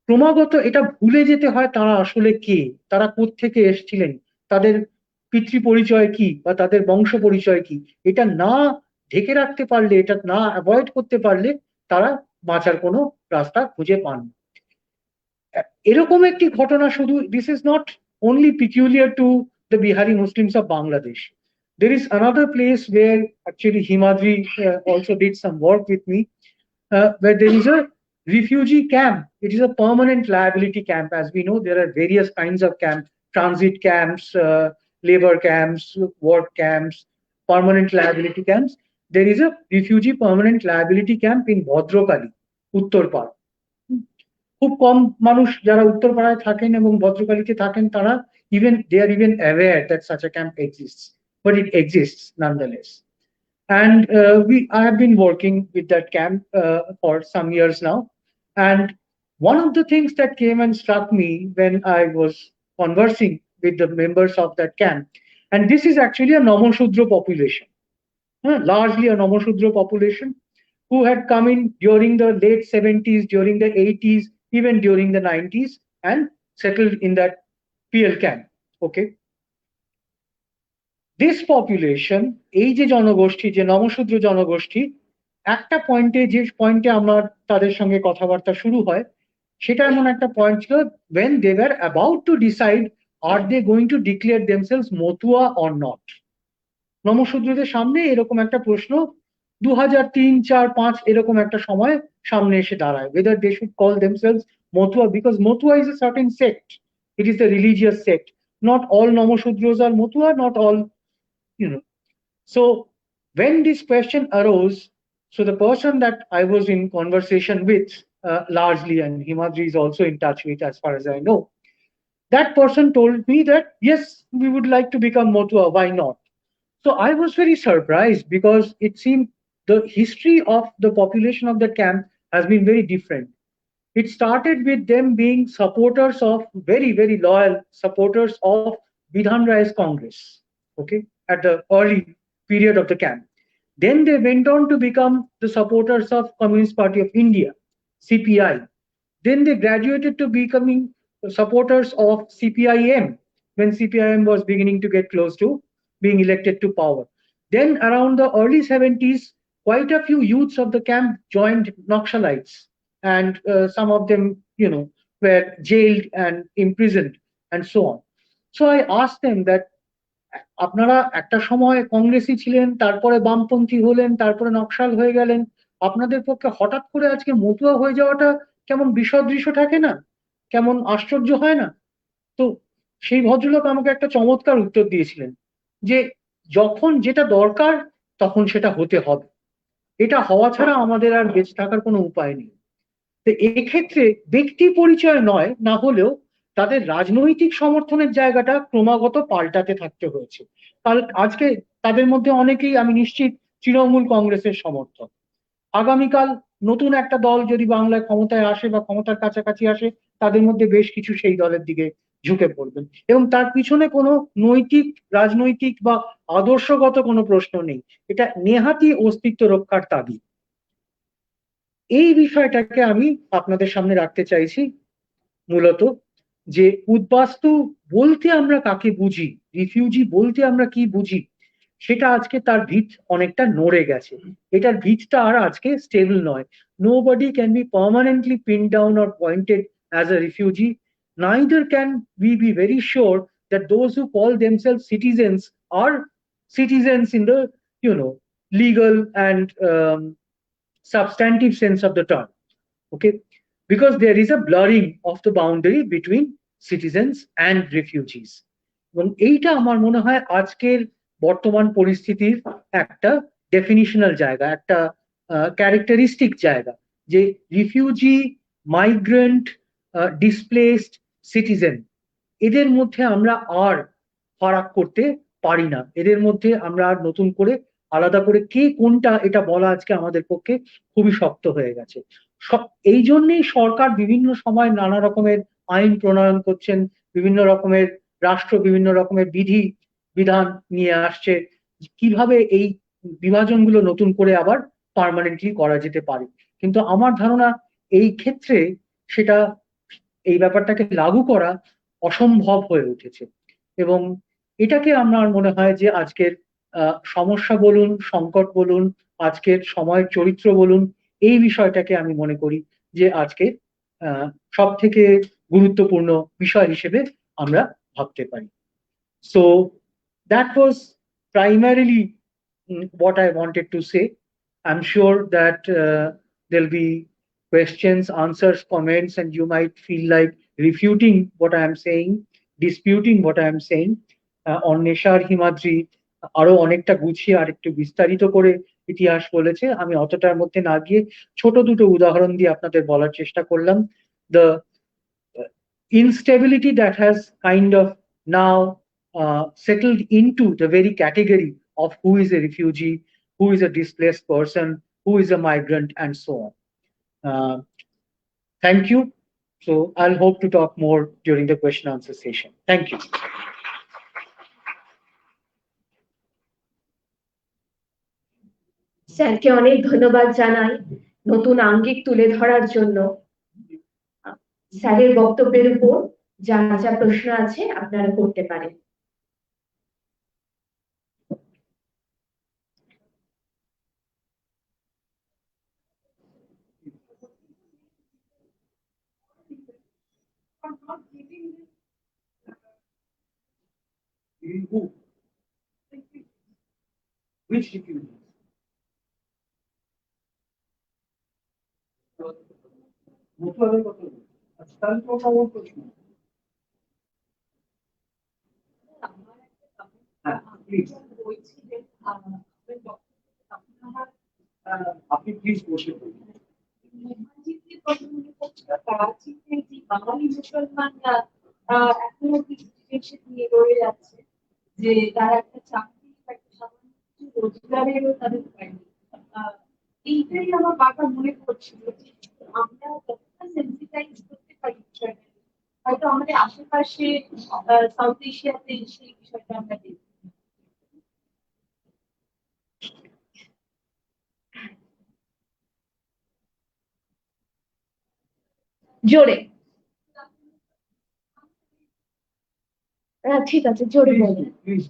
ক্রমাগত এটা ভুলে যেতে হয় তারা আসলে কে, তারা কোত্থেকে এসেছিলেন, তাদের পিতৃ পরিচয় কি বা তাদের বংশ পরিচয় কি। এটা না ঢেকে রাখতে পারলে, এটা না অ্যাভয়েড করতে পারলে তারা বাঁচার কোনো রাস্তা খুঁজে পান। এরকম একটি ঘটনা শুধু, this is not only peculiar to the Bihari Muslims of Bangladesh. There is another place where actually Himadri also did some work with me, where there is a refugee camp. It is a permanent liability camp. As we know, there are various kinds of camps: transit camps, labor camps, work camps, permanent liability camps. There is a refugee permanent liability camp in Bhadrakali, Uttarpar. খুব কম মানুষ যারা উত্তরপাড়ায় থাকেন এবং ভদ্রকালীতে থাকেন, তারা they are even aware that such a camp exists, but it exists nonetheless. And I have been working with that camp for some years now. And one of the things that came and struck me when I was conversing with the members of that camp, and this is actually a Namashudra population, largely a Namashudra population, who had come in during the late 70s, during the 80s, even during the 90s, and settled in that PL camp. Okay. This population, এই যে জনগোষ্ঠী, যে নমশূদ্র জনগোষ্ঠী, একটা পয়েন্টে, যে পয়েন্টে আমার তাদের সঙ্গে কথাবার্তা শুরু হয়, সেটা এমন একটা পয়েন্ট ছিল, when they were about to decide are they going to declare themselves Matua or not. নমশূদ্রদের সামনে এরকম একটা প্রশ্ন 2003, 4, 5 এরকম একটা সময় সামনে এসে দাঁড়ায়, whether they should call themselves Matua, because Matua is a certain sect, it is a religious sect. Not all নমশূদ্রস are Matua, not all, you know. So when this question arose, so the person that I was in conversation with, largely, and Himadri is also in touch with, as far as I know, that person told me that yes, we would like to become Motua, why not? So I was very surprised, because it seemed the history of the population of the camp has been very different. It started with them being supporters of, very, very loyal supporters of Bidhan Rai's Congress, okay, at the early period of the camp. Then they went on to become the supporters of Communist Party of India, CPI. Then they graduated to becoming supporters of CPIM, when CPIM was beginning to get close to being elected to power. Then around the early 70s, quite a few youths of the camp joined Naxalites, and some of them, you know, were jailed and imprisoned and so on. So I asked them that, আপনারা একটা সময় কংগ্রেসই ছিলেন, তারপরে বামপন্থী হলেন, তারপরে নকশাল হয়ে গেলেন, আপনাদের পক্ষে হঠাৎ করে আজকে মতুয়া হয়ে যাওয়াটা কেমন বিসদৃশ্য থাকে না, কেমন আশ্চর্য হয় না? তো সেই ভদ্রলোক আমাকে একটা চমৎকার উত্তর দিয়েছিলেন, যে যখন যেটা দরকার তখন সেটা হতে হবে, এটা হওয়া ছাড়া আমাদের আর বেঁচে থাকার কোনো উপায় নেই। তো এক্ষেত্রে ব্যক্তি পরিচয় নয় না হলেও তাদের রাজনৈতিক সমর্থনের জায়গাটা ক্রমাগত পাল্টাতে থাকতে হয়েছে। কাল আজকে তাদের মধ্যে অনেকেই, আমি নিশ্চিত, তৃণমূল কংগ্রেসের সমর্থক। আগামীকাল নতুন একটা দল যদি বাংলায় ক্ষমতায় আসে বা ক্ষমতার কাছাকাছি আসে, তাদের মধ্যে বেশ কিছু সেই দলের দিকে ঝুঁকে পড়বেন, এবং তার পিছনে কোনো নৈতিক, রাজনৈতিক বা আদর্শগত কোনো প্রশ্ন নেই, এটা নেহাতি অস্তিত্ব রক্ষার তাগিদ। এই বিষয়টাকে আমি আপনাদের সামনে রাখতে চাইছি, মূলত যে উদ্বাস্তু বলতে আমরা কাকে বুঝি, রিফিউজি বলতে আমরা কি বুঝি, সেটা আজকে তার ভিত অনেকটা নড়ে গেছে। এটার ভিতটা আর আজকে স্টেবল নয়। Nobody can be permanently pinned down or pointed as a refugee. Neither can we be very sure that those who call themselves citizens are citizens in the, you know, legal and substantive sense of the term. Okay, because there is a blurring of the boundary between citizens and refugees. এবং এইটা আমার মনে হয় আজকের বর্তমান পরিস্থিতির একটা ডেফিনিশনাল জায়গা, একটা ক্যারেক্টারিস্টিক জায়গা, যে রিফিউজি, মাইগ্রেন্ট, ডিসপ্লেসড, সিটিজেন, এদের মধ্যে আমরা আর ফারাক করতে পারি না। এদের মধ্যে আমরা আর নতুন করে আলাদা করে কে কোনটা, এটা বলা আজকে আমাদের পক্ষে খুবই শক্ত হয়ে গেছে। এই জন্যেই সরকার বিভিন্ন সময় নানা রকমের আইন প্রণয়ন করছেন, বিভিন্ন রকমের রাষ্ট্র বিভিন্ন রকমের বিধি বিধান নিয়ে আসছে, কিভাবে এই বিভাজনগুলো নতুন করে আবার পার্মানেন্টলি করা যেতে পারে। কিন্তু আমার ধারণা এই ক্ষেত্রে সেটা, এই ব্যাপারটাকে লাগু করা অসম্ভব হয়ে উঠেছে, এবং এটাকে আমার মনে হয় যে আজকের সমস্যা বলুন, সংকট বলুন, আজকের সময়ের চরিত্র বলুন, এই বিষয়টাকে আমি মনে করি যে আজকে সব থেকে গুরুত্বপূর্ণ বিষয় হিসেবে আমরা ভাবতে পারি। So that was primarily what I wanted to say. I'm sure that there'll be questions, answers, comments, and you might feel like refuting what I am saying, disputing what I am saying. অন্বেষার, Himadri আরো অনেকটা গুছিয়ে আর একটু বিস্তারিত করে ইতিহাস বলেছে, আমি অতটার মধ্যে না গিয়ে ছোট দুটো উদাহরণ দিয়ে আপনাদের বলার চেষ্টা করলাম। The instability that has kind of now settled into the very category of who is a refugee, who is a displaced person, who is a migrant, and so on. Thank you. So I'll hope to talk more during the question answer session. Thank you. স্যারকে অনেক ধন্যবাদ জানাই নতুন আঙ্গিক তুলে ধরার জন্য। স্যারের বক্তব্যের উপর যার যা প্রশ্ন আছে আপনারা করতে পারেন। In who? Which refugees? মতুয়াদের কথা বলছি। আচ্ছা, তাহলে তো ওটা ওর প্রশ্ন। হ্যাঁ, please. আপনি প্লিজ বসে পড়ুন। করাচিতে যে বাঙালি মুসলমানরা এখনো কিছু দেশে নিয়ে রয়ে যাচ্ছে, যে তারা একটা চাকরি একটা সামান্য কিছু রোজগারেরও তাদের পায়নি। এইটাই আমার বারবার মনে পড়ছিল যে আমরা কতটা সেন্সিটাইজ করতে পারি বিষয়টা, হয়তো আমাদের আশেপাশে সাউথ এশিয়াতে সেই বিষয়টা আমরা দেখি। জোরে। ঠিক আছে, জোরে বলুন। Please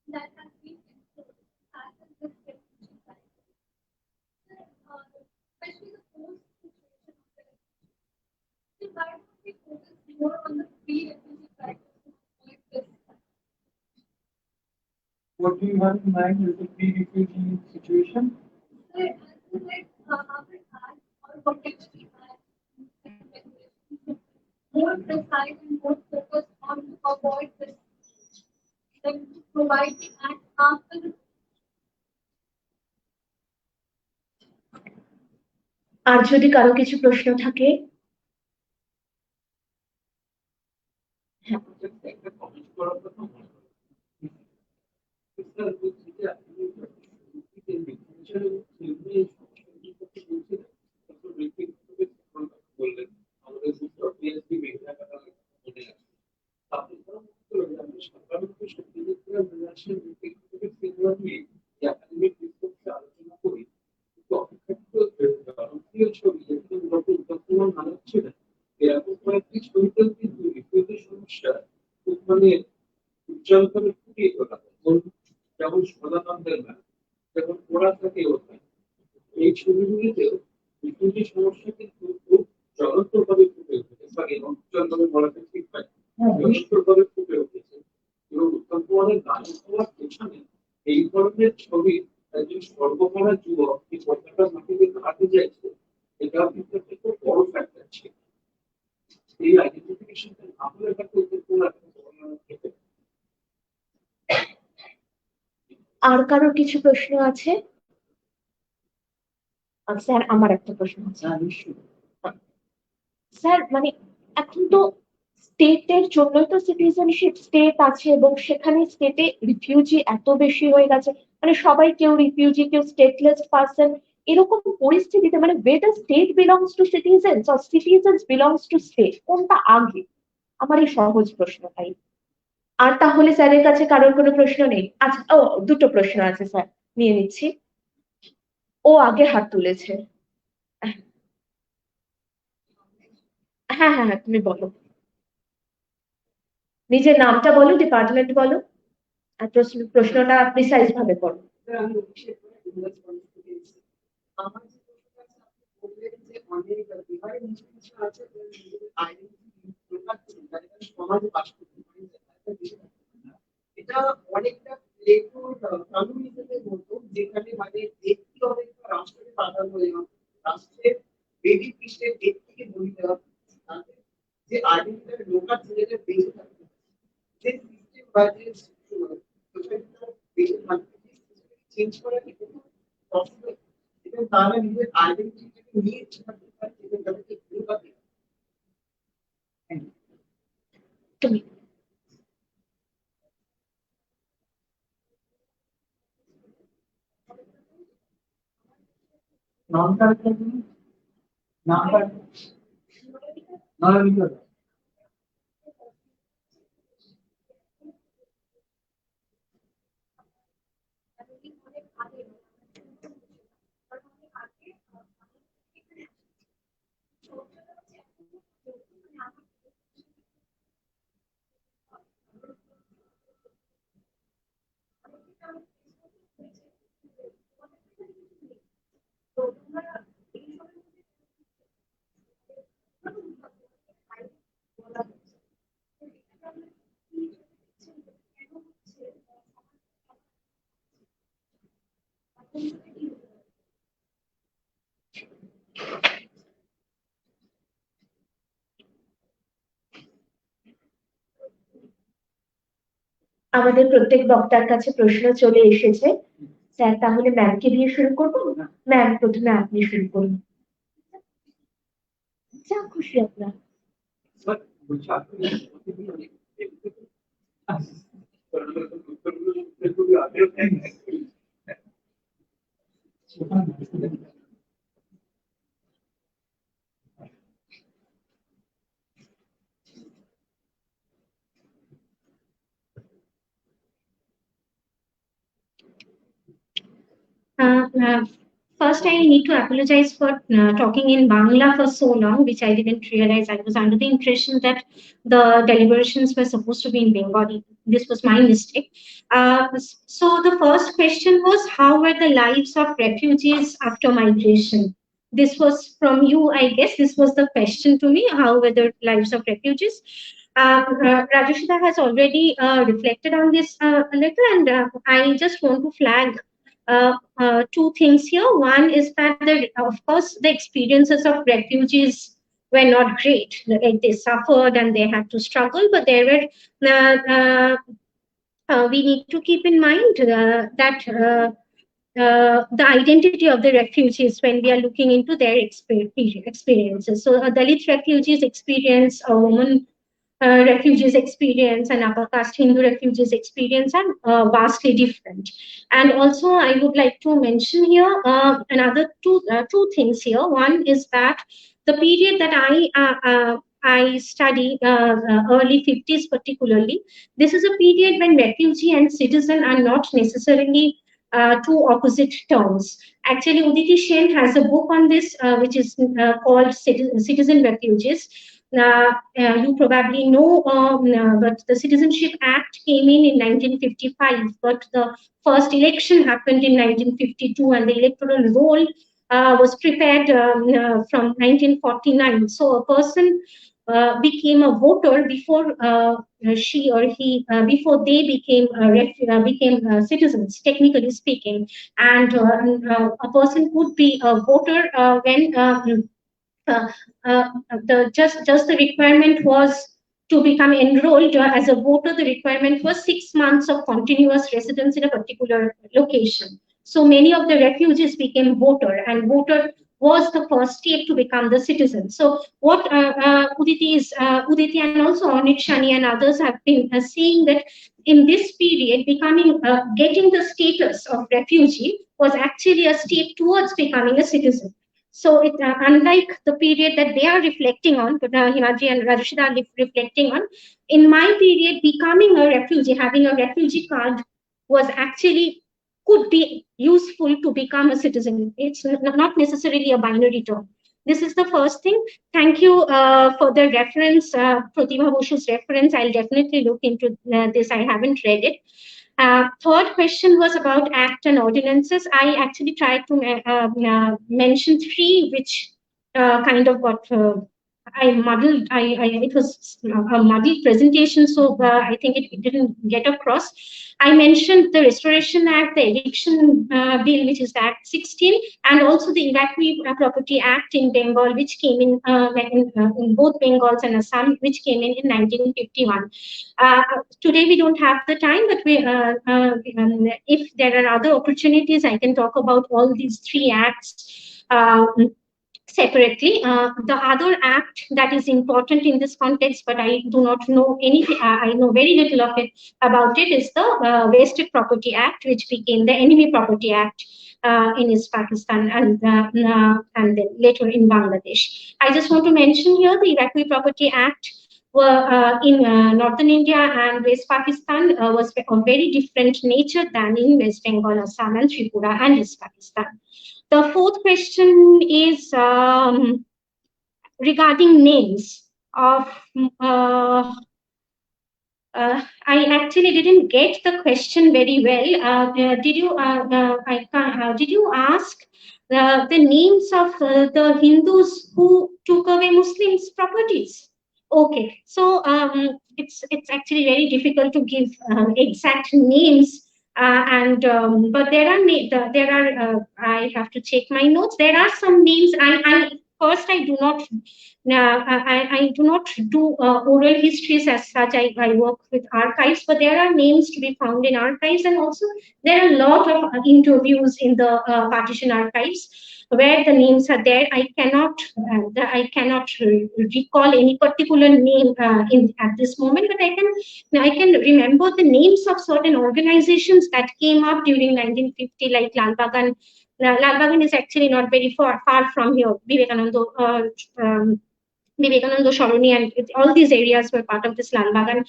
That has been improved as a good refugee crisis. Especially the post situation of the refugee. So why don't we focus more on the pre-refugee crisis to avoid this? what do you have in mind with the pre-refugee situation? So as in like our had or whatever we had, more precise and more focused on to avoid this, then to provide the act after the আর যদি কারো কিছু প্রশ্ন থাকে, একটা comment করার কথা মনে করি। স্যার বলছি যে আপনি বললেন আমাদের পিএইচডি মনে আছে আপনি সাধারণত একাডেমিক রিসার্চে আলোচনা করি কিন্তু অপেক্ষাকৃত জনপ্রিয় ছবি যেগুলো মূলত উদ্যোগমান না হচ্ছে না এরকম কয়েকটি ছবিতেও কিন্তু রিফিউজি সমস্যা খুব মানে উজ্জ্বলভাবে ফুটিয়ে তোলা হয়। যেমন সদানন্দের ম্যাপ, যেমন ওরা থাকে ওখানে এই ছবিগুলিতেও রিফিউজি সমস্যা কিন্তু খুব জ্বলন্তভাবে ফুটে উঠেছে, সরি উজ্জ্বলভাবে বলাটা ঠিক হয়, জ্বলন্তভাবে ফুটে উঠেছে। এবং উত্তম কুমারের গান হওয়ার পেছনে এই ধরনের ছবি একজন সর্বহারা যুবক কি কলকাতার মাটিতে দাঁড়াতে চাইছে, এটাও কিন্তু একটা খুব বড় ফ্যাক্টর ছিল। এই আইডেন্টিফিকেশনটা না হলে তাকে উত্তম কুমার খেতে। আর কারোর কিছু প্রশ্ন আছে? স্যার, আমার একটা প্রশ্ন আছে। স্যার, মানে এখন তো স্টেটের জন্যই তো সিটিজেনশিপ স্টেট আছে এবং সেখানে স্টেটে রিফিউজি এত বেশি হয়ে গেছে, মানে সবাই কেউ রিফিউজি কেউ স্টেটলেস পার্সন, এরকম পরিস্থিতিতে মানে whether state belongs to citizens or citizens belongs to state, কোনটা আগে? আমার এই সহজ প্রশ্নটাই। আর তাহলে স্যারের কাছে কারোর কোনো প্রশ্ন নেই? আচ্ছা, ও দুটো প্রশ্ন আছে স্যার, নিয়ে নিচ্ছি। ও আগে হাত তুলেছে। হ্যাঁ হ্যাঁ হ্যাঁ, তুমি বলো, নিজের নামটা বলো, ডিপার্টমেন্ট বলো, আর প্রশ্নটা প্রিসাইজ ভাবে করো। আমার যে প্রশ্নটা আছে, আপনি বললেন যে অনেক বিহারের কিছু কিছু আছে আইডেন্টিটি প্রকাশ করে তারা সমাজে বাস করতে পারে, এটা অনেকটা কমিউনিটিতে মতো, যেখানে মানে ব্যক্তি অনেকটা রাষ্ট্রকে প্রাধান্য দেওয়া, রাষ্ট্রের বেদি পৃষ্ঠের ব্যক্তিকে বলি দেওয়া, তাদের যে আইডেন্টিটি লোকাল ছেলেদের বেঁচে থাকতে যে সিস্টেম বা যে বেঁচে থাকতে চেঞ্জ করা কি পসিবল, এবং তারা নিজের আইডেন্টিটিকে নিয়ে থাকতে পারে এবং তাদেরকে ভুল পাবে। তুমি আমাদের প্রত্যেক বক্তার কাছে প্রশ্ন চলে এসেছে। স্যার তাহলে ম্যামকে দিয়ে শুরু করবো? ম্যাম প্রথমে আপনি শুরু করুন, যা খুশি আপনার। First, I need to apologize for talking in Bangla for so long, which I didn't realize. I was under the impression that the deliberations were supposed to be in Bengali. This was my mistake. So the first question was, how were the lives of refugees after migration? This was from you, I guess. This was the question to me. How were the lives of refugees? Rajashita has already reflected on this a little, and I just want to flag two things here. One is that, of course, the experiences of refugees were not great. Like they suffered and they had to struggle, but there were we need to keep in mind that the identity of the refugees when we are looking into their experiences. So a Dalit refugees experience, a woman refugees experience, and upper caste Hindu refugees experience are vastly different. And also I would like to mention here another two things here. One is that the period that I study, early 50s particularly, this is a period when refugee and citizen are not necessarily two opposite terms. Actually, Uditi Sen has a book on this, which is called Citizen Refugees. You probably know, but the Citizenship Act came in 1955, but the first election happened in 1952, and the electoral roll was prepared from 1949. So a person became a voter before she or he before they became citizens, technically speaking, and a person could be a voter when just the requirement was to become enrolled as a voter. The requirement was 6 months of continuous residence in a particular location. So many of the refugees became voter, and voter was the first step to become the citizen. So what Uditi and also Onit Shani and others have been saying, that in this period, getting the status of refugee was actually a step towards becoming a citizen. So unlike the period that they are reflecting on, but Himaji and Rajashita are reflecting on, in my period, becoming a refugee, having a refugee card was actually could be useful to become a citizen. It's not necessarily a binary term. This is the first thing. Thank you for the reference, Pratibha Boshu's reference. I'll definitely look into this. I haven't read it. Third question was about Act and ordinances. I actually tried to mention three, which kind of got I muddled. It was a muddled presentation, so I think it didn't get across. I mentioned the Restoration Act, the Eviction Bill, which is Act 16, and also the Evacuee Property Act in Bengal, which came in both Bengals and Assam, which came in 1951. Today we don't have the time, but if there are other opportunities, I can talk about all these three acts separately. The other act that is important in this context, but I do not know anything, I know very little of it about it, is the Wasted Property Act, which became the Enemy Property Act in East Pakistan and then later in Bangladesh. I just want to mention here the Evacuee Property Act in northern India and West Pakistan was of very different nature than in West Bengal, Assam, and Tripura and East Pakistan. The fourth question is regarding names of. I actually didn't get the question very well. Did you? Did you ask the names of the Hindus who took away Muslims' properties? Okay, so it's actually very difficult to give exact names. But there are I have to check my notes. There are some names. I do not I do not do oral histories as such. I work with archives, but there are names to be found in archives, and also there are a lot of interviews in the partition archives where the names are there. I cannot recall any particular name at this moment, but I can remember the names of certain organizations that came up during 1950, like Lal Bagan. Lal Bagan is actually not very far from here. Vivekananda Sharoni, and all these areas were part of this Lal Bagan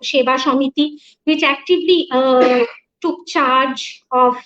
Sheba Samiti, which actively took charge of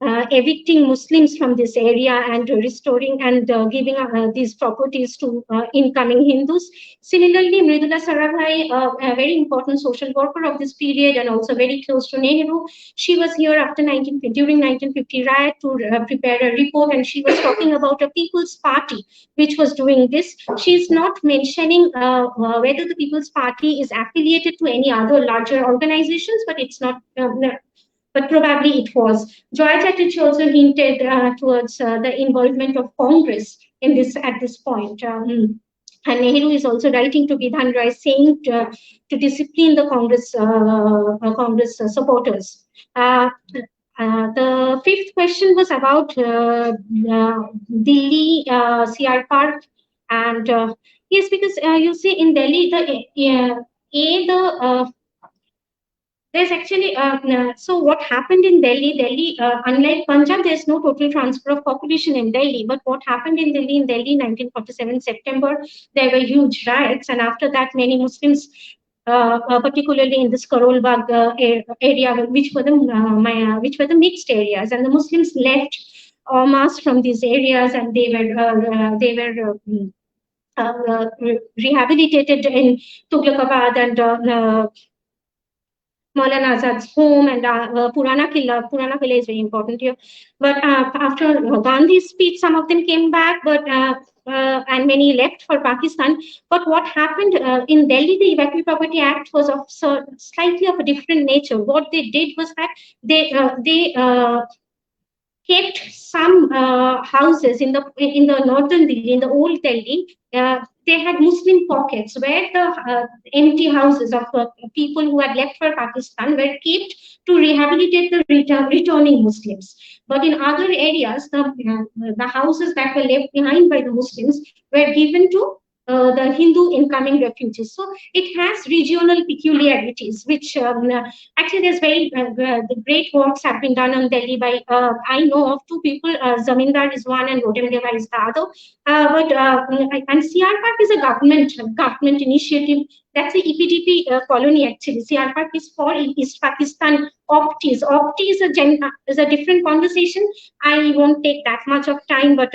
evicting Muslims from this area and restoring and giving these properties to incoming Hindus. Similarly, Mridula Sarabhai, a very important social worker of this period and also very close to Nehru, she was here during 1950 riot to prepare a report, and she was talking about a People's Party which was doing this. She's not mentioning whether the People's Party is affiliated to any other larger organizations, but it's not. But probably it was. Joy Chatterjee also hinted towards the involvement of Congress in this at this point. And Nehru is also writing to Bidhan Rai, saying to discipline the Congress supporters. The fifth question was about Delhi CR Park, and yes, because you see in Delhi there's actually so what happened in Delhi, unlike Punjab, there's no total transfer of population in Delhi. But what happened in Delhi 1947 September, there were huge riots, and after that, many Muslims, particularly in this Karol Bagh area, which were the mixed areas, and the Muslims left en masse from these areas, and they were rehabilitated in Tughlakabad and Maulana Azad's home, and Purana Killa. Purana Killa is very important here. But after Gandhi's speech, some of them came back, but and many left for Pakistan. But what happened in Delhi, the Evacuee Property Act was of slightly of a different nature. What they did was that they kept some houses in the northern Delhi, in the old Delhi. They had Muslim pockets where the empty houses of people who had left for Pakistan were kept to rehabilitate the returning Muslims. But in other areas, the houses that were left behind by the Muslims were given to the Hindu incoming refugees. So it has regional peculiarities, which actually there's the great works have been done on Delhi by, I know of two people, Zamindar is one and Rotem Deva is the other. And CR Park is a government initiative. That's the EPDP colony actually. CR Park is for East Pakistan optees. Optee is a different conversation. I won't take that much of time, but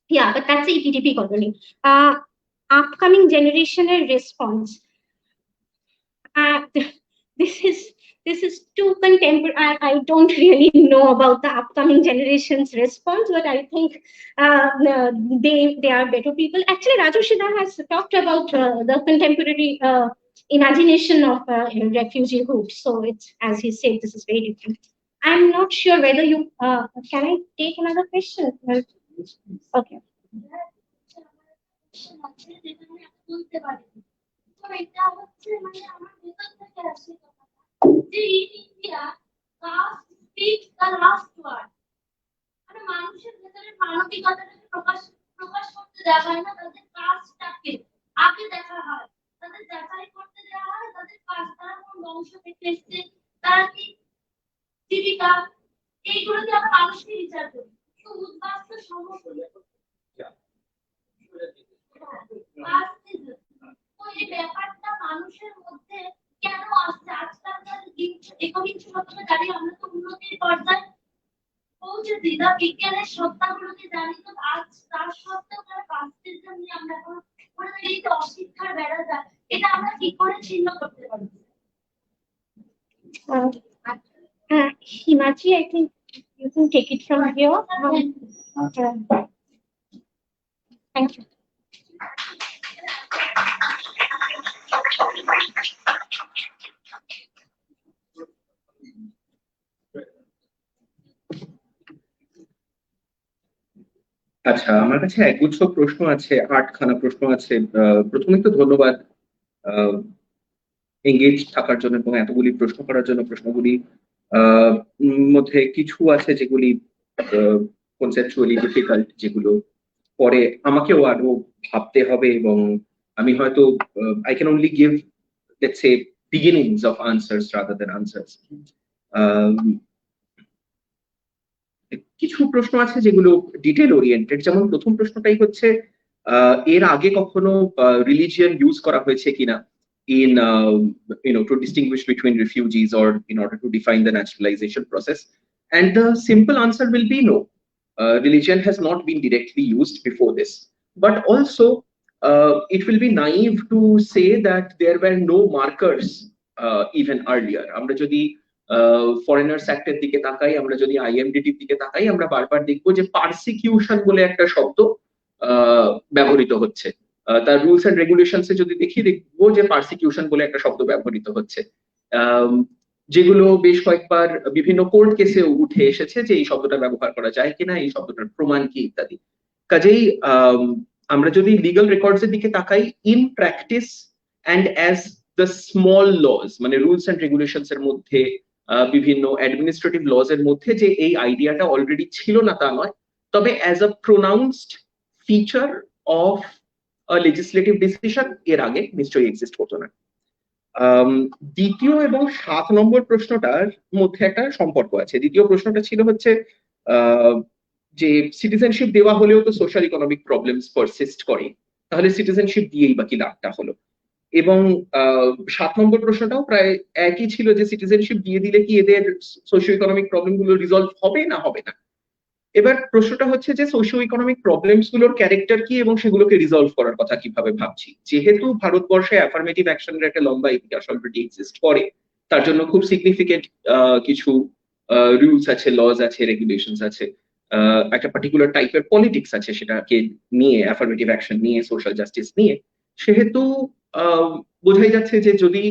yeah, but that's the EPDP colony. Upcoming generational response. This is too contemporary. I don't really know about the upcoming generation's response, but I think they are better people. Actually, Raju Shida has talked about the contemporary imagination of refugee groups. So it's, as he said, this is very different. I'm not sure whether you can I take another question? Okay. In India, caste speaks the last word. মানে মানুষের ভেতরে মানবিকতাটাকে প্রকাশ প্রকাশ করতে দেওয়া হয় না, তাদের কাজটাকে আগে দেখা হয়, তাদের যাচাই করতে দেওয়া হয়, তাদের কাজ তারা কোন বংশ থেকে এসছে, তারা কি জীবিকা, এইগুলোকে আমরা মানুষকে বিচার করি। তো উদ্বাস্তু সমস্যা তো এই ব্যাপারটা মানুষের মধ্যে কেন আসছে? আজকালকার একবিংশ শতকে দাঁড়িয়ে আমরা তো উন্নতির পর্যায়ে পৌঁছেছি, যা বিজ্ঞানের সত্তাগুলোকে জানি, তো আজ তার সত্ত্বেও তার বাস্তবিকতা নিয়ে আমরা এখন মনে করি এই যে অশিক্ষার বেড়াটা, এটা আমরা কি করে ছিন্ন করতে পারি? Himachi, I think you can take it from here. Thank you. আচ্ছা, আমার কাছে একগুচ্ছ প্রশ্ন আছে, 8খানা প্রশ্ন আছে। প্রথমে তো ধন্যবাদ এঙ্গেজ থাকার জন্য এবং এতগুলি প্রশ্ন করার জন্য। প্রশ্নগুলি মধ্যে কিছু আছে যেগুলি কনসেপচুয়ালি ডিফিকাল্ট, যেগুলো পরে আমাকেও আরো ভাবতে হবে, এবং আমি হয়তো I can only give let's say beginnings of answers rather than answers. কিছু প্রশ্ন আছে যেগুলো ডিটেল ওরিয়েন্টেড, যেমন প্রথম প্রশ্নটাই হচ্ছে এর আগে কখনো রিলিজিয়ন ইউজ করা হয়েছে কিনা in to distinguish between refugees or in order to define the naturalization process, and the simple answer will be no. Religion has not been directly used before this, but also it will be naive to say that there were no markers even earlier. আমরা যদি foreigners অ্যাক্টের দিকে তাকাই, আমরা যদি আইএমডিটির দিকে তাকাই, আমরা বারবার দেখবো যে পারসিকিউশন বলে একটা শব্দ ব্যবহৃত হচ্ছে। তার রুলস এন্ড রেগুলেশনসে যদি দেখবো যে পারসিকিউশন বলে একটা শব্দ ব্যবহৃত হচ্ছে, যেগুলো বেশ কয়েকবার বিভিন্ন কোর্ট কেসে উঠে এসেছে যে এই শব্দটা ব্যবহার করা যায় কিনা, এই শব্দটার প্রমাণ কি ইত্যাদি। কাজেই আমরা যদি লিগাল রেকর্ডস এর দিকে তাকাই, in practice and as the small laws, মানে রুলস এন্ড রেগুলেশনস এর মধ্যে, বিভিন্ন অ্যাডমিনিস্ট্রেটিভ লজ এর মধ্যে যে এই আইডিয়াটা অলরেডি ছিল না তা নয়, তবে as a pronounced feature of legislative decision এর আগে নিশ্চয়ই এক্সিস্ট করতো না। দ্বিতীয় এবং 7 নম্বর প্রশ্নটার মধ্যে একটা সম্পর্ক আছে। দ্বিতীয় প্রশ্নটা ছিল হচ্ছে যে সিটিজেনশিপ দেওয়া হলেও তো সোশ্যাল ইকোনমিক প্রবলেমস পারসিস্ট করে, তাহলে সিটিজেনশিপ দিয়েই বাকি লাভটা হলো। এবং 7 নম্বর প্রশ্নটাও প্রায় একই ছিল, যে সিটিজেনশিপ দিয়ে দিলে কি এদের সোশিও ইকোনমিক প্রবলেম গুলো রিজলভ হবে না হবে না। এবার প্রশ্নটা হচ্ছে যে সোশিও ইকোনমিক প্রবলেমস গুলোর ক্যারেক্টার কি এবং সেগুলোকে রিজলভ করার কথা কিভাবে ভাবছি। যেহেতু ভারতবর্ষে অ্যাফার্মেটিভ অ্যাকশনের একটা লম্বা ইতিহাস অলরেডি এক্সিস্ট করে, তার জন্য খুব সিগনিফিকেন্ট কিছু রুলস আছে, লজ আছে, রেগুলেশনস আছে, একটা পার্টিকুলার টাইপের পলিটিক্স আছে সেটাকে নিয়ে, অ্যাফার্মেটিভ অ্যাকশন নিয়ে, সোশ্যাল জাস্টিস নিয়ে। সেহেতু বোঝাই যাচ্ছে যে যদি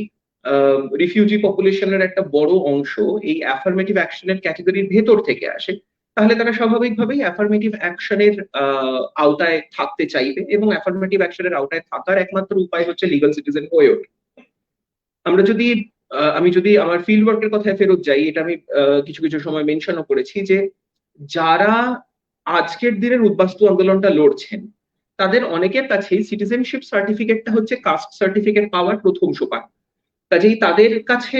রিফিউজি পপুলেশনের একটা বড় অংশ এই অ্যাফার্মেটিভ অ্যাকশনের ক্যাটাগরির ভেতর থেকে আসে, তাহলে তারা স্বাভাবিকভাবেই অ্যাফার্মেটিভ অ্যাকশনের আওতায় থাকতে চাইবে, এবং অ্যাফার্মেটিভ অ্যাকশনের আওতায় থাকার একমাত্র উপায় হচ্ছে লিগাল সিটিজেন হয়ে ওঠা। আমি যদি আমার ফিল্ড ওয়ার্কের কথায় ফেরত যাই, এটা আমি কিছু কিছু সময় মেনশনও করেছি, যে যারা আজকের দিনের উদ্বাস্তু আন্দোলনটা লড়ছেন, তাদের অনেকের কাছেই সিটিজেনশিপ সার্টিফিকেটটা হচ্ছে কাস্ট সার্টিফিকেট পাওয়ার প্রথম সোপান। কাজেই তাদের কাছে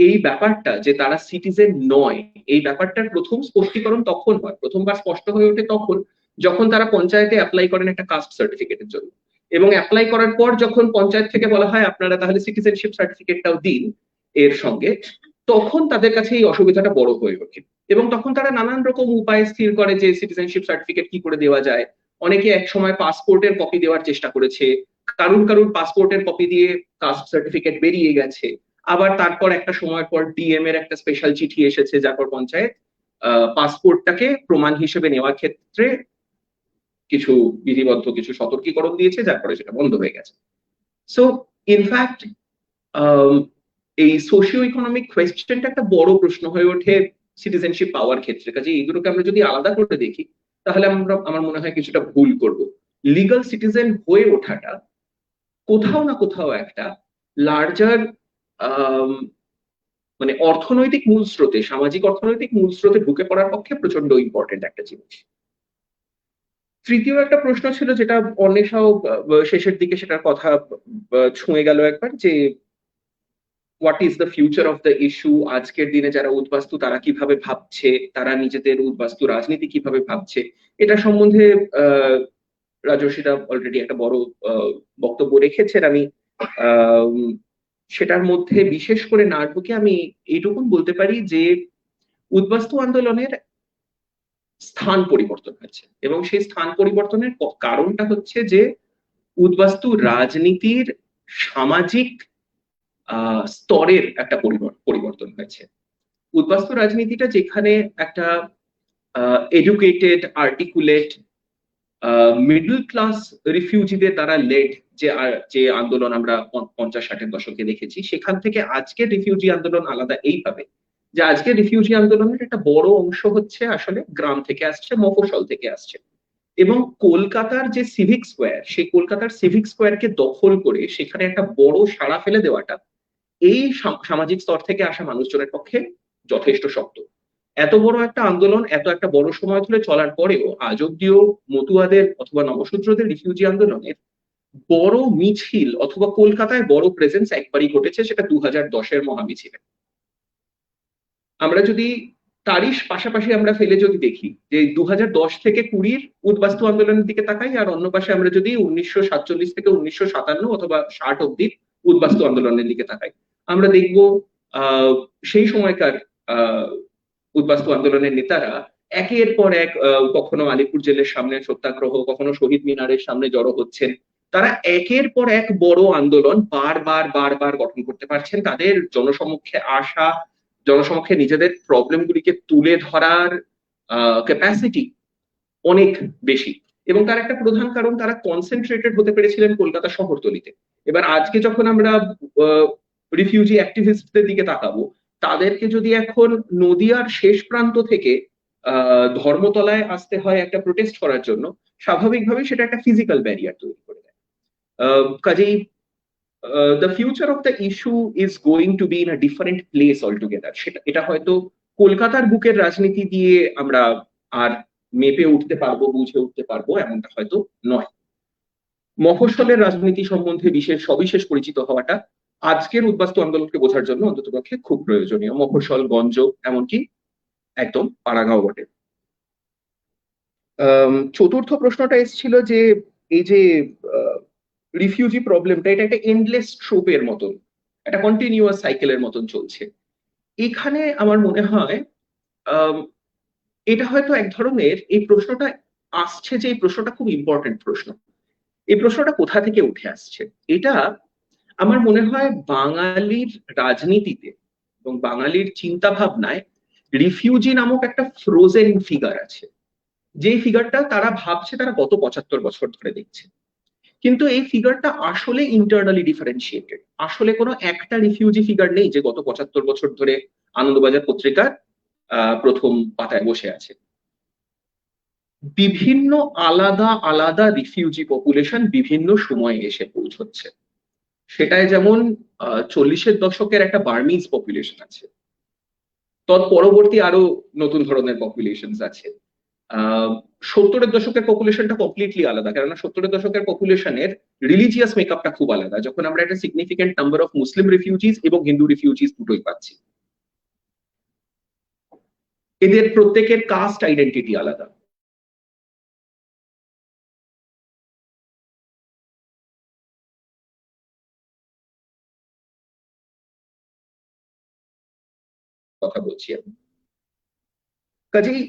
এই ব্যাপারটা যে তারা সিটিজেন নয়, এই ব্যাপারটার প্রথম স্পষ্টীকরণ তখন হয়, প্রথমবার স্পষ্ট হয়ে ওঠে তখন যখন তারা পঞ্চায়েতে অ্যাপ্লাই করেন একটা কাস্ট সার্টিফিকেটের জন্য, এবং অ্যাপ্লাই করার পর যখন পঞ্চায়েত থেকে বলা হয় আপনারা তাহলে সিটিজেনশিপ সার্টিফিকেটটাও দিন এর সঙ্গে, তখন তাদের কাছে এই অসুবিধাটা বড় হয়ে ওঠে, এবং তখন তারা নানান রকম উপায় স্থির করে যে সিটিজেনশিপ সার্টিফিকেট কি করে দেওয়া যায়। অনেকে একসময় পাসপোর্টের কপি দেওয়ার চেষ্টা করেছে, কারুর পাসপোর্টের কপি দিয়ে কাস্ট সার্টিফিকেট বেরিয়ে গেছে, আবার তারপর একটা সময় পর ডিএম এর একটা স্পেশাল চিঠি এসেছে, যারপর পঞ্চায়েত পাসপোর্টটাকে প্রমাণ হিসেবে নেওয়ার ক্ষেত্রে কিছু বিধিবদ্ধ কিছু সতর্কীকরণ দিয়েছে, যার ফলে সেটা বন্ধ হয়ে গেছে। সো ইনফ্যাক্ট এই সোশিও ইকোনমিক কোয়েশ্চেনটা একটা বড় প্রশ্ন হয়ে ওঠে সিটিজেনশিপ পাওয়ার ক্ষেত্রে। কাজে এইগুলোকে আমরা যদি আলাদা করে দেখি, তাহলে আমার মনে হয় কিছুটা ভুল করব। লিগাল সিটিজেন হয়ে ওঠাটা কোথাও না কোথাও একটা লার্জার মানে অর্থনৈতিক মূল স্রোতে, সামাজিক অর্থনৈতিক মূল স্রোতে ঢুকে পড়ার পক্ষে প্রচন্ড ইম্পর্টেন্ট একটা জিনিস। তৃতীয় একটা প্রশ্ন ছিল যেটা অন্বেষাও শেষের দিকে সেটার কথা ছুঁয়ে গেল একবার, যে what is the future of the issue, আজকের দিনে যারা উদ্বাস্তু তারা কিভাবে ভাবছে, তারা নিজেদের উদ্বাস্তু রাজনীতি কিভাবে ভাবছে, এটা সম্বন্ধে রাজস্বীরা অলরেডি একটা বড় বক্তব্য রেখেছেন। আমি সেটার মধ্যে বিশেষ করে না ঢুকে আমি এইটুকুন বলতে পারি যে উদ্বাস্তু আন্দোলনের স্থান পরিবর্তন হয়েছে, এবং সেই স্থান পরিবর্তনের কারণটা হচ্ছে যে উদ্বাস্তু রাজনীতির সামাজিক স্তরের একটা পরিবর্তন হয়েছে। উদ্বাস্তু রাজনীতিটা যেখানে একটা এডুকেটেড, আর্টিকুলেট, মিডল ক্লাস রিফিউজিদের দ্বারা লেড যে আন্দোলন আমরা 50-60-এর দশকে দেখেছি, সেখান থেকে আজকের রিফিউজি আন্দোলন আলাদা এইভাবে যে আজকের রিফিউজি আন্দোলনের একটা বড় অংশ হচ্ছে আসলে গ্রাম থেকে আসছে, মফস্বল থেকে আসছে, এবং কলকাতার যে সিভিক স্কোয়ার, সেই কলকাতার সিভিক স্কোয়ারকে দখল করে সেখানে একটা বড় সাড়া ফেলে দেওয়াটা এই সামাজিক স্তর থেকে আসা মানুষজনের পক্ষে যথেষ্ট শক্ত। এত বড় একটা আন্দোলন এত একটা বড় সময় ধরে চলার পরেও আজ অব্দিও মতুয়াদের অথবা নবশূদ্রদের রিফিউজি আন্দোলনের বড় মিছিল অথবা কলকাতায় বড় প্রেজেন্স একবারই ঘটেছে, সেটা 2010-এর মহামিছিলে। আমরা যদি তারই পাশাপাশি আমরা ফেলে যদি দেখি যে 2010 থেকে 20 উদ্বাস্তু আন্দোলনের দিকে তাকাই, আর অন্য পাশে আমরা যদি 1947 থেকে 1957 অথবা 60 অব্দি উদ্বাস্তু আন্দোলনের দিকে তাকাই, আমরা দেখব সেই সময়কার উদ্বাস্তু আন্দোলনের নেতারা একের পর এক কখনো আলিপুর জেলের সামনে সত্যাগ্রহ, কখনো শহীদ মিনারের সামনে জড়ো হচ্ছেন। তারা একের পর এক বড় আন্দোলন বারবার গঠন করতে পারছেন। তাদের জনসমক্ষে আসা, জনসমক্ষে নিজেদের প্রবলেম গুলিকে তুলে ধরার ক্যাপাসিটি অনেক বেশি, এবং তার একটা প্রধান কারণ তারা কনসেন্ট্রেটেড হতে পেরেছিলেন কলকাতা শহরতলিতে। এবার আজকে যখন আমরা রিফিউজি অ্যাক্টিভিস্টদের দিকে তাকাবো, তাদেরকে যদি এখন নদিয়ার শেষ প্রান্ত থেকে ধর্মতলায় আসতে হয় একটা প্রোটেস্ট করার জন্য, স্বাভাবিকভাবেই সেটা একটা ফিজিক্যাল ব্যারিয়ার তৈরি করে দেয়। কাজেই the future of the issue is going to be in a different place altogether. এটা হয়তো কলকাতার বুকের রাজনীতি দিয়ে আমরা আর মেপে উঠতে পারবো, বুঝে উঠতে পারবো এমনটা হয়তো নয়। মফস্বলের রাজনীতি সম্বন্ধে সবিশেষ পরিচিত হওয়াটা আজকের উদ্বাস্তু আন্দোলনকে বোঝার জন্য অন্ততপক্ষে খুব প্রয়োজনীয়। মফস্বল, গঞ্জ, এমনকি একদম পাড়াগাঁও বটে। চতুর্থ প্রশ্নটা এসেছিল যে এই যে রিফিউজি প্রবলেমটা, এটা একটা এন্ডলেস ট্রোপের মতন, একটা কন্টিনিউয়াস সাইকেলের মতন চলছে। এখানে আমার মনে হয় এটা হয়তো এক ধরনের, এই প্রশ্নটা আসছে যে এই প্রশ্নটা খুব ইম্পর্টেন্ট প্রশ্ন। এই প্রশ্নটা কোথা থেকে উঠে আসছে? এটা আমার মনে হয় বাঙালির রাজনীতিতে এবং বাঙালির চিন্তা ভাবনায় রিফিউজি নামক একটা ফ্রোজেন ফিগার আছে, যে ফিগারটা তারা ভাবছে তারা গত 75 বছর ধরে দেখছে। কিন্তু এই ফিগারটা আসলে ইন্টারনালি ডিফারেন্সিয়েটেড। আসলে কোনো একটা রিফিউজি ফিগার নেই যে গত 75 বছর ধরে আনন্দবাজার পত্রিকার প্রথম পাতায় বসে আছে। বিভিন্ন আলাদা রিফিউজি পপুলেশন বিভিন্ন সময়ে এসে পৌঁছচ্ছে। সেটাই যেমন 40-এর দশকের একটা বার্মিজ পপুলেশন আছে, তৎপরবর্তী আরো নতুন ধরনের পপুলেশন আছে। 70-এর দশকের পপুলেশনটা কমপ্লিটলি আলাদা, কেননা 70-এর দশকের পপুলেশনের রিলিজিয়াস মেকআপটা খুব আলাদা, যখন আমরা একটা significant number of Muslim refugees এবং হিন্দু রিফিউজিস দুটোই পাচ্ছি। এদের প্রত্যেকের কাস্ট আইডেন্টিটি আলাদা। কথা বলছি আমি। কাজেই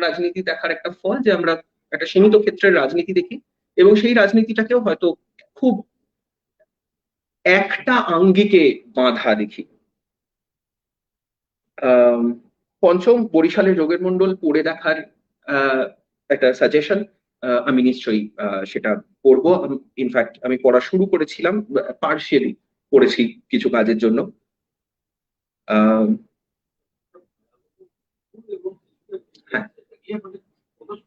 রাজনীতি দেখার একটা ফল যে আমরা একটা সীমিত ক্ষেত্রের রাজনীতি দেখি, এবং সেই রাজনীতিটাকেও হয়তো খুব একটা আঙ্গিকে বাঁধা দেখি। পঞ্চম, বরিশালের যোগের মন্ডল পড়ে দেখার একটা সাজেশন আমি নিশ্চয়ই সেটা পড়বো। ইনফ্যাক্ট আমি পড়া শুরু করেছিলাম, পার্শিয়ালি পড়েছি কিছু কাজের জন্য। ইয়ে মানে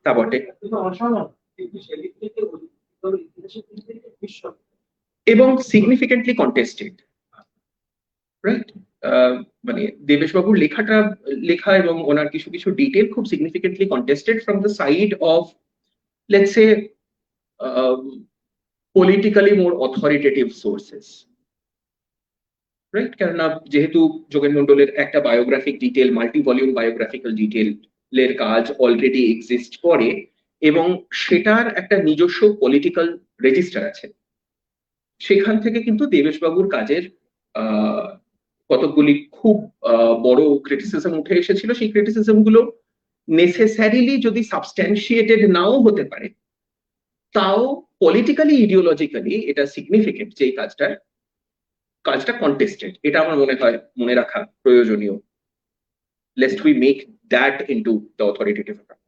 তা বটে। অসাধারণ, কিন্তু সেদিক থেকে ইতিহাসের দিক থেকে বিশ্ব এবং সিগনিফিকেন্টলি কন্টেস্টেড, রাইট? মানে দেবেশবাবুর লেখা এবং ওনার কিছু কিছু ডিটেল খুব significantly contested from the side of, let's say, politically more authoritative sources, right? কেননা যেহেতু যোগেন মন্ডলের একটা biographic detail, multi volume biographical ডিটেলের কাজ অলরেডি এক্সিস্ট করে এবং সেটার একটা নিজস্ব পলিটিক্যাল রেজিস্টার আছে, সেখান থেকে কিন্তু দেবেশবাবুর কাজের কতকগুলি খুব বড় ক্রিটিসিজম উঠে এসেছিল। সেই ক্রিটিসিজম গুলো নেসেসারিলি যদি সাবস্ট্যান্সিয়েটেড নাও হতে পারে, তাও পলিটিক্যালি ইডিওলজিক্যালি এটা সিগনিফিকেন্ট যে এই কাজটা কন্টেস্টেড। এটা আমার মনে হয় মনে রাখা প্রয়োজনীয়, lest we make that into the authoritative account.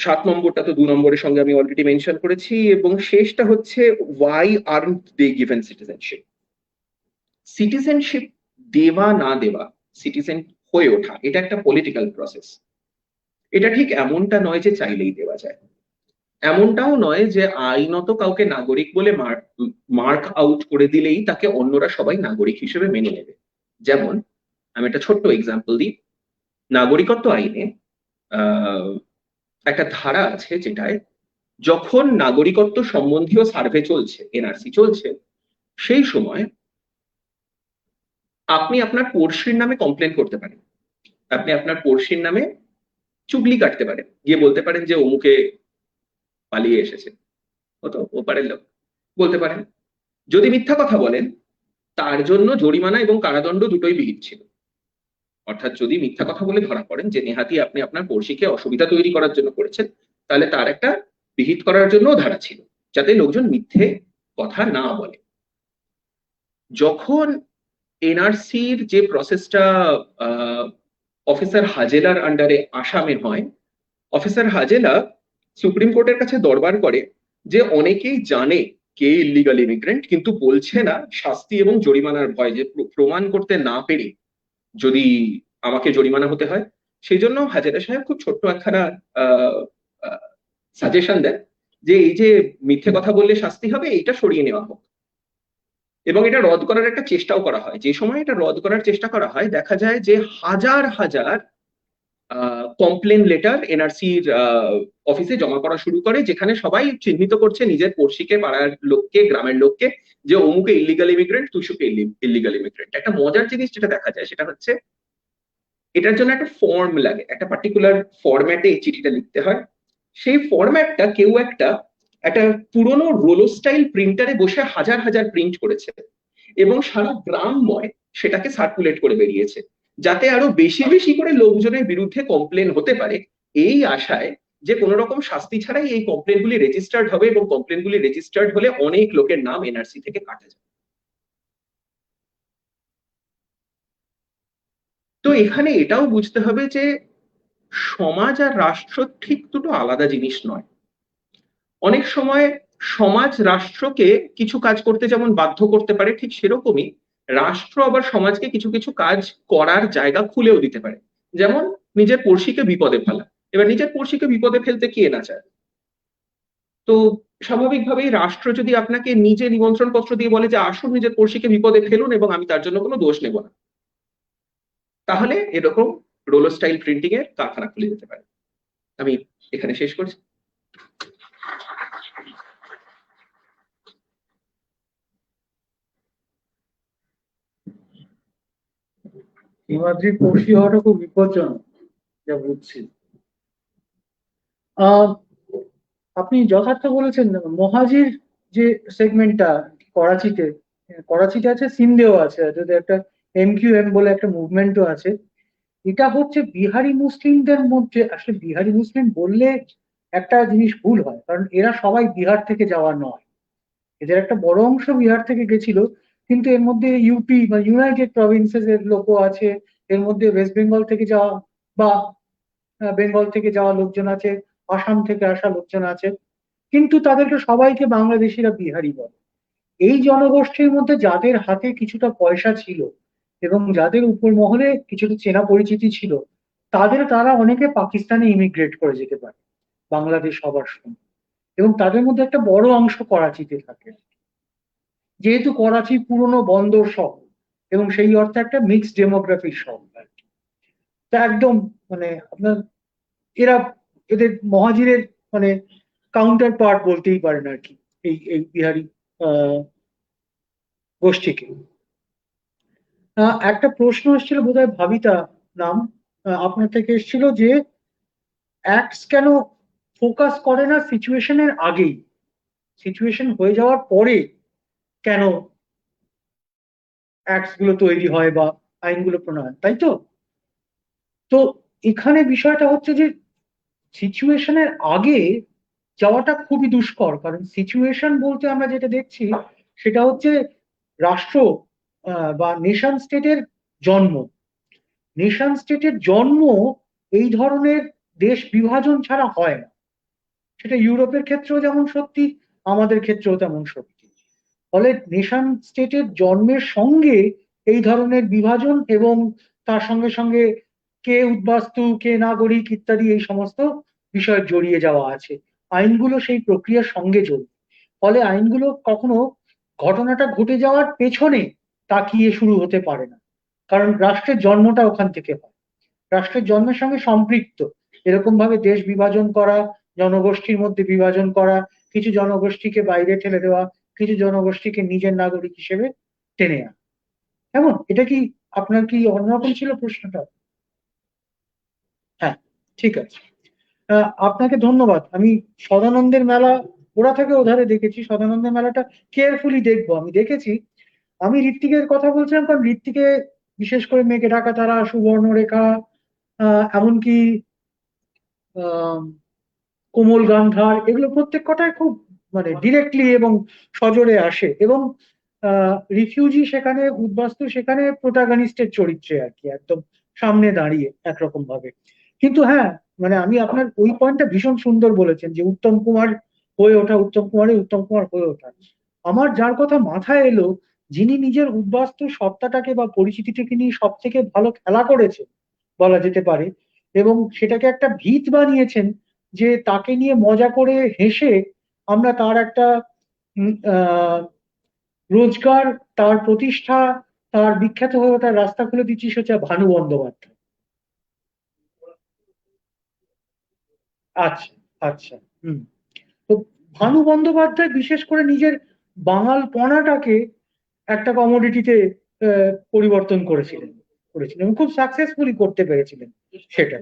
7 নম্বরটা তো 2 নম্বরের সঙ্গে আমি অলরেডি মেনশন করেছি, এবং শেষটা হচ্ছে ওয়াই আরন্ট দে গিভেন সিটিজেনশিপ। সিটিজেনশিপ দেওয়া না দেওয়া, সিটিজেন হয়ে ওঠা, এটা একটা পলিটিক্যাল প্রসেস। এটা ঠিক এমনটা নয় যে চাইলেই দেওয়া যায়, এমনটাও নয় যে আইনত কাউকে নাগরিক বলে মার্ক আউট করে দিলেই তাকে অন্যরা সবাই নাগরিক হিসেবে মেনে নেবে। যেমন আমি একটা ছোট্ট এক্সাম্পল দিই, নাগরিকত্ব আইনে একটা ধারা আছে যেটায় যখন নাগরিকত্ব সম্বন্ধীয় সার্ভে চলছে, এনআরসি চলছে, সেই সময় আপনি আপনার পড়শির নামে কমপ্লেন করতে পারেন, আপনি আপনার পড়শির নামে চুগলি কাটতে পারেন, গিয়ে বলতে পারেন যে অমুকে পালিয়ে এসেছে, ও তো ওপারের লোক, বলতে পারেন। যদি মিথ্যা কথা বলেন তার জন্য জরিমানা এবং কারাদণ্ড দুটোই বিহিত ছিল। অর্থাৎ যদি মিথ্যা কথা বলে ধরা পড়েন যে নেহাতি আপনি আপনার পড়শিকে অসুবিধা তৈরি করার জন্য করেছেন, তাহলে তার একটা বিহিত করার জন্য ধারা ছিল, যাতে লোকজন মিথ্যে কথা না বলে। যখন এনআরসির যে প্রসেসটা অফিসার হাজেলার আন্ডারে আসামে হয়, অফিসার হাজেলা সুপ্রিম কোর্টের কাছে দরবার করে যে অনেকেই জানে কে ইলিগাল ইমিগ্রেন্ট, কিন্তু বলছে না শাস্তি এবং জরিমানার ভয়, যে প্রমাণ করতে না পেরে যদি আমাকে জরিমানা হতে হয়। সেই জন্য হাজেলা সাহেব খুব ছোট্ট একখানা সাজেশন দেন যে এই যে মিথ্যে কথা বললে শাস্তি হবে, এইটা সরিয়ে নেওয়া হোক, এবং এটা রদ করার একটা চেষ্টাও করা হয়। যে সময় এটা রদ করার চেষ্টা করা হয়, দেখা যায় যে হাজার হাজার কমপ্লেন লেটার এনআরসির অফিসে জমা করা শুরু করে, যেখানে সবাই চিহ্নিত করছে নিজের পড়শিকে, পাড়ার লোককে, গ্রামের লোককে, যে অমুকে ইলিগাল ইমিগ্রেন্ট, তুষুকে ইলিগাল ইমিগ্রেন্ট। একটা মজার জিনিস যেটা দেখা যায় সেটা হচ্ছে এটার জন্য একটা ফর্ম লাগে, একটা পার্টিকুলার ফরম্যাটে এই চিঠিটা লিখতে হয়। সেই ফরম্যাটটা কেউ একটা পুরনো রোলো স্টাইল প্রিন্টারে বসে হাজার হাজার প্রিন্ট করেছে এবং সারা গ্রামময় সেটাকে সার্কুলেট করে বেরিয়েছে, যাতে আরো বেশি বেশি করে লোকজনের বিরুদ্ধে কমপ্লেন হতে পারে, এই আশায় যে কোনো রকম শাস্তি ছাড়াই এই কমপ্লেনগুলি রেজিস্টার্ড হবে, এবং কমপ্লেনগুলি রেজিস্টার্ড হলে অনেক লোকের নাম এনআরসি থেকে কাটা যাবে। তো এখানে এটাও বুঝতে হবে যে সমাজ আর রাষ্ট্র ঠিক দুটো আলাদা জিনিস নয়। অনেক সময় সমাজ রাষ্ট্রকে কিছু কাজ করতে যেমন বাধ্য করতে পারে, ঠিক সেরকমই রাষ্ট্র আবার সমাজকে কিছু কিছু কাজ করার জায়গা খুলেও দিতে পারে। যেমন নিজের পড়শিকে বিপদে ফেলা, এবার নিজের পড়শিকে বিপদে ফেলতে কে না চায়? তো স্বাভাবিকভাবেই রাষ্ট্র যদি আপনাকে নিজে নিমন্ত্রণ পত্র দিয়ে বলে যে আসুন নিজের পড়শিকে বিপদে ফেলুন এবং আমি তার জন্য কোনো দোষ নেব না, তাহলে এরকম রোলো স্টাইল প্রিন্টিং এর কারখানা খুলে যেতে পারে। আমি এখানে শেষ করছি। হিমাদ্রির পড়শি হওয়াটা খুব বিপজ্জনক, যা বুঝছি। আপনি যথার্থ বলেছেন। মহাজির যে সেগমেন্টটা করাচিতে আছে, সিন্ধেও আছে, যদি একটা এমকিউএম বলে একটা মুভমেন্টও আছে। এটা হচ্ছে বিহারি মুসলিমদের মধ্যে, আসলে বিহারি মুসলিম বললে একটা জিনিস ভুল হয়, কারণ এরা সবাই বিহার থেকে যাওয়া নয়, এদের একটা বড় অংশ বিহার থেকে গেছিল, কিন্তু এর মধ্যে ইউপি বা ইউনাইটেড প্রভিন্সেস এর লোকও আছে, এর মধ্যে ওয়েস্ট বেঙ্গল থেকে যাওয়া বা বেঙ্গল থেকে যাওয়া লোকজন আছে, আসাম থেকে আসা লোকজন আছে, কিন্তু তাদেরকে সবাইকে বাংলাদেশিরা বিহারি বলে। এই জনগোষ্ঠীর মধ্যে যাদের হাতে কিছুটা পয়সা ছিল এবং যাদের উপর মহলে কিছুটা চেনা পরিচিতি ছিল, তারা অনেকে পাকিস্তানে ইমিগ্রেট করে যেতে পারে বাংলাদেশ হবার সময়, এবং তাদের মধ্যে একটা বড় অংশ করাচিতে থাকে। যেহেতু করাচি পুরনো বন্দর শহর এবং সেই অর্থে একটা মিক্সড ডেমোগ্রাফির শহর আর কি। তা একদম মানে আপনার এরা এদের মহাজিরের মানে কাউন্টার পার্ট বলতেই পারেন আর কি এই বিহারি গোষ্ঠীকে। একটা প্রশ্ন এসেছিল বোধহয় ভাবিতা নাম আপনার থেকে এসেছিল যে অ্যাক্টস কেন ফোকাস করে না সিচুয়েশনের আগেই, সিচুয়েশন হয়ে যাওয়ার পরে কেন অ্যাক্টস গুলো তৈরি হয় বা আইনগুলো প্রণয়ন, তাই তো? তো এখানে বিষয়টা হচ্ছে যে সিচুয়েশনের আগে যাওয়াটা খুবই দুষ্কর, কারণ সিচুয়েশন বলতে আমরা যেটা দেখছি সেটা হচ্ছে রাষ্ট্র বা নেশন স্টেটের জন্ম। নেশন স্টেটের জন্ম এই ধরনের দেশ বিভাজন ছাড়া হয় না। সেটা ইউরোপের ক্ষেত্রেও যেমন সত্যি, আমাদের ক্ষেত্রেও তেমন সত্যি। ফলে নেশন স্টেটের জন্মের সঙ্গে এই ধরনের বিভাজন এবং তার সঙ্গে সঙ্গে কে উদ্বাস্তু কে নাগরিক ইত্যাদি এই সমস্ত বিষয় জড়িয়ে যাওয়া আছে। আইনগুলো সেই প্রক্রিয়ার সঙ্গে জড়িয়ে, ফলে আইনগুলো কখনো ঘটনাটা ঘটে যাওয়ার পেছনে তাকিয়ে শুরু হতে পারে না, কারণ রাষ্ট্রের জন্মটা ওখান থেকে হয়, রাষ্ট্রের জন্মের সঙ্গে সম্পৃক্ত। এরকম ভাবে দেশ বিভাজন করা, জনগোষ্ঠীর মধ্যে বিভাজন করা, কিছু জনগোষ্ঠীকে বাইরে ঠেলে দেওয়া, কিছু জনগোষ্ঠীকে নিজের নাগরিক হিসেবে টেনে আনা। কেমন, এটা কি আপনার কি অন্যরকম ছিল প্রশ্নটা? হ্যাঁ, ঠিক আছে। আপনাকে ধন্যবাদ। আমি সদানন্দের মেলা ওরা থেকে ওধারে দেখেছি, সদানন্দের মেলাটা কেয়ারফুলি দেখবো। আমি দেখেছি, আমি ঋত্বিকের কথা বলছিলাম কারণ ঋত্বিকে বিশেষ করে মেঘে ঢাকা তারা, সুবর্ণরেখা, এমনকি আহ কোমল গান্ধার, এগুলো প্রত্যেক কটাই খুব মানে ডিরেক্টলি এবং সজোরে আসে, এবং রিফিউজি সেখানে, উদ্বাস্তু সেখানে প্রোটাগনিস্টের চরিত্রে আর কি, একদম সামনে দাঁড়িয়ে একরকম ভাবে। কিন্তু হ্যাঁ, মানে আমি আপনার ওই পয়েন্টটা ভীষণ সুন্দর বলেছেন যে উত্তম কুমার হয়ে ওঠা, উত্তম কুমার হয়ে ওঠা। আমার যার কথা মাথায় এলো, যিনি নিজের উদ্বাস্তু সত্তাটাকে বা পরিচিতিটাকে নিয়ে সব থেকে ভালো খেলা করেছে বলা যেতে পারে, এবং সেটাকে একটা ভিত বানিয়েছেন, যে তাকে নিয়ে মজা করে হেসে আমরা তার একটা রোজগার, তার প্রতিষ্ঠা, তার বিখ্যাত হয়ে ওঠার রাস্তা খুলে দিচ্ছি, সেটা ভানু বন্দ্যোপাধ্যায়। আচ্ছা, আচ্ছা। হুম। তো ভানু বন্দ্যোপাধ্যায় বিশেষ করে নিজের বাঙালপনাটাকে একটা কমোডিটিতে পরিবর্তন করেছিলেন এবং খুব সাকসেসফুলি করতে পেরেছিলেন সেটা।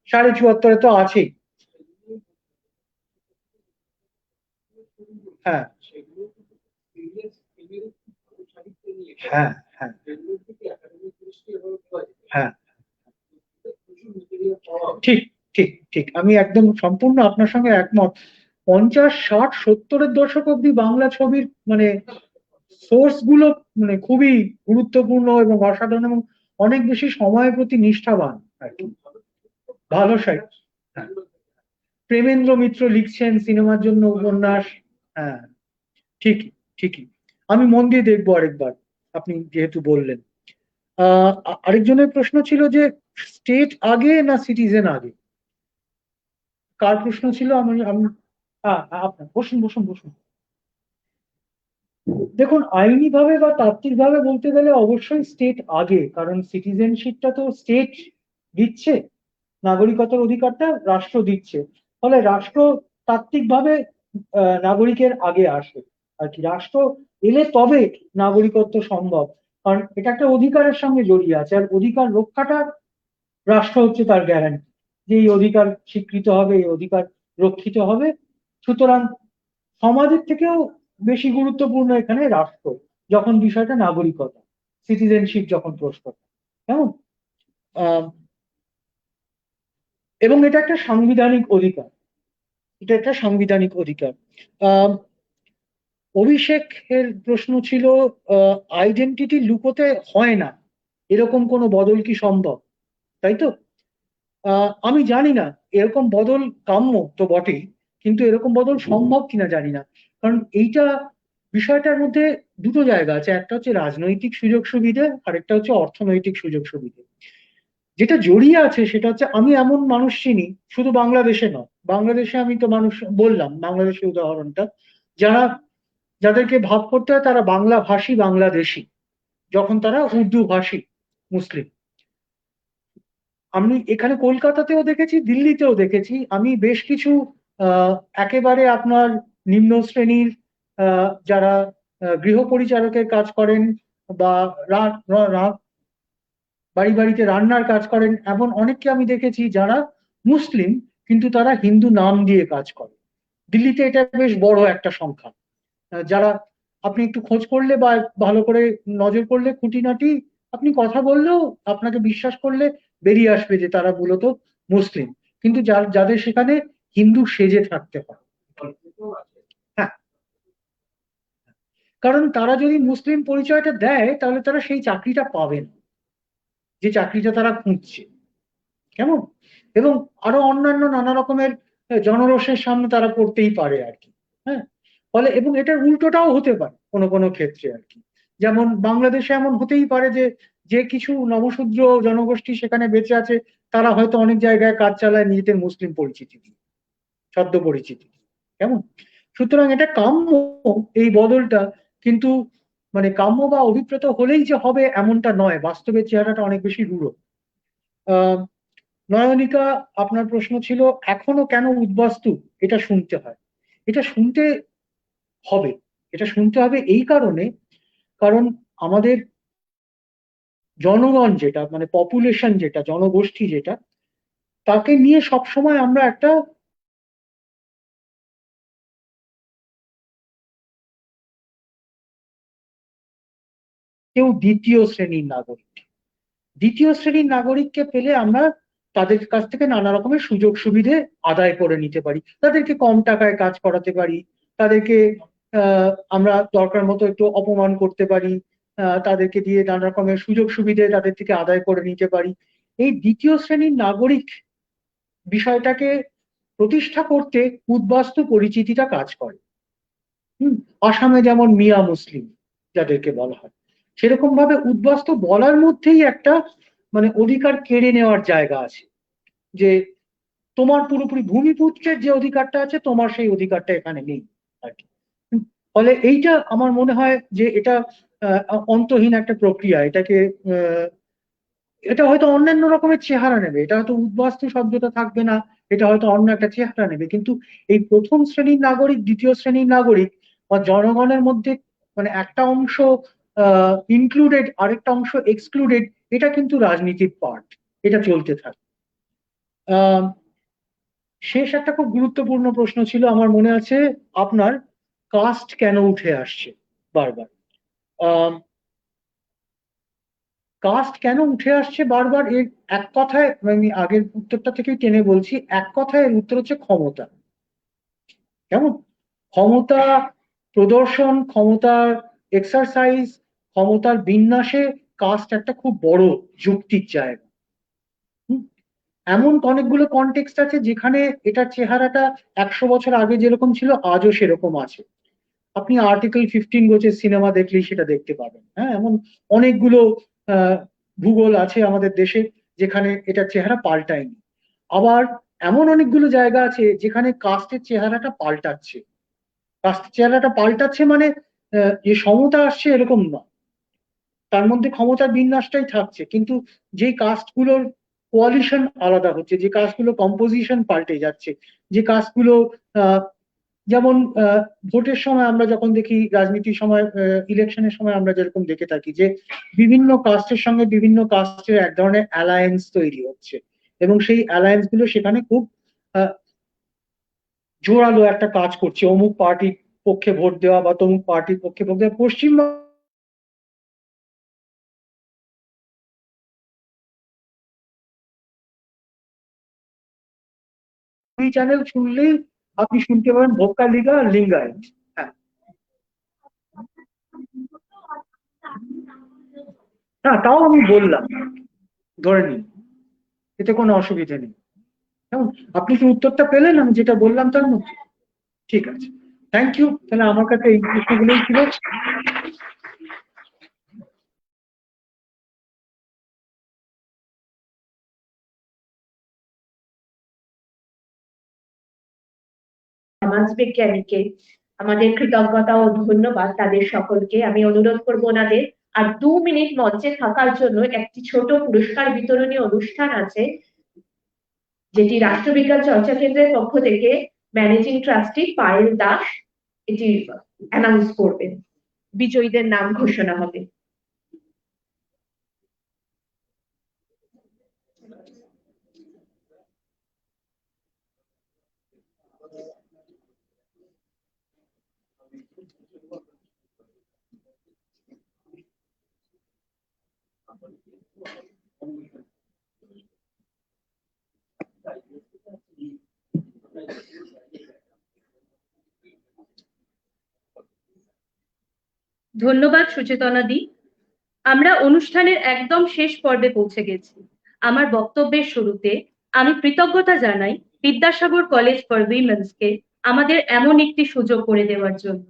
74.5 তো আছেই। হ্যাঁ, হ্যাঁ, হ্যাঁ, হ্যাঁ, ঠিক, ঠিক, ঠিক। আমি একদম সম্পূর্ণ আপনার সঙ্গে একমত। 50, 60, 70-এর দশক অব্দি বাংলা ছবির মানে সোর্স গুলো মানে খুবই গুরুত্বপূর্ণ এবং অসাধারণ, এবং অনেক বেশি সময়ের প্রতি নিষ্ঠাবান আর কি। ভালো সাহিত্য। হ্যাঁ, প্রেমেন্দ্র মিত্র লিখছেন সিনেমার জন্য উপন্যাস। হ্যাঁ, ঠিকই, ঠিকই। আমি মন দিয়ে দেখবো আরেকবার, আপনি যেহেতু বললেন। আরেকজনের প্রশ্ন ছিল যে স্টেট আগে না সিটিজেন আগে, কার প্রশ্ন ছিল? আপনার, বসুন বসুন বসুন। দেখুন, আইনি ভাবে বা তাত্ত্বিক ভাবে বলতে গেলে অবশ্যই স্টেট আগে, কারণ সিটিজেনশিপটা তো স্টেট দিচ্ছে, নাগরিকতার অধিকারটা রাষ্ট্র দিচ্ছে। ফলে রাষ্ট্র তাত্ত্বিক ভাবে নাগরিকের আগে আসে আর কি। রাষ্ট্র এলে তবে নাগরিকত্ব সম্ভব, কারণ এটা একটা অধিকারের সঙ্গে জড়িয়ে আছে, আর অধিকার রক্ষাটা রাষ্ট্র হচ্ছে তার গ্যারান্টি, যে এই অধিকার স্বীকৃত হবে, এই অধিকার রক্ষিত হবে। সুতরাং সমাজের থেকেও বেশি গুরুত্বপূর্ণ এখানে রাষ্ট্র, যখন বিষয়টা নাগরিকতা, সিটিজেনশিপ যখন প্রশ্ন, কেমন। আহ এবং এটা একটা সাংবিধানিক অধিকার, এটা একটা সাংবিধানিক অধিকার। আহ অভিষেকের প্রশ্ন ছিল আইডেন্টিটি লুকোতে হয় না, এরকম কোনো বদল কি সম্ভব, তাই তো? আমি জানি না, এরকম বদল কাম্য তো বটেই, কিন্তু এরকম বদল সম্ভব কিনা জানি না। কারণ এইটা, বিষয়টার মধ্যে দুটো জায়গা আছে, একটা হচ্ছে রাজনৈতিক সুযোগ সুবিধা, আর একটা হচ্ছে অর্থনৈতিক সুযোগ সুবিধা। যেটা জড়িয়ে আছে সেটা হচ্ছে আমি এমন মানুষ চিনি, শুধু বাংলাদেশে নয়, বাংলাদেশে আমি তো মানুষ বললাম, বাংলাদেশের উদাহরণটা, যারা যাদেরকে ভাগ করতে হয় তারা বাংলা ভাষী বাংলাদেশী, যখন তারা উর্দু ভাষী মুসলিম। আমি এখানে কলকাতাতেও দেখেছি, দিল্লিতেও দেখেছি। আমি বেশ কিছু একেবারে আপনার নিম্ন শ্রেণীর যারা গৃহ পরিচারকের কাজ করেন বা বাড়ি বাড়িতে রান্নার কাজ করেন, এমন অনেককে আমি দেখেছি যারা মুসলিম কিন্তু তারা হিন্দু নাম দিয়ে কাজ করে। দিল্লিতে এটা বেশ বড় একটা সংখ্যা। যারা আপনি একটু খোঁজ করলে বা ভালো করে নজর করলে খুঁটিনাটি আপনি কথা বললেও আপনাকে বিশ্বাস করলে বেরিয়ে আসবে যে তারা মূলত মুসলিম, কিন্তু যাদের সেখানে হিন্দু সেজে থাকতে হয়। হ্যাঁ, কারণ তারা যদি মুসলিম পরিচয়টা দেয় তাহলে তারা সেই চাকরিটা পাবে না, যে চাকরিটা তারা খুঁজছে। কেমন? এবং আরো অন্যান্য নানা রকমের জনরোষের সামনে তারা পড়তেই পারে আর কি। হ্যাঁ, ফলে এবং এটার উল্টোটাও হতে পারে কোনো কোনো ক্ষেত্রে আর কি। যেমন বাংলাদেশে এমন হতেই পারে যে যে কিছু নবশূদ্র জনগোষ্ঠী সেখানে বেঁচে আছে, তারা হয়তো অনেক জায়গায় কাজ চালায় নিজেদের মুসলিম পরিচিতি দিয়ে, ছদ্ম পরিচিতি দিয়ে। কেমন? সুতরাং এটা কাম্য, এই বদলটা, কিন্তু মানে কাম্য বা অভিপ্রেত হলেই যে হবে এমনটা নয়, বাস্তবের চেহারাটা অনেক বেশি রূঢ়। আহ নয়নিকা, আপনার প্রশ্ন ছিল এখনো কেন উদ্বাস্তু এটা শুনতে হয়। এটা শুনতে হবে, এটা শুনতে হবে এই কারণে, কারণ আমাদের জনগণ যেটা মানে পপুলেশন যেটা জনগোষ্ঠী যেটা, তাকে নিয়ে সবসময় আমরা একটা কেউ দ্বিতীয় শ্রেণীর নাগরিক, দ্বিতীয় শ্রেণীর নাগরিককে পেলে আমরা তাদের কাছ থেকে নানা রকমের সুযোগ সুবিধে আদায় করে নিতে পারি, তাদেরকে কম টাকায় কাজ করাতে পারি, তাদেরকে আমরা দরকার মতো একটু অপমান করতে পারি, তাদেরকে দিয়ে নানা রকমের সুযোগ সুবিধে তাদের থেকে আদায় করে নিতে পারি। এই দ্বিতীয় শ্রেণীর নাগরিক বিষয়টাকে প্রতিষ্ঠা করতে উদ্বাস্তু পরিচিতিটা কাজ করে। আসামে যেমন মিয়া মুসলিম যাদেরকে বলা হয়, সেরকম ভাবে উদ্বাস্তু বলার মধ্যেই একটা মানে অধিকার কেড়ে নেওয়ার জায়গা আছে, যে তোমার পুরোপুরি ভূমিপুত্রের যে অধিকারটা আছে তোমার সেই অধিকারটা এখানে নেই আর কি। ফলে এইটা আমার মনে হয় যে এটা অন্তহীন একটা প্রক্রিয়া। এটাকে এটা হয়তো অন্যান্য রকমের চেহারা নেবে, এটা হয়তো উদ্বাস্তু শব্দটা থাকবে না, এটা হয়তো অন্য একটা চেহারা নেবে, কিন্তু এই প্রথম শ্রেণীর নাগরিক দ্বিতীয় শ্রেণীর নাগরিক বা জনগণের মধ্যে মানে একটা অংশ ইনক্লুডেড আরেকটা অংশ এক্সক্লুডেড, এটা কিন্তু রাজনীতির পার্ট, এটা চলতে থাকে। আহ শেষ একটা খুব গুরুত্বপূর্ণ প্রশ্ন ছিল আমার মনে আছে আপনার, কাস্ট কেন উঠে আসছে বারবার। কাস্ট কেন উঠে আসছে বারবার, এর এক কথায় আমি আগের উত্তরটা থেকেই টেনে বলছি, এক কথায় এর উত্তর হচ্ছে ক্ষমতা। কেমন? ক্ষমতা প্রদর্শন, ক্ষমতার এক্সারসাইজ, ক্ষমতার বিন্যাসে কাস্ট একটা খুব বড় যুক্তির জায়গা। হুম? এমন অনেকগুলো কনটেক্সট আছে যেখানে এটার চেহারাটা 100 বছর আগে যেরকম ছিল আজও সেরকম আছে। আপনি আর্টিকেল 15 গোছের সিনেমা দেখলেই সেটা দেখতে পাবেন। হ্যাঁ, এমন অনেকগুলো আহ, ভূগোল আছে আমাদের দেশে যেখানে এটার চেহারা পাল্টায়নি। আবার এমন অনেকগুলো জায়গা আছে যেখানে কাস্টের চেহারাটা পাল্টাচ্ছে। কাস্টের চেহারাটা পাল্টাচ্ছে মানে যে সমতা আসছে এরকম নয়, তার মধ্যে ক্ষমতার বিন্যাসটাই থাকছে, কিন্তু যে কাস্টগুলোর কোয়ালিশন আলাদা হচ্ছে, যে কাস্টগুলো কম্পোজিশন পাল্টে যাচ্ছে, যে কাস্টগুলো যেমন ভোটের সময় আমরা যখন দেখি, রাজনীতির সময় ইলেকশনের সময় আমরা যেরকম দেখে থাকি যে বিভিন্ন কাস্টের সঙ্গে বিভিন্ন কাস্টের এক ধরনের অ্যালায়েন্স তৈরি হচ্ছে, এবং সেই অ্যালায়েন্স গুলো সেখানে খুব আহ, জোরালো একটা কাজ করছে, অমুক পার্টির পক্ষে ভোট দেওয়া বা তমুক পার্টির পক্ষে ভোট দেওয়া। পশ্চিমবঙ্গ চ্যানেল শুনলেই আপনি শুনতে পারেন ভোক্কা লিগা আর লিঙ্গায়ত। হ্যাঁ, হ্যাঁ, তাও আমি বললাম, ধরে নিন, এতে কোনো অসুবিধা নেই। কেমন? আপনি কি উত্তরটা পেলেন আমি যেটা বললাম তার মধ্যে? ঠিক আছে, থ্যাংক ইউ। তাহলে আমার কাছে এই প্রশ্নগুলোই ছিল। সমাজবিজ্ঞানীকে আমাদের কৃতজ্ঞতা ও ধন্যবাদ তাদের সকলকে। আমি অনুরোধ করবো ওনাদের আর 2 মিনিট মঞ্চে থাকার জন্য। একটি ছোট পুরস্কার বিতরণী অনুষ্ঠান আছে যেটি রাষ্ট্রবিজ্ঞান চর্চা কেন্দ্রের পক্ষ থেকে ম্যানেজিং ট্রাস্টি পায়েল দাস এটি অ্যানাউন্স করবেন। বিজয়ীদের নাম ঘোষণা হবে। ধন্যবাদ সুচেতনা দি। আমরা অনুষ্ঠানের একদম শেষ পর্বে পৌঁছে গেছি। আমার বক্তব্যের শুরুতে আমি কৃতজ্ঞতা জানাই বিদ্যাসাগর কলেজ ফর উইমেন্সকে আমাদের এমন একটি সুযোগ করে দেওয়ার জন্য।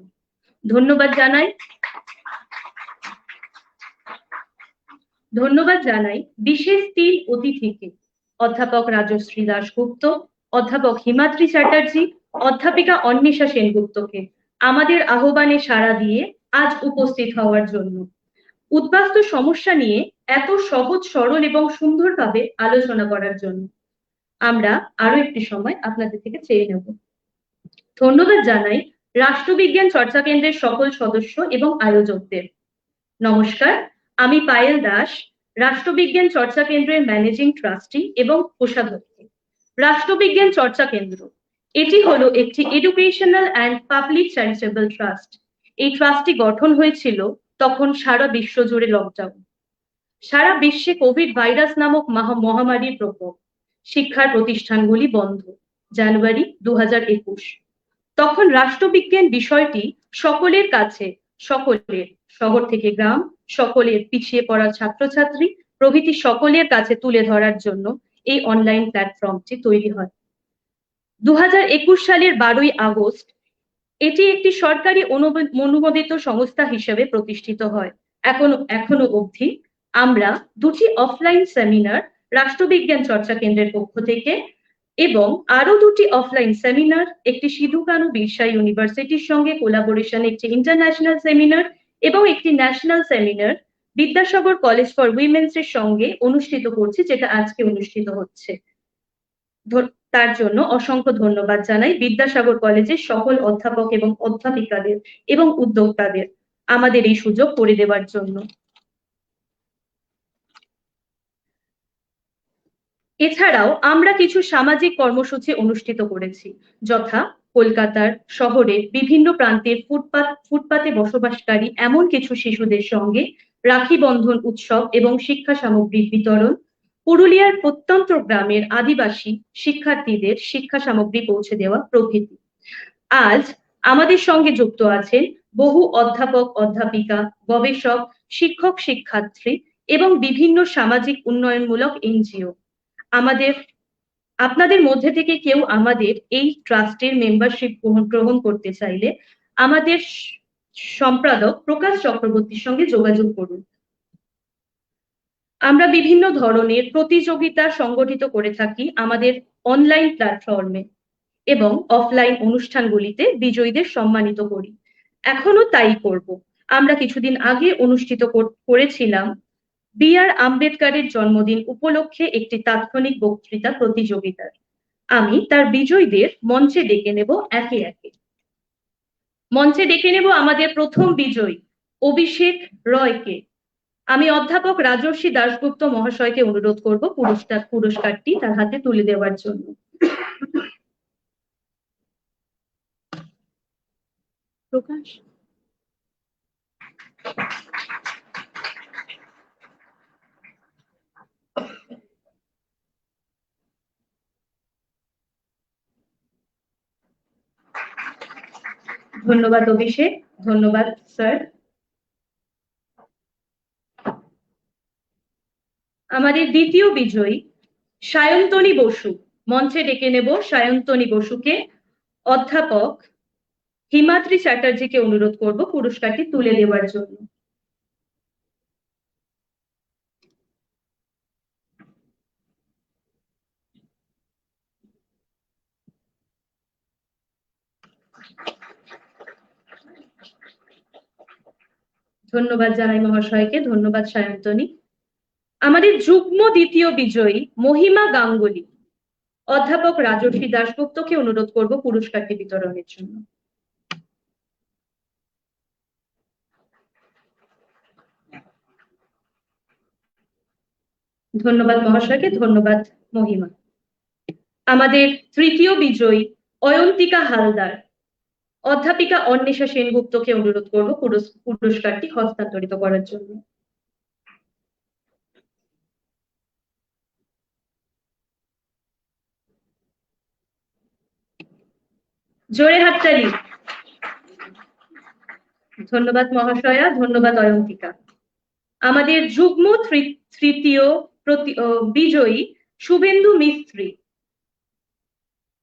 ধন্যবাদ জানাই বিশেষ 3 অতিথিকে, অধ্যাপক রাজশ্রী দাশগুপ্ত, অধ্যাপক হিমাদ্রি চ্যাটার্জি, অধ্যাপিকা অন্বেষা সেনগুপ্তকে আমাদের আহ্বানে সাড়া দিয়ে আজ উপস্থিত হওয়ার জন্য, উদ্বাস্তু সমস্যা নিয়ে এত সহজ সরল এবং সুন্দরভাবে আলোচনা করার জন্য। আমরা আরো একটি সময় আপনাদের থেকে চেয়ে নেব। ধন্যবাদ জানাই রাষ্ট্রবিজ্ঞান চর্চা কেন্দ্রের সকল সদস্য এবং আয়োজকদের। নমস্কার, আমি পায়েল দাস, রাষ্ট্রবিজ্ঞান চর্চা কেন্দ্রের ম্যানেজিং ট্রাস্টি এবং কোষাধ্যক্ষ। রাষ্ট্রবিজ্ঞান চর্চা কেন্দ্র এটি হলো একটি educational and public charitable trust. এই ট্রাস্টটি গঠন হয়েছিল তখন সারা বিশ্ব জুড়ে লকডাউন, সারা বিশ্বে কোভিড ভাইরাস নামক মহামারীর প্রকোপ, শিক্ষার প্রতিষ্ঠানগুলি বন্ধ। জানুয়ারি 2021 তখন রাষ্ট্রবিজ্ঞান বিষয়টি সকলের কাছে, সকলের শহর থেকে গ্রাম, সকলের পিছিয়ে পড়া ছাত্রছাত্রী প্রভৃতি সকলের কাছে তুলে ধরার জন্য এই অনলাইন প্ল্যাটফর্মটি তৈরি হয়। 2021 সালের 12ই আগস্ট এটি একটি সরকারি অনুমোদিত সংস্থা হিসেবে প্রতিষ্ঠিত হয়। এখনো অবধি আমরা 2টি অফলাইন সেমিনার রাষ্ট্রবিজ্ঞান চর্চা কেন্দ্রের পক্ষ থেকে এবং আরো 2টি অফলাইন সেমিনার, একটি সিধু কানু বিরসা ইউনিভার্সিটির সঙ্গে কোলাবোরেশন একটি ইন্টারন্যাশনাল সেমিনার এবং একটি national seminar Vidyasagar college for women's এর সঙ্গে অনুষ্ঠিত করছি, যেটা আজকে অনুষ্ঠিত হচ্ছে। তার জন্য অসংখ্য ধন্যবাদ জানাই বিদ্যাসাগর কলেজের সকল অধ্যাপক এবং অধ্যাপিকাদের এবং উদ্যোক্তাদের আমাদের এই সুযোগ করে দেওয়ার জন্য। এছাড়াও আমরা কিছু সামাজিক কর্মসূচি অনুষ্ঠিত করেছি, যথা কলকাতার শহরের বিভিন্ন প্রান্তের ফুটপাতে বসবাসকারী এমন কিছু শিশুদের সঙ্গে রাখি বন্ধন উৎসব এবং শিক্ষা সামগ্রীর বিতরণ, পুরুলিয়ার প্রত্যন্ত গ্রামের আদিবাসী শিক্ষার্থীদের শিক্ষা সামগ্রী পৌঁছে দেওয়া প্রভৃতি। আজ আমাদের সঙ্গে যুক্ত আছেন বহু অধ্যাপক, অধ্যাপিকা, গবেষক, শিক্ষক, শিক্ষার্থী এবং বিভিন্ন সামাজিক উন্নয়নমূলক এনজিও। আপনাদের মধ্যে থেকে কেউ আমাদের এই ট্রাস্টের মেম্বারশিপ গ্রহণ করতে চাইলে আমাদের সম্পাদক প্রকাশ চক্রবর্তীর সঙ্গে যোগাযোগ করুন। আমরা বিভিন্ন ধরনের প্রতিযোগিতা সংগঠিত করে থাকি আমাদের অনলাইন প্ল্যাটফর্মে এবং অফলাইন অনুষ্ঠানগুলিতে বিজয়ীদের সম্মানিত করি। এখনো তাই করব। আমরা কিছুদিন আগে অনুষ্ঠিত করেছিলাম B.R. আম্বেদকরের জন্মদিন উপলক্ষে একটি তাৎক্ষণিক বক্তৃতা প্রতিযোগিতার। আমি তার বিজয়ীদের মঞ্চে ডেকে নেব একে একে। মঞ্চে ডেকে নেব আমাদের প্রথম বিজয়ী অভিষেক রয়কে। আমি অধ্যাপক রাজশ্রী দাশগুপ্ত মহাশয়কে অনুরোধ করব পুরস্কারটি তার হাতে তুলে দেওয়ার জন্য। প্রকাশ। ধন্যবাদ অভিষেক, ধন্যবাদ স্যার। আমাদের দ্বিতীয় বিজয়ী সায়ন্তনী বসু। মঞ্চে ডেকে নেব সায়ন্তনী বসুকে। অধ্যাপক হিমাদ্রি চ্যাটার্জিকে অনুরোধ করব পুরস্কারটি তুলে দেওয়ার জন্য। ধন্যবাদ জানাই মহাশয়কে, ধন্যবাদ সায়ন্তনী। আমাদের যুগ্ম দ্বিতীয় বিজয়ী মহিমা গাঙ্গুলি অধ্যাপক রাজশ্রী দাশগুপ্তকে অনুরোধ করব পুরস্কারটি বিতরণের জন্য। ধন্যবাদ মহাশয়কে, ধন্যবাদ মহিমা। আমাদের তৃতীয় বিজয়ী অয়ন্তিকা হালদার অধ্যাপিকা অন্বেষা সেনগুপ্তকে অনুরোধ করব পুরস্কারটি হস্তান্তরিত করার জন্য। জোরে হাততালি। ধন্যবাদ মহাশয়া, ধন্যবাদ অয়ন্তিকা। আমাদের যুগ্ম তৃতীয় বিজয়ী শুভেন্দু মিস্ত্রি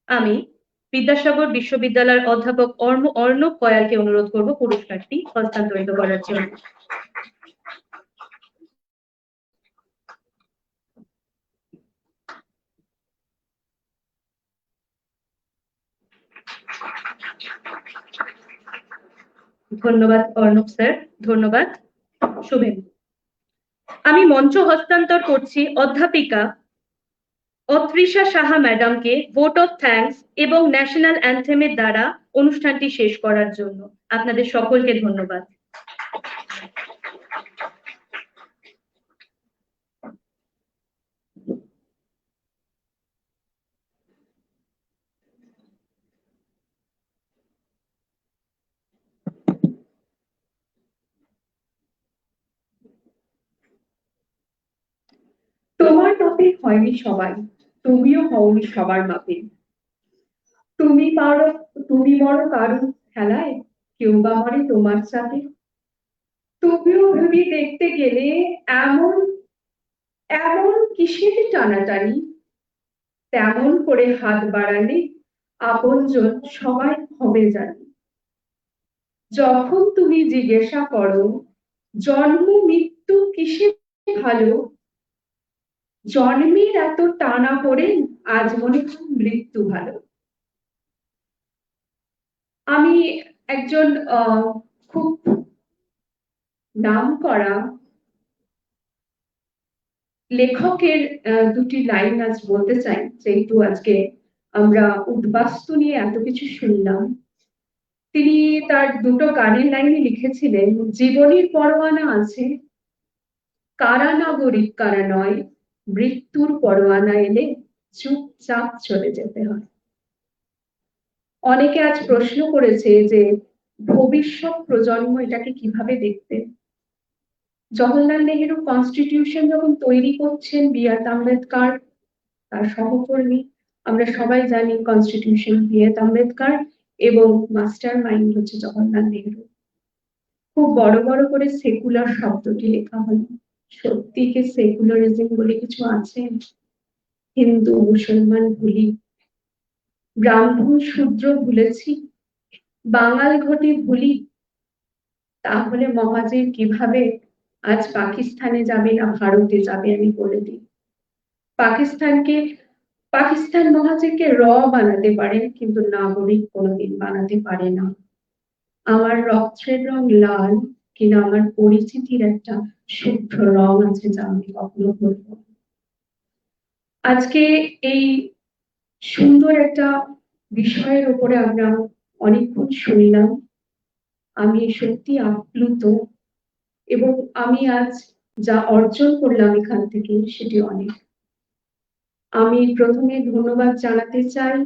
আমি বিদ্যাসাগর বিশ্ববিদ্যালয়ের অধ্যাপক অর্ণব কয়ালকে অনুরোধ করব পুরস্কারটি হস্তান্তরিত করার জন্য। ধন্যবাদ অর্ণব স্যার, ধন্যবাদ শুভেন্দু। আমি মঞ্চ হস্তান্তর করছি অধ্যাপিকা অত্রিশা সাহা ম্যাডামকে ভোট অফ থ্যাঙ্কস এবং ন্যাশনাল অ্যান্থেমের দ্বারা অনুষ্ঠানটি শেষ করার জন্য। আপনাদের সকলকে ধন্যবাদ। তোমার মাপে হয়নি সবাই, তুমিও হওনি সবার মাপে। তুমি বড় কারণ খেলায়, কেউ বা মরে তোমার চাপে। তুমিও ভেবে দেখতে গেলে এমন এমন কিসের টানাটানি, তেমন করে হাত বাড়ালে আপনজন সবাই হবে জানি। যখন তুমি জিজ্ঞাসা করো জন্ম মৃত্যু কিসে ভালো, জন্মের এত টানা পড়ে আজ মনে হয় মৃত্যু ভালো। আমি একজন খুব নামকরা লেখকের দুটি লাইন আজ বলতে চাই, যেহেতু আজকে আমরা উদ্বাস্তু নিয়ে এত কিছু শুনলাম। তিনি তার দুটো গানের লাইনে লিখেছিলেন, জীবনের পরোয়ানা আছে, কারা নাগরিক কারা নয়, মৃত্যুর পরোয়ানা এলে চুপচাপ চলে যেতে হয়। অনেকে আজ প্রশ্ন করেছে যে ভবিষ্যৎ প্রজন্ম এটাকে কিভাবে দেখতে। জওহরলাল নেহেরু কনস্টিটিউশন যখন তৈরি করছেন, বি আর আম্বেদকর তার সহকর্মী, আমরা সবাই জানি কনস্টিটিউশন বি আর আম্বেদকর এবং মাস্টার মাইন্ড হচ্ছে জওহরলাল নেহেরু। খুব বড় বড় করে সেকুলার শব্দটি লেখা হলো। সত্যি কি সেকুলারিজম বলে কিছু আছে? হিন্দু মুসলমান ভুলি, ব্রাহ্মণ শূদ্র ভুলেছি, বাঙাল ঘটি ভুলি, তাহলে মহাজির কিভাবে আজ পাকিস্তানে যাবে না ভারতে যাবে? আমি বলে দিই, পাকিস্তান মহাজিরকে বানাতে পারে, কিন্তু নাগরিক কোনোদিন বানাতে পারে না। আমার রক্তের রং লাল, কিনা আমার পরিচিতির একটা শুভ্র রং আছে যা আমি কখনো বলবো। আজকে এই সুন্দর একটা বিষয়ের উপরে আমরা অনেকক্ষণ শুনলাম। আমি সত্যি আপ্লুত এবং আমি আজ যা অর্জন করলাম এখান থেকে সেটি অনেক। আমি প্রথমে ধন্যবাদ জানাতে চাই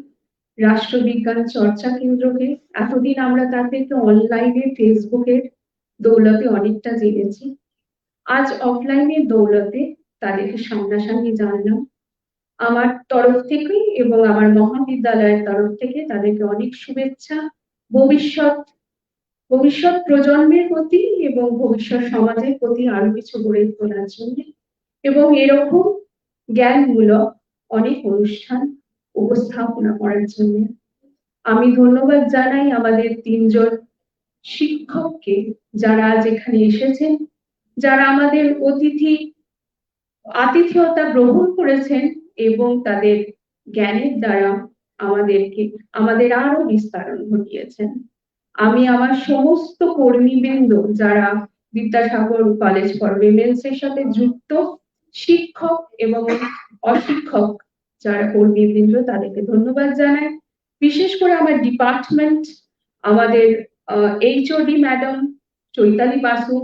রাষ্ট্রবিজ্ঞান চর্চা কেন্দ্রকে। এতদিন আমরা তাদেরকে অনলাইনে ফেসবুকের দৌলতে অনেকটা জেনেছি, আজ অফলাইনের দৌলতে তাদেরকে সামনাসামনি জানলাম। আমার তরফ থেকে এবং আমার মহাবিদ্যালয়ের তরফ থেকে তাদেরকে অনেক শুভেচ্ছা। ভবিষ্যৎ প্রজন্মের প্রতি এবং ভবিষ্যৎ সমাজের প্রতি আরো কিছু গড়ে তোলার জন্য এবং এরকম জ্ঞানমূলক অনেক অনুষ্ঠান উপস্থাপনা করার জন্য আমি ধন্যবাদ জানাই আমাদের তিনজন শিক্ষককে, যারা আজ এখানে এসেছেন, যারা আমাদের আতিথেয়তা গ্রহণ করেছেন এবং তাদের জ্ঞানের দ্বারা আমাদের আরো বিস্তারণ ঘটিয়েছেন। আমি আমার সমস্ত কর্মীবৃন্দ যারা বিদ্যাসাগর কলেজ ফর উইমেন্স এর সাথে যুক্ত, শিক্ষক এবং অশিক্ষক যারা কর্মীবৃন্দ, তাদেরকে ধন্যবাদ জানাই। বিশেষ করে আমার ডিপার্টমেন্ট, আমাদের এইচওডি ম্যাডাম চৈতালি বাসু,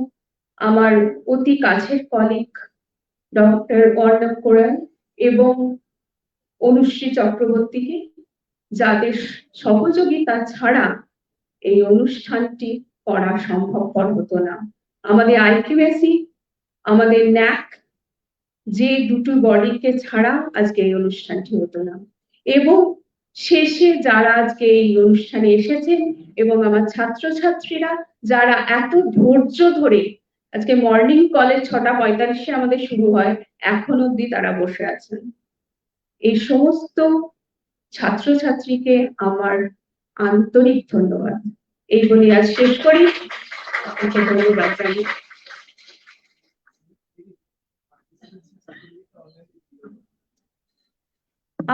আমার অতি কাছের কলিগ ডক্টর অর্ণব কোরাল এবং অনুশ্রী চক্রবর্তীকে, যাদের সহযোগিতা ছাড়া এই অনুষ্ঠানটি করা সম্ভবপর হতো না। আমাদের আইকিউএসি, আমাদের ন্যাক, যে দুটো বডিকে ছাড়া আজকে এই অনুষ্ঠানটি হতো না। এবং শেষে যারা আজকে এই অনুষ্ঠানে এসেছেন এবং আমার ছাত্রছাত্রীরা যারা এত ধৈর্য ধরে, আজকে মর্নিং কলেজ 6:45 আমাদের শুরু হয়, এখন অব্দি তারা বসে আছেন, এই সমস্ত ছাত্রছাত্রীকে আমার আন্তরিক ধন্যবাদ। এই বলে আজ শেষ করি, আপনাকে ধন্যবাদ জানাই।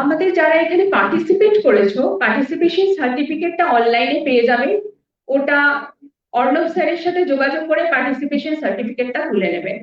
আমাদের যারা এখানে পার্টিসিপেট করেছো, পার্টিসিপেশন সার্টিফিকেটটা অনলাইনে পেয়ে যাবে, ওটা অর্ণব স্যারের সাথে যোগাযোগ করে পার্টিসিপেশন সার্টিফিকেটটা তুলে নেবে।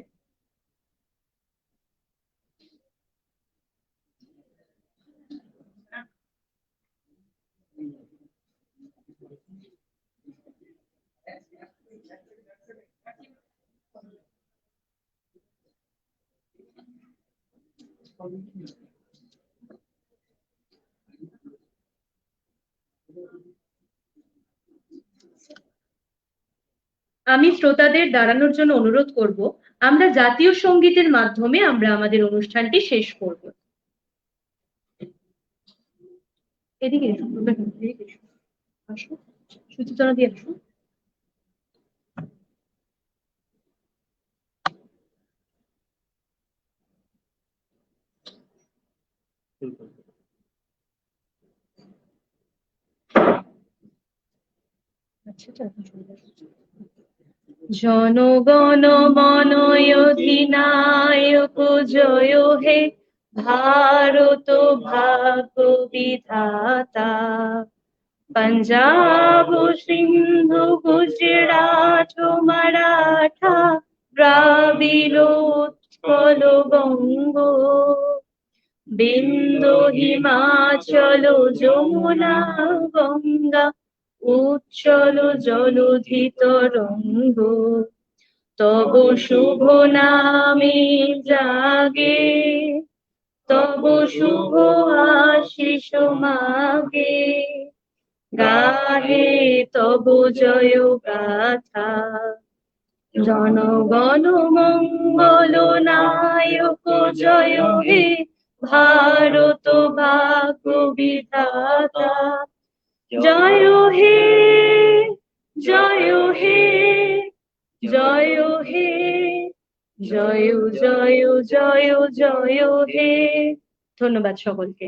আমি শ্রোতাদের দাঁড়ানোর জন্য অনুরোধ করব, আমরা জাতীয় সঙ্গীতের মাধ্যমে আমরা আমাদের অনুষ্ঠানটি শেষ করব। এদিকে এসো, এদিকে এসো, আসো, সূচিতরা দিয়ে আসো। জনগণ মন অধিনায়ক জয় হে, ভারত ভাগ্য বিধাতা। पंजाब सिंधु गुजरात मराठा, द्राविड़ उत्कल बंग, बिंदु हिमाचल যমুনা গঙ্গা, উচ্চল জলধি তরঙ্গ। তব শুভ নামে জাগে, তব শুভ আশিস মাগে, গাহে তব জয় গাথা। জনগণ মঙ্গল নায়ক জয় হে, ভারত ভাগ্য বিধাতা। জয় হে, জয় হে, জয় হে, জয় জয় জয় জয় হে। ধন্যবাদ সকলকে।